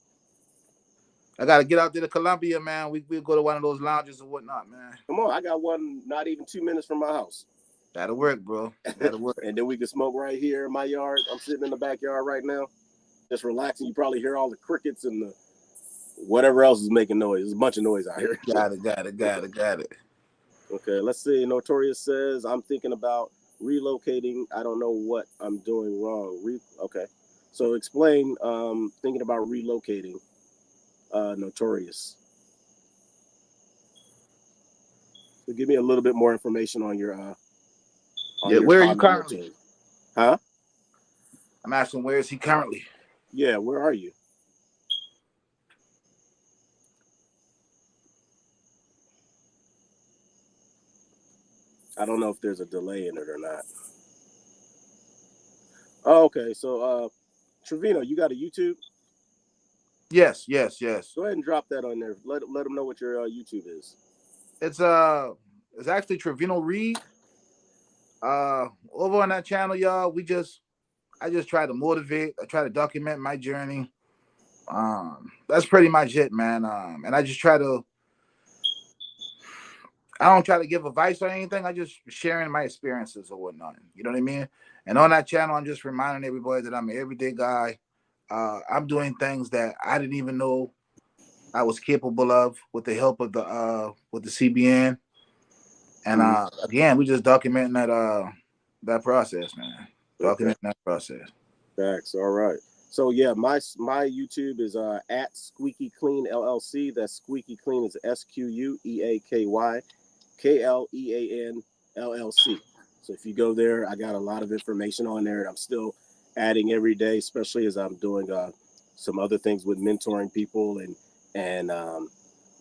F: I got to get out there to Columbia, man. We'll go to one of those lounges or whatnot, man.
E: Come on, I got one not even 2 minutes from my house.
F: That'll work, bro. That'll work.
E: And then we can smoke right here in my yard. I'm sitting in the backyard right now, just relaxing. You probably hear all the crickets and the whatever else is making noise. There's a bunch of noise out here.
F: Got it.
E: Okay, let's see. Notorious says, I'm thinking about relocating. I don't know what I'm doing wrong. Okay. So explain thinking about relocating, Notorious. So give me a little bit more information on your
F: where are you currently?
E: Huh?
F: I'm asking, where is he currently?
E: Yeah, where are you? I don't know if there's a delay in it or not. Oh, okay. So, Trevino, you got a YouTube?
F: Yes.
E: Go ahead and drop that on there. Let them know what your YouTube is.
F: It's actually Trevino Reed. Over on that channel, y'all, I just try to motivate. I try to document my journey. That's pretty much it, man. And I just I don't try to give advice or anything. I just sharing my experiences or whatnot. You know what I mean? And on that channel, I'm just reminding everybody that I'm an everyday guy. I'm doing things that I didn't even know I was capable of with the help of the CBN. And again, we just documenting that process, man. Documenting that process.
E: Facts. All right. So yeah, my YouTube is at Squeaky Clean LLC. That's Squeaky Clean is SQUEAKY KLEAN LLC. So if you go there, I got a lot of information on there. I'm still adding every day, especially as I'm doing some other things with mentoring people and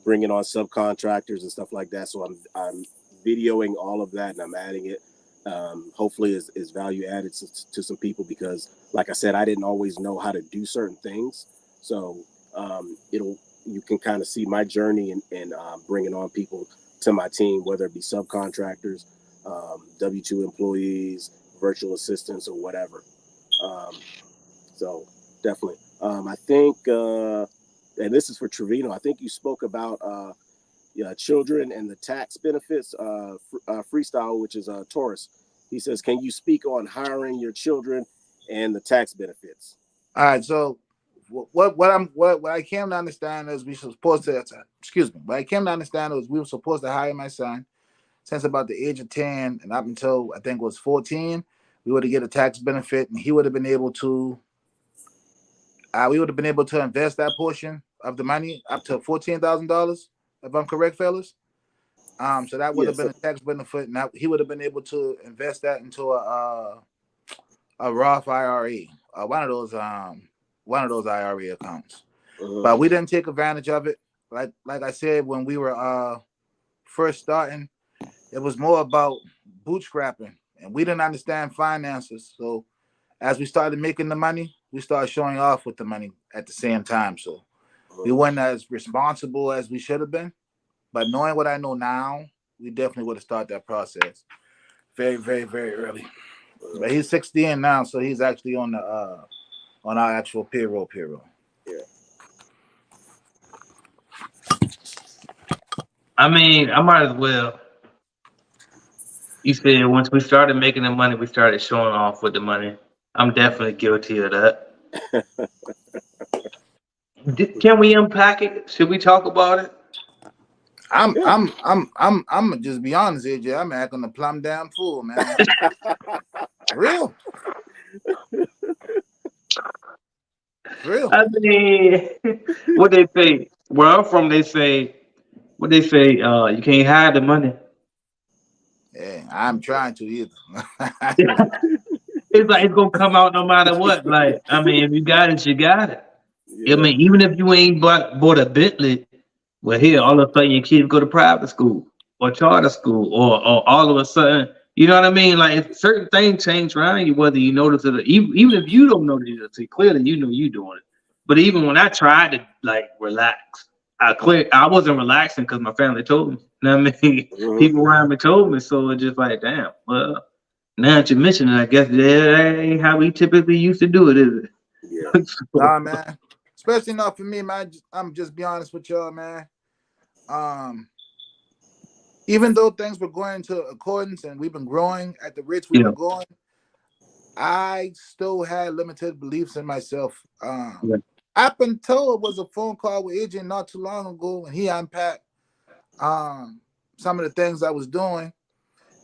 E: bringing on subcontractors and stuff like that. So I'm videoing all of that and I'm adding it. Hopefully is value added to some people because, like I said, I didn't always know how to do certain things. So you can kind of see my journey and bringing on people to my team, whether it be subcontractors, W-2 employees, virtual assistants, or whatever. So definitely. I think, and this is for Trevino, I think you spoke about children and the tax benefits, Freestyle, which is Taurus. He says, can you speak on hiring your children and the tax benefits?
F: All right. So what I came to understand is we were supposed to, what I came to understand is we were supposed to hire my son since about the age of 10 and up until I think it was 14, we would get a tax benefit and he would have been able to, we would have been able to invest that portion of the money up to $14,000, if I'm correct, fellas. So that would have been a tax benefit. Now he would have been able to invest that into a Roth IRA, one of those IRA accounts. But we didn't take advantage of it. Like I said, when we were first starting, it was more about bootstrapping, and we didn't understand finances. So as we started making the money, we started showing off with the money at the same time. So We weren't as responsible as we should have been. But knowing what I know now, we definitely would have started that process very, very, very early. But he's 16 now, so he's actually on our actual payroll.
E: Yeah.
B: I mean, I might as well. You said once we started making the money, we started showing off with the money. I'm definitely guilty of that. Can we unpack it? Should we talk about it?
F: I'm gonna just be honest, AJ. I'm acting a plumb damn fool, man. Real.
B: I mean, what they say? Where I'm from, they say, what they say? You can't hide the money.
F: Yeah, I'm trying to either.
B: It's like it's gonna come out no matter what. Like, I mean, if you got it, you got it.
E: Yeah.
B: I mean, even if you ain't bought a Bentley, well, here all of a sudden your kids go to private school or charter school, or all of a sudden, you know what I mean? Like, if certain things change around you, whether you notice it, or even if you don't notice it, clearly you know you doing it. But even when I tried to like relax, I wasn't relaxing because my family told me. You know what I mean? People around me told me, so it's just like, damn. Well, now that you mention it, I guess that ain't how we typically used to do it, is it?
E: Yeah.
F: Nah, man. Especially not for me, man. I'm just be honest with y'all, man. Even though things were going into accordance and we've been growing at the rates we were going, I still had limited beliefs in myself. Up until it was a phone call with AJ not too long ago, and he unpacked some of the things I was doing,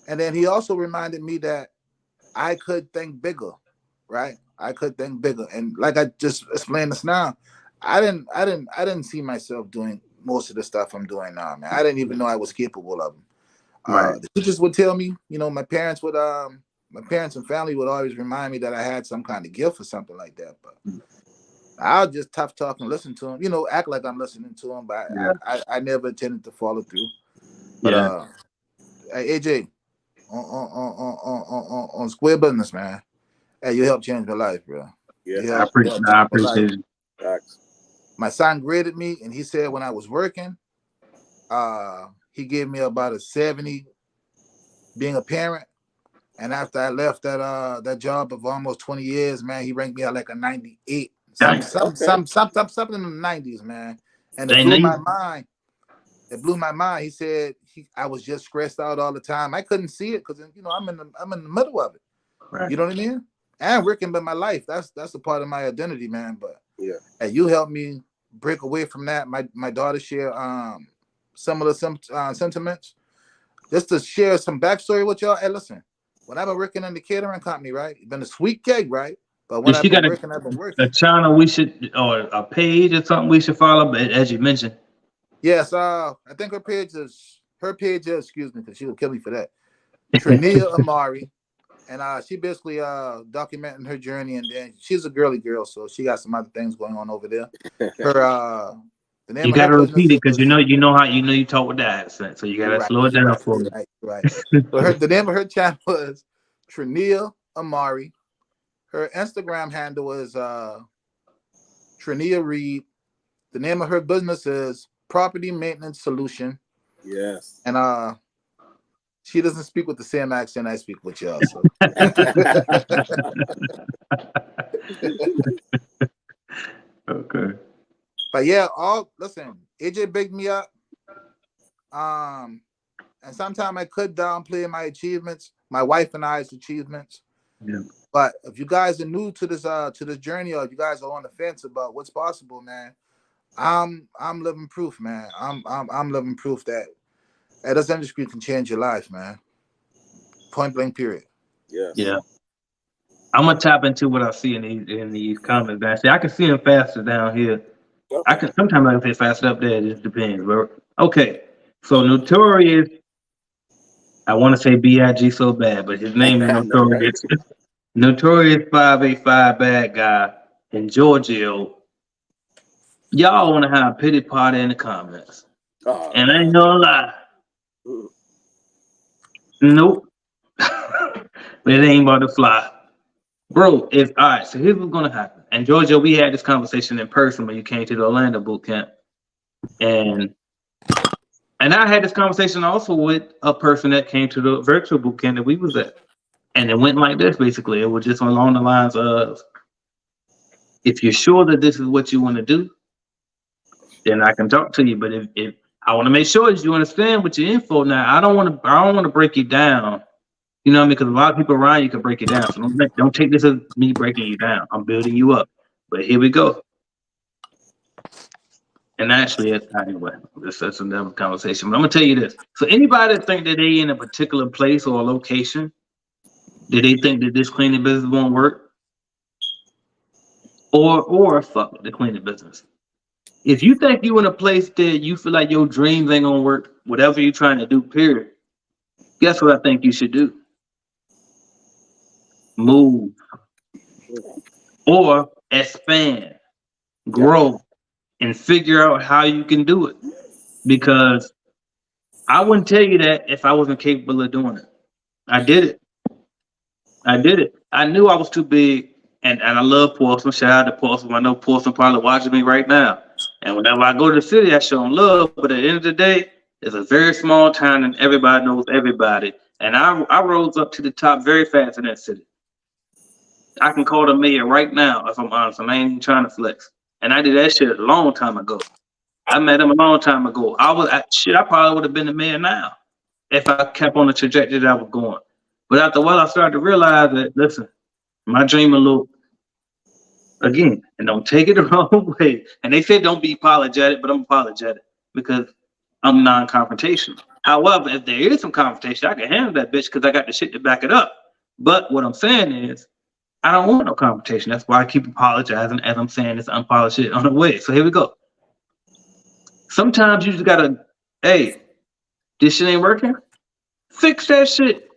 F: and then he also reminded me that I could think bigger, right? I could think bigger, and like I just explained this now, I didn't see myself doing most of the stuff I'm doing now, man. I didn't even know I was capable of them. The teachers would tell me, you know, my parents and family would always remind me that I had some kind of gift or something like that, but I'll just tough talk and listen to them, you know, act like I'm listening to them, but I never intended to follow through. But hey, AJ, on Square Business, man, hey, you helped change my life, bro.
E: Yeah,
B: I appreciate it.
E: Facts.
F: My son graded me, and he said when I was working, he gave me about a 70 being a parent. And after I left that job of almost 20 years, man, he ranked me out like a 98. Something in the 90s, man. And it blew my mind. It blew my mind. He said I was just stressed out all the time. I couldn't see it because, you know, I'm in the middle of it. Right. You know what I mean? And working by my life. That's a part of my identity, man. But hey, you helped me break away from that. My daughter share some of the sentiments. Just to share some backstory with y'all. Hey, listen, when I've been working in the catering company, right? It's been a sweet gig, right? But when I've been working. A
B: channel we should, or a page or something we should follow, as you mentioned.
F: Yes, I think her page is, excuse me, because she will kill me for that. Trania Amari. And she basically documenting her journey, and then she's a girly girl, so she got some other things going on over there. Her the name
B: you got to repeat it because you know you talk with that accent, so you got to slow it down for me.
F: Right. So the name of her channel is Trania Amari. Her Instagram handle is Trania Reed. The name of her business is Property Maintenance Solution.
E: Yes.
F: And she doesn't speak with the same accent I speak with y'all. So.
B: Okay.
F: But yeah, listen, AJ bigged me up. And sometimes I could downplay my achievements, my wife and I's achievements.
B: Yeah.
F: But if you guys are new to this journey, or if you guys are on the fence about what's possible, man, I'm living proof, man. I'm living proof that this industry can change your life, man. Point blank, period.
E: Yes.
B: Yeah. I'm gonna tap into what I see in these comments, man. See, I can see them faster down here. Okay. Sometimes I can say faster up there. It just depends. But okay. So Notorious, I want to say B.I.G. so bad, but his name is Notorious. Notorious 585 bad guy in Georgia. Y'all want to have a pity party in the comments. And I ain't gonna lie. Nope. It ain't about to fly. Bro, all right, so here's what's gonna happen. And Georgia, we had this conversation in person when you came to the Orlando boot camp. And I had this conversation also with a person that came to the virtual boot camp that we was at. And it went like this, basically. It was just along the lines of, if you're sure that this is what you want to do, then I can talk to you. But if I want to make sure that you understand what you're in for. Now, I don't want to break you down. You know what I mean? Because a lot of people around you can break it down. So don't take this as me breaking you down. I'm building you up. But here we go. And actually, anyway, that's another conversation. But I'm gonna tell you this. So anybody that think that they in a particular place or a location, do they think that this cleaning business won't work? Or fuck the cleaning business. If you think you in a place that you feel like your dreams ain't gonna work, whatever you're trying to do, period, guess what I think you should do? Move. Or expand, grow, and figure out how you can do it. Because I wouldn't tell you that if I wasn't capable of doing it. I did it. I knew I was too big, and I love Portsmouth. Shout out to Portsmouth. I know Portsmouth probably watching me right now. And whenever I go to the city, I show them love. But at the end of the day, it's a very small town, and everybody knows everybody. And I rose up to the top very fast in that city. I can call the mayor right now, if I'm honest. I ain't even trying to flex. And I did that shit a long time ago. I met him a long time ago. I probably would have been the mayor now if I kept on the trajectory that I was going. But after a while, I started to realize that, listen, my dream a little, again, and don't take it the wrong way. And they say don't be apologetic, but I'm apologetic because I'm non-confrontational. However, if there is some confrontation, I can handle that bitch because I got the shit to back it up. But what I'm saying is, I don't want no confrontation. That's why I keep apologizing as I'm saying this unpolished shit on the way. So here we go. Sometimes you just gotta, hey, this shit ain't working. Fix that shit.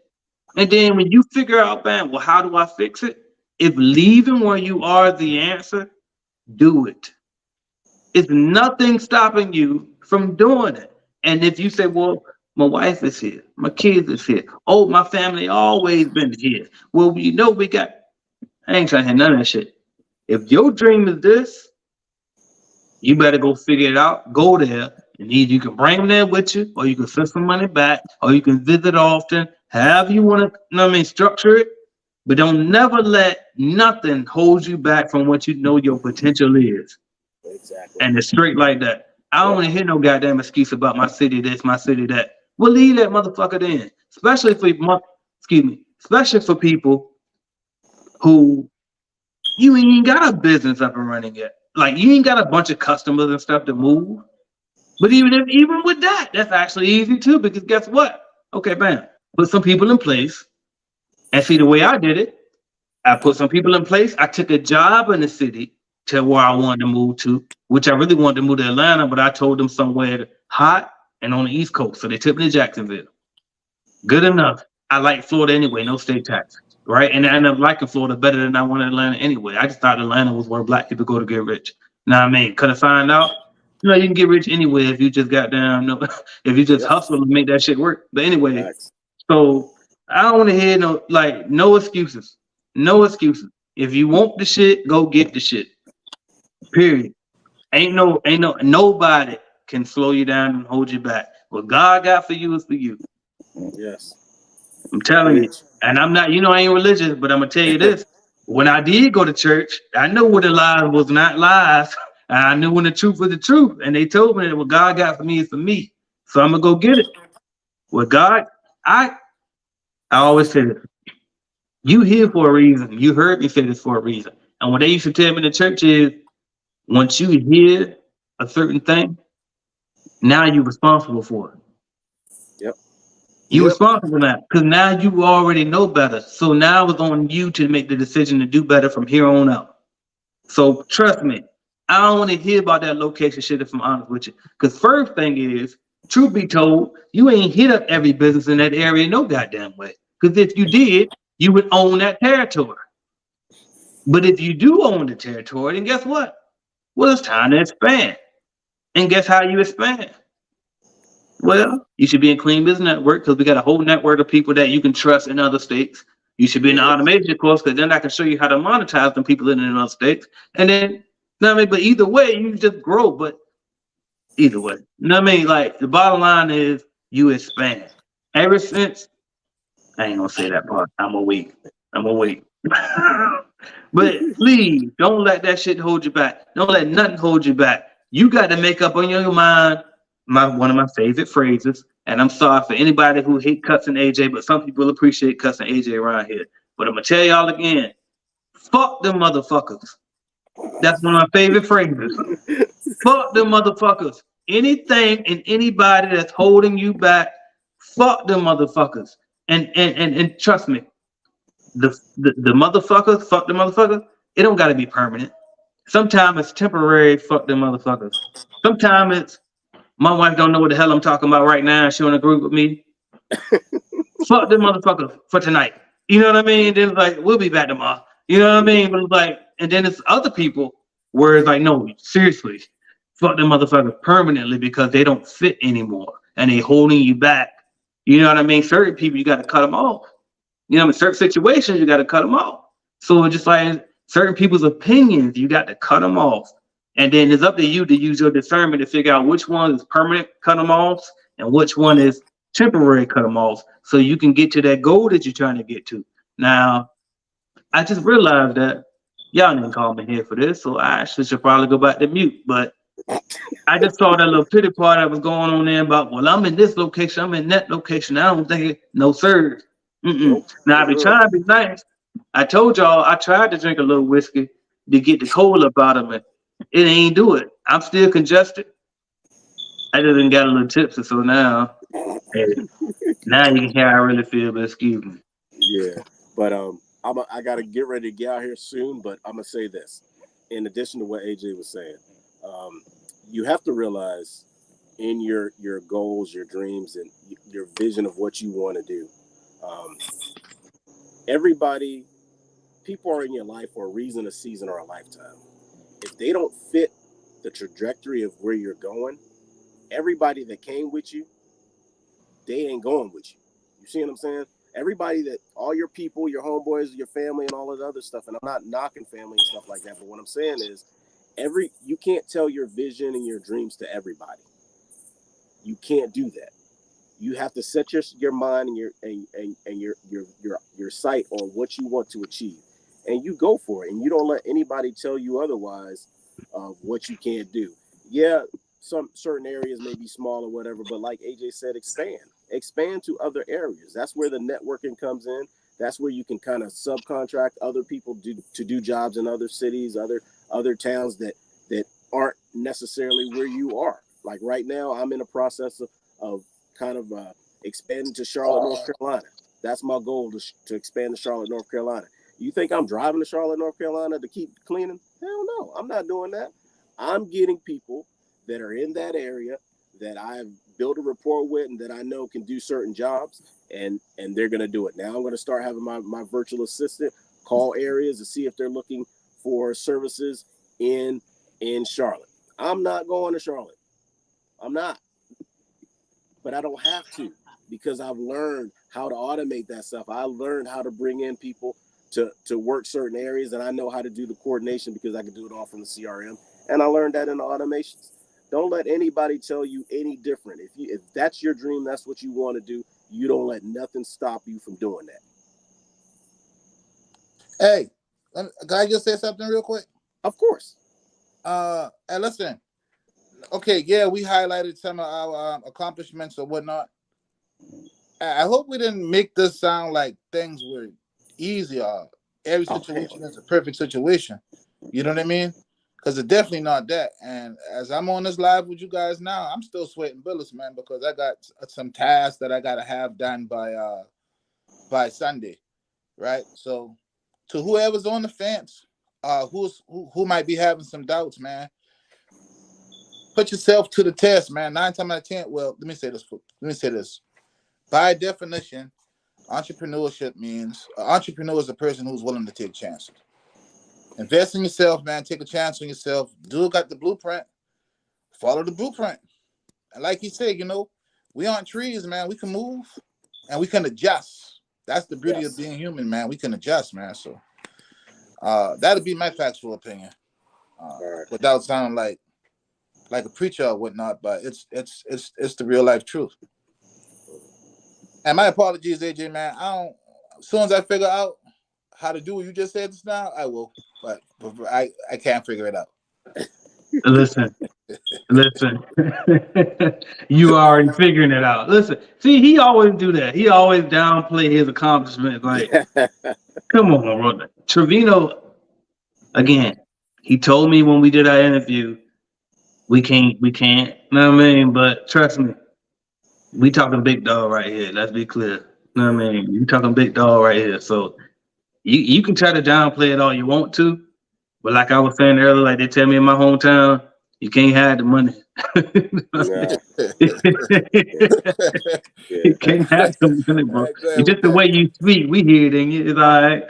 B: And then when you figure out, man, well, how do I fix it? If leaving where you are the answer, do it. It's nothing stopping you from doing it. And if you say, well, my wife is here, my kids is here. Oh, my family always been here. Well, you know, I ain't trying to hear none of that shit. If your dream is this, you better go figure it out. Go there. And either you can bring them there with you, or you can send some money back, or you can visit often. However you want to, structure it. But don't never let nothing hold you back from what you know your potential is. Exactly. And it's straight like that. I don't want to hear no goddamn excuse about my city this, my city that. Well, leave that motherfucker in. Especially for people who you ain't got a business up and running yet. Like you ain't got a bunch of customers and stuff to move. But even with that, that's actually easy too, because guess what? Okay, bam. Put some people in place. And see the way I did it, I put some people in place. I took a job in the city to where I wanted to move to, which I really wanted to move to Atlanta, but I told them somewhere hot and on the East Coast. So they took me to Jacksonville. Good enough. I like Florida anyway, no state tax. Right? And I ended up liking Florida better than I wanted Atlanta anyway. I just thought Atlanta was where black people go to get rich. Now, I mean, could I find out? You know, you can get rich anywhere if you just got down, if you just hustle and make that shit work. But anyway, so I don't want to hear no excuses. No excuses. If you want the shit, go get the shit. Period. Nobody can slow you down and hold you back. What God got for you is for you.
E: Yes.
B: I'm telling you. And I'm not, I ain't religious, but I'm gonna tell you this. When I did go to church, I knew when the lies was not lies. I knew when the truth was the truth. And they told me that what God got for me is for me. So I'm gonna go get it. With God, I always say this. You here for a reason. You heard me say this for a reason. And what they used to tell me in the church is, once you hear a certain thing, now you're responsible for it.
E: Yep.
B: You're responsible for that because now you already know better. So now it's on you to make the decision to do better from here on out. So trust me, I don't want to hear about that location shit if I'm honest with you. Because first thing is, truth be told, you ain't hit up every business in that area no goddamn way. Because if you did, you would own that territory. But if you do own the territory, then guess what? Well, it's time to expand. And guess how you expand? Well, you should be in Clean Business Network because we got a whole network of people that you can trust in other states. You should be in the automation course because then I can show you how to monetize them people in other states. And then, you know what I mean? But either way, you just grow. But either way, you know what I mean? Like the bottom line is you expand. Ever since, I ain't gonna say that part. I'm gonna wait. But please don't let that shit hold you back. Don't let nothing hold you back. You got to make up on your mind. One of my favorite phrases. And I'm sorry for anybody who hate cussing AJ, but some people appreciate cussing AJ around here. But I'm gonna tell y'all again, fuck them motherfuckers. That's one of my favorite phrases. Fuck them motherfuckers. Anything and anybody that's holding you back, fuck them motherfuckers. And trust me, the motherfuckers, fuck the motherfuckers, it don't gotta be permanent. Sometimes it's temporary, fuck them motherfuckers. Sometimes it's my wife don't know what the hell I'm talking about right now. She don't agree with me. Fuck them motherfuckers for tonight. You know what I mean? Then it's like, we'll be back tomorrow. You know what I mean? But it's like, and then it's other people where it's like, no, seriously, fuck them motherfuckers permanently because they don't fit anymore and they holding you back. You know what I mean? Certain people, you got to cut them off. You know, in certain situations, you got to cut them off. So just like certain people's opinions, you got to cut them off. And then it's up to you to use your discernment to figure out which one is permanent, cut them off, and which one is temporary, cut them off, so you can get to that goal that you're trying to get to. Now, I just realized that y'all didn't call me here for this, so I should probably go back to mute. But I just saw that little pity part that was going on there about, well, I'm in this location, I'm in that location. I don't think it, no sir. Now I be trying to be nice. I told y'all I tried to drink a little whiskey to get the cold up out of me. It ain't do it. I'm still congested. I just got a little tipsy, so now, hey, now you can hear how I really feel. But excuse me.
E: Yeah, but I gotta get ready to get out here soon. But I'm gonna say this, in addition to what AJ was saying, you have to realize in your goals, your dreams, and your vision of what you want to do. People are in your life for a reason, a season, or a lifetime. If they don't fit the trajectory of where you're going, everybody that came with you, they ain't going with you. You see what I'm saying? Everybody all your people, your homeboys, your family, and all of the other stuff. And I'm not knocking family and stuff like that, but what I'm saying is, you can't tell your vision and your dreams to everybody. You can't do that. You have to set your mind and your sight on what you want to achieve, and you go for it. And you don't let anybody tell you otherwise of what you can't do. Yeah, some certain areas may be small or whatever, but like AJ said, expand to other areas. That's where the networking comes in. That's where you can kind of subcontract other people to do jobs in other cities, other towns that aren't necessarily where you are. Like right now, I'm in a process of kind of expanding to Charlotte, North Carolina. That's my goal, to expand to Charlotte, North Carolina. You think I'm driving to Charlotte, North Carolina to keep cleaning? Hell no, I'm not doing that. I'm getting people that are in that area that I've built a rapport with and that I know can do certain jobs, and they're going to do it. Now I'm going to start having my virtual assistant call areas to see if they're looking for services in Charlotte. I'm not going to Charlotte. I'm not. But I don't have to, because I've learned how to automate that stuff. I learned how to bring in people to work certain areas, and I know how to do the coordination because I can do it all from the CRM. And I learned that in the automations. Don't let anybody tell you any different. If that's your dream, that's what you want to do, you don't let nothing stop you from doing that.
F: Hey, can I just say something real quick?
E: Of course.
F: And listen. Okay, yeah, we highlighted some of our accomplishments or whatnot. I hope we didn't make this sound like things were easy or every situation is a perfect situation. You know what I mean? Because it's definitely not that. And as I'm on this live with you guys now, I'm still sweating bullets, man, because I got some tasks that I got to have done by Sunday, right? So to whoever's on the fence, who might be having some doubts, man, put yourself to the test, man. 9 times out of 10. Well, let me say this. By definition, entrepreneurship means an entrepreneur is a person who's willing to take chances. Invest in yourself, man. Take a chance on yourself. Got the blueprint. Follow the blueprint. And like you said, we aren't trees, man. We can move and we can adjust. That's the beauty of being human, man. We can adjust, man. So that'd be my factual opinion, without sounding like a preacher or whatnot. But it's the real life truth. And my apologies, AJ, man. As soon as I figure out how to do what you just said just now, I will. But I can't figure it out.
B: Listen. You already figuring it out. Listen, see, he always do that. He always downplay his accomplishments. Like, come on, bro. Trevino, again, he told me when we did our interview, we can't. You know what I mean? But trust me, we talking big dog right here. Let's be clear. You know what I mean? You talking big dog right here. So you can try to downplay it all you want to, but like I was saying earlier, like they tell me in my hometown, you can't hide the money. You can't hide the money, bro. It's just the way you speak. We hear it in you. It's all right.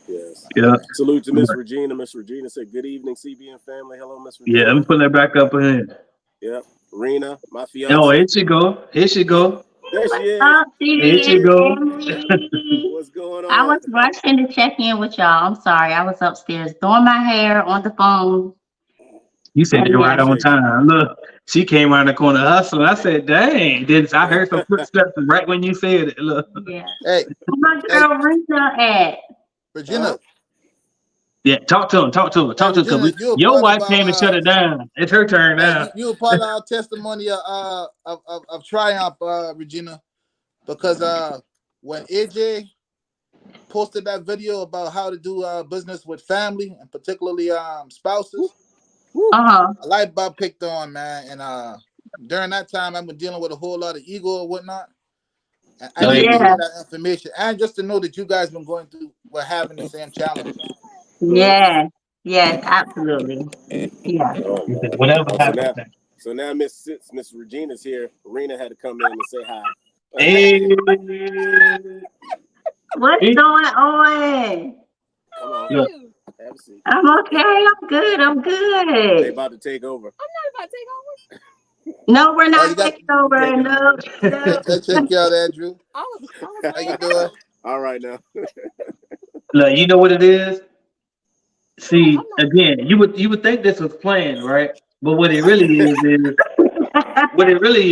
E: Yes.
B: Yeah.
E: Salute to Miss Regina. Miss Regina said, "Good evening, CBN family." Hello, Miss Regina.
B: Yeah, let me put that back up in.
E: Yep. Rena, my fiance.
B: Oh, here she go. Here she go.
E: There she is.
B: Here she go.
E: What's going on?
I: I was rushing to check in with y'all. I'm sorry. I was upstairs doing my hair on the phone.
B: You said it right on time. Look, she came around the corner hustling. I said, dang. Then I heard some footsteps right when you said it. Look.
I: Yeah.
F: Hey,
I: my girl Rita at
F: Regina.
B: Yeah, talk to him.
F: Regina,
B: Your wife came and shut it down. It's her turn now.
F: You were part of our testimony of triumph, Regina, because when AJ posted that video about how to do business with family and particularly spouses, a light bulb picked on, man. And during that time, I've been dealing with a whole lot of ego and whatnot. And I need to hear that information, and just to know that you guys been going through, we're having the same challenge.
I: Yes, absolutely. Yeah.
B: Whatever happened.
E: So now Miss Regina's here. Rena had to come in and say hi.
B: Hey.
I: What's going on?
E: Come on.
B: Look.
E: Have a seat.
I: I'm okay. I'm good.
E: They about to take over.
H: I'm not about to take over.
I: No, we're not taking over. No.
F: Let's check you out, Andrew.
H: I was
F: How you doing?
E: All right now.
B: Look, you know what it is? See, again, you would think this was planned, right? But what it really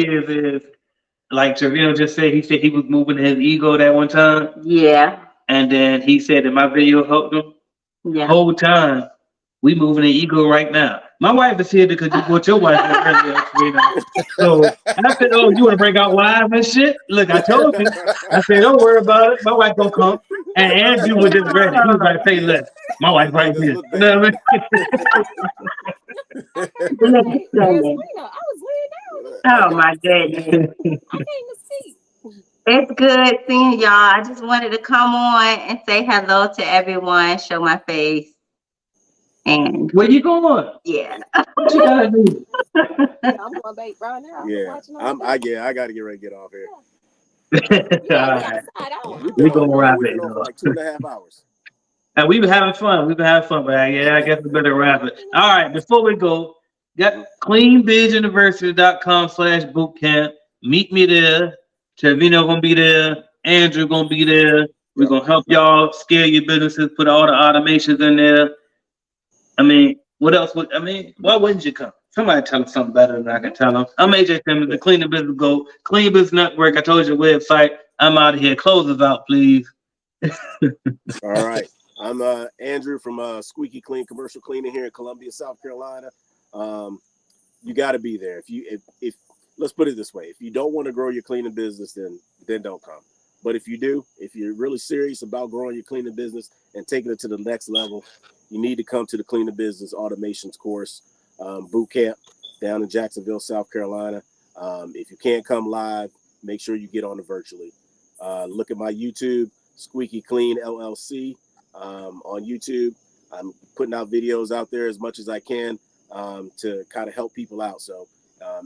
B: is like Trevino just said, he said he was moving his ego that one time.
I: Yeah.
B: And then he said that my video helped him.
I: Yeah.
B: Whole time, we moving the ego right now. My wife is here because you brought your wife in earlier, Trevino. So I said, "Oh, you want to bring out wives and shit?" Look, I told you. I said, "Don't worry about it. My wife gonna come." And Andrew was just ready. He was like, "Say less. My wife right here." You know what I mean?
H: I was laying down.
I: Oh my goodness.
H: I came to see.
I: It's good seeing y'all. I just wanted to come on and say hello to everyone, show my face. And
B: where you going?
I: Yeah.
B: What you gotta do?
H: I'm going back right now.
E: Yeah. I gotta get ready to get off here.
B: We're gonna wrap it
E: for like 2.5 hours.
B: And we've been having fun. But I guess we better wrap it. All right, before we go, got cleanbizuniversity.com/bootcamp. Meet me there. Trevino gonna be there. Andrew gonna be there. We're gonna help y'all scale your businesses, put all the automations in there. I mean, what else why wouldn't you come? Somebody tell them something better than I can tell them. I'm AJ Simmons, the Clean Business Go, Clean Business Network. I told you the website. I'm out of here. Close us out, please.
E: All right. I'm Andrew from Squeaky Clean Commercial Cleaning here in Columbia, South Carolina. You got to be there. If let's put it this way: if you don't want to grow your cleaning business, then don't come. But if you do, if you're really serious about growing your cleaning business and taking it to the next level, you need to come to the Cleaning Business Automations course boot camp down in Jacksonville, South Carolina. If you can't come live, make sure you get on it virtually. Look at my YouTube, Squeaky Clean LLC, on YouTube. I'm putting out videos out there as much as I can to kind of help people out. So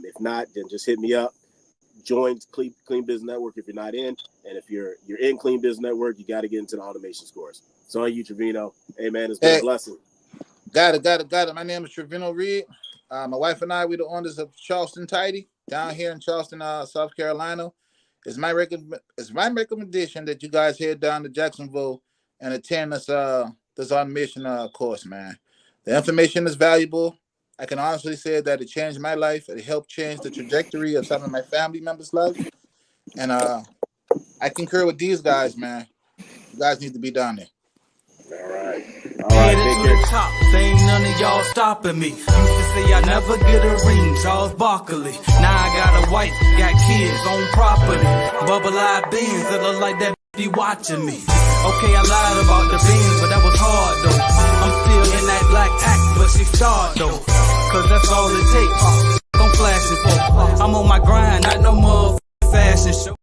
E: if not, then just hit me up. Join Clean Business Network if you're not in, and if you're in Clean Business Network, you got to get into the automation course. So on you, Trevino. Hey man, it's been a blessing.
F: Got it. My name is Trevino Reed. My wife and I, we're the owners of Charleston Tidy down here in Charleston, South Carolina. it's my recommendation that you guys head down to Jacksonville and attend this On Mission course, man. The information is valuable. I can honestly say that it changed my life. It helped change the trajectory of some of my family members' lives. And I concur with these guys, man. You guys need to be down there.
E: All right.
A: Headed to the top, there ain't none of y'all stopping me. Used to say I never get a ring, Charles Barkley. Now I got a wife, got kids, own property. Bubble-eyed beans that look like that be watching me. Okay, I lied about the beans, but that was hard though. I'm still in that black act, but she starred though. Cause that's all it takes. I'm flashing for. I'm on my grind, not no motherfucking fashion show.